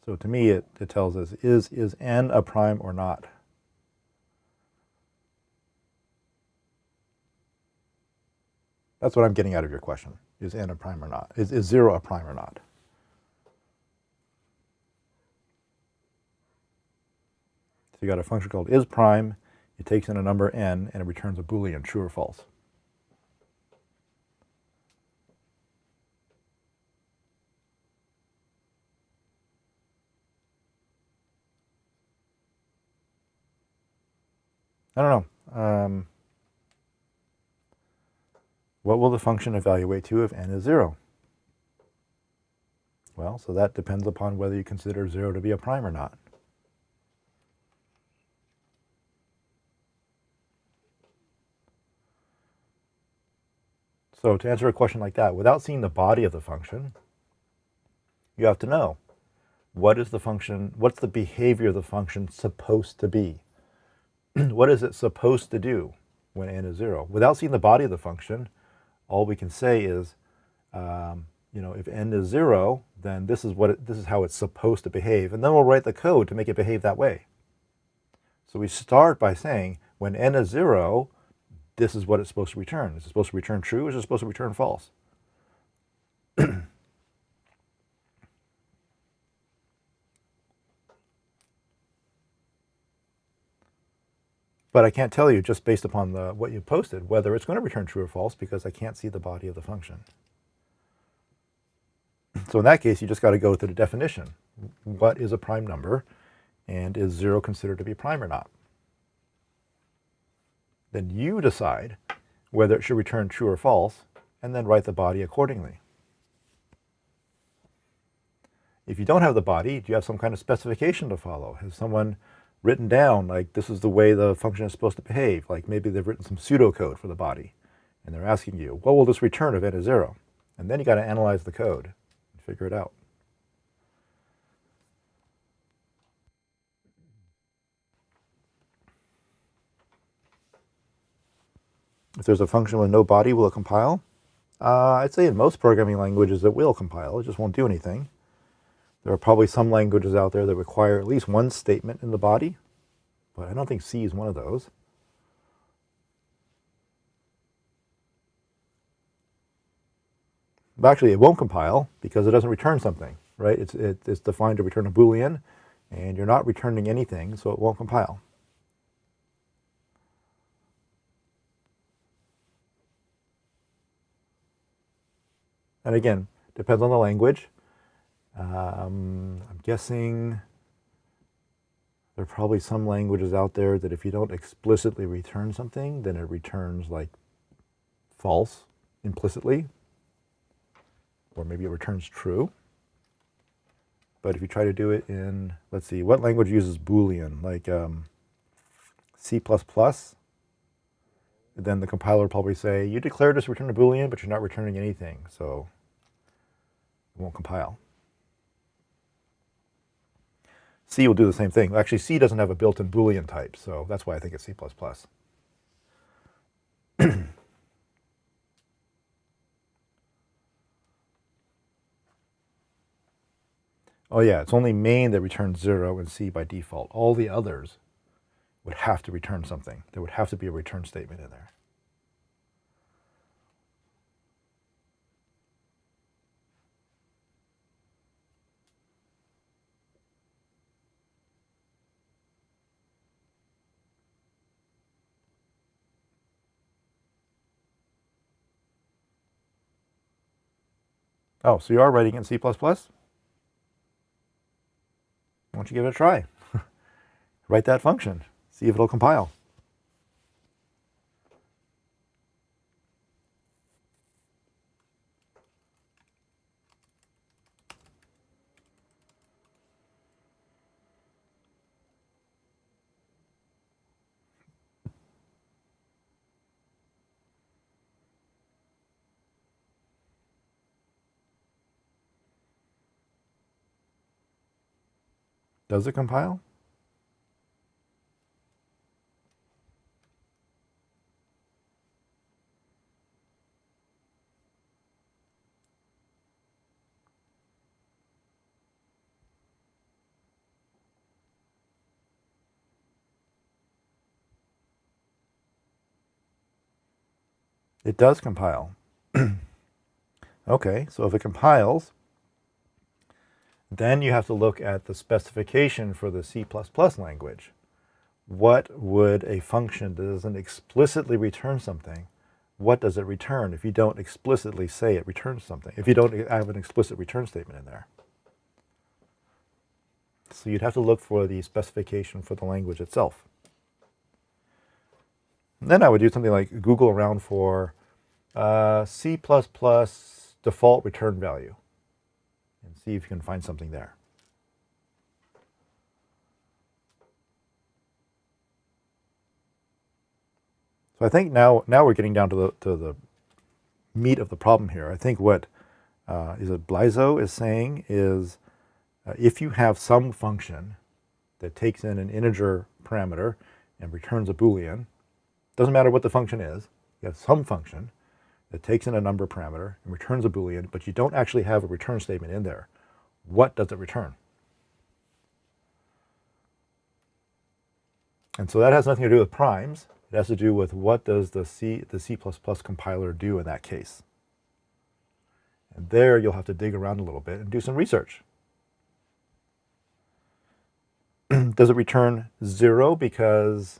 So to me, it tells us, is n a prime or not? That's what I'm getting out of your question. Is n a prime or not? Is 0 a prime or not? So you got a function called is prime. It takes in a number n and it returns a Boolean, true or false. I don't know. What will the function evaluate to if n is 0? Well, so that depends upon whether you consider 0 to be a prime or not. So to answer a question like that, without seeing the body of the function, you have to know, what is the function, what's the behavior of the function supposed to be? What is it supposed to do when n is 0? Without seeing the body of the function, all we can say is, if n is 0, then this is how it's supposed to behave, and then we'll write the code to make it behave that way. So we start by saying, when n is 0, this is what it's supposed to return. Is it supposed to return true, or is it supposed to return false? But I can't tell you, just based upon what you posted, whether it's going to return true or false, because I can't see the body of the function. So in that case, you just got to go to the definition. What is a prime number, and is 0 considered to be prime or not? Then you decide whether it should return true or false, and then write the body accordingly. If you don't have the body, do you have some kind of specification to follow? Has someone written down, like, this is the way the function is supposed to behave? Like maybe they've written some pseudocode for the body, and they're asking you, what will this return if n is 0? And then you got to analyze the code and figure it out. If there's a function with no body, will it compile? I'd say in most programming languages it will compile. It just won't do anything. There are probably some languages out there that require at least one statement in the body, but I don't think C is one of those. But actually, it won't compile because it doesn't return something, right? It's defined to return a Boolean, and you're not returning anything, so it won't compile. And again, depends on the language. I'm guessing there are probably some languages out there that if you don't explicitly return something, then it returns like false implicitly, or maybe it returns true. But if you try to do it in, let's see, what language uses Boolean? Like C++, then the compiler will probably say, you declared this return a Boolean, but you're not returning anything, so it won't compile. C will do the same thing. Actually, C doesn't have a built-in Boolean type, so that's why I think it's C++. Oh yeah, it's only main that returns 0 in C by default. All the others would have to return something. There would have to be a return statement in there. Oh, so you are writing in C++? Why don't you give it a try? Write that function. See if it'll compile. Does it compile? It does compile. Okay, so if it compiles, then you have to look at the specification for the C++ language. What would a function that doesn't explicitly return something, what does it return if you don't explicitly say it returns something, if you don't have an explicit return statement in there? So you'd have to look for the specification for the language itself. And then I would do something like Google around for C++ default return value and see if you can find something there. So I think now we're getting down to the meat of the problem here. I think what Blizo is saying is if you have some function that takes in an integer parameter and returns a Boolean, doesn't matter what the function is, you have some function that takes in a number parameter and returns a Boolean, but you don't actually have a return statement in there. What does it return? And so that has nothing to do with primes. It has to do with what does the C++ compiler do in that case. And there you'll have to dig around a little bit and do some research. Does it return 0 because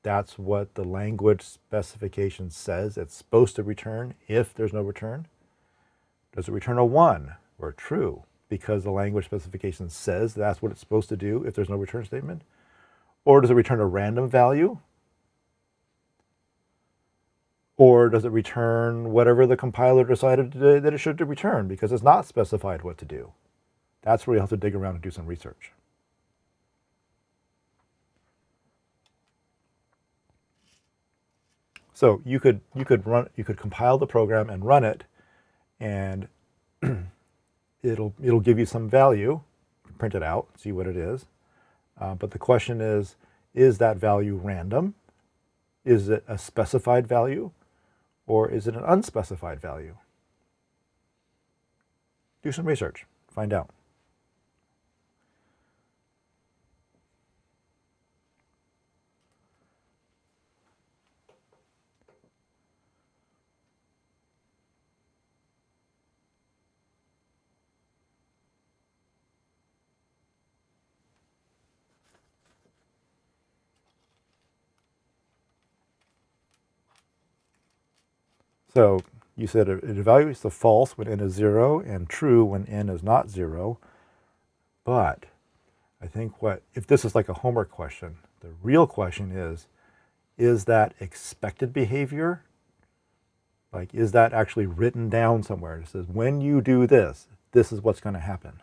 that's what the language specification says it's supposed to return if there's no return? Does it return a 1 or true because the language specification says that's what it's supposed to do if there's no return statement? Or does it return a random value? Or does it return whatever the compiler decided that it should return because it's not specified what to do? That's where you have to dig around and do some research. So you could compile the program and run it, and it'll give you some value, print it out, see what it is. But the question is that value random? Is it a specified value? Or is it an unspecified value? Do some research, find out. So you said it evaluates the false when n is 0 and true when n is not 0. But I think if this is like a homework question, the real question is that expected behavior? Like, is that actually written down somewhere? It says, when you do this, this is what's going to happen.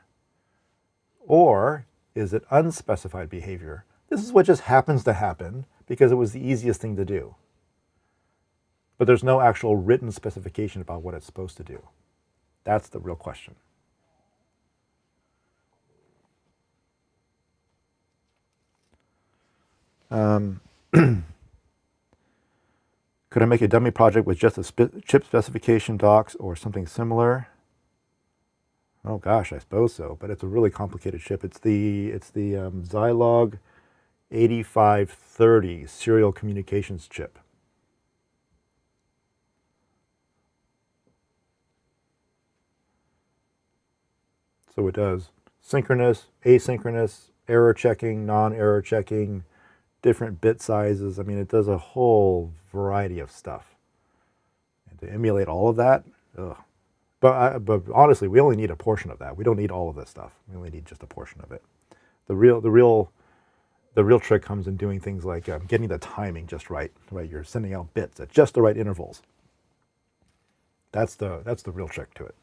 Or is it unspecified behavior? This is what just happens to happen because it was the easiest thing to do. But there's no actual written specification about what it's supposed to do. That's the real question. Could I make a dummy project with just a chip specification docs or something similar? Oh gosh, I suppose so, but it's a really complicated chip. It's the Zilog 8530 serial communications chip. So it does synchronous, asynchronous, error checking, non-error checking, different bit sizes. I mean, it does a whole variety of stuff. And to emulate all of that, ugh. But honestly, we only need a portion of that. We don't need all of this stuff. We only need just a portion of it. The real trick comes in doing things like getting the timing just right. Right, you're sending out bits at just the right intervals. That's the real trick to it.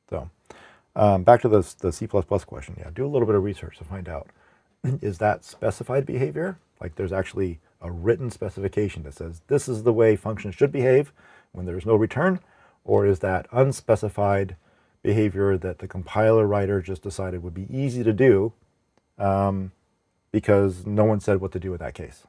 So, Back to the C++ question. Yeah, do a little bit of research to find out, is that specified behavior? Like there's actually a written specification that says this is the way functions should behave when there's no return? Or is that unspecified behavior that the compiler writer just decided would be easy to do because no one said what to do in that case?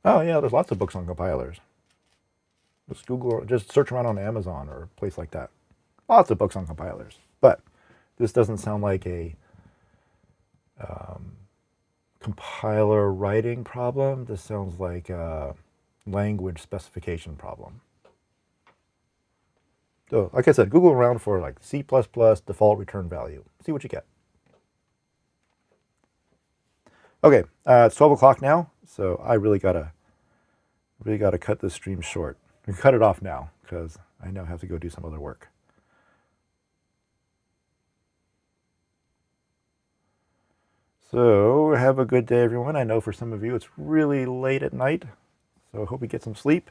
Oh yeah, there's lots of books on compilers. Just search around on Amazon or a place like that. Lots of books on compilers. But this doesn't sound like a compiler writing problem. This sounds like a language specification problem. So, like I said, Google around for like C++ default return value. See what you get. Okay, it's 12 o'clock now, so I really gotta cut this stream short. I can cut it off now because I now have to go do some other work. So have a good day, everyone. I know for some of you it's really late at night, so I hope you get some sleep,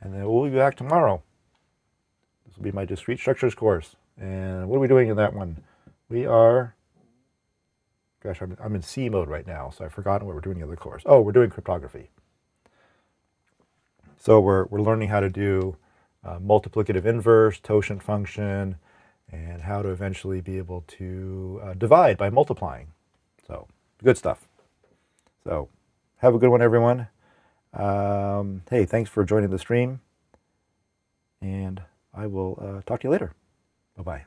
and then we'll be back tomorrow. This will be my discrete structures course. And what are we doing in that one? We are, gosh, I'm in C mode right now, so I've forgotten what we're doing in the other course. Oh, we're doing cryptography. So we're learning how to do multiplicative inverse, totient function, and how to eventually be able to divide by multiplying. So good stuff. So have a good one, everyone. Hey, thanks for joining the stream, and I will talk to you later. Bye-bye.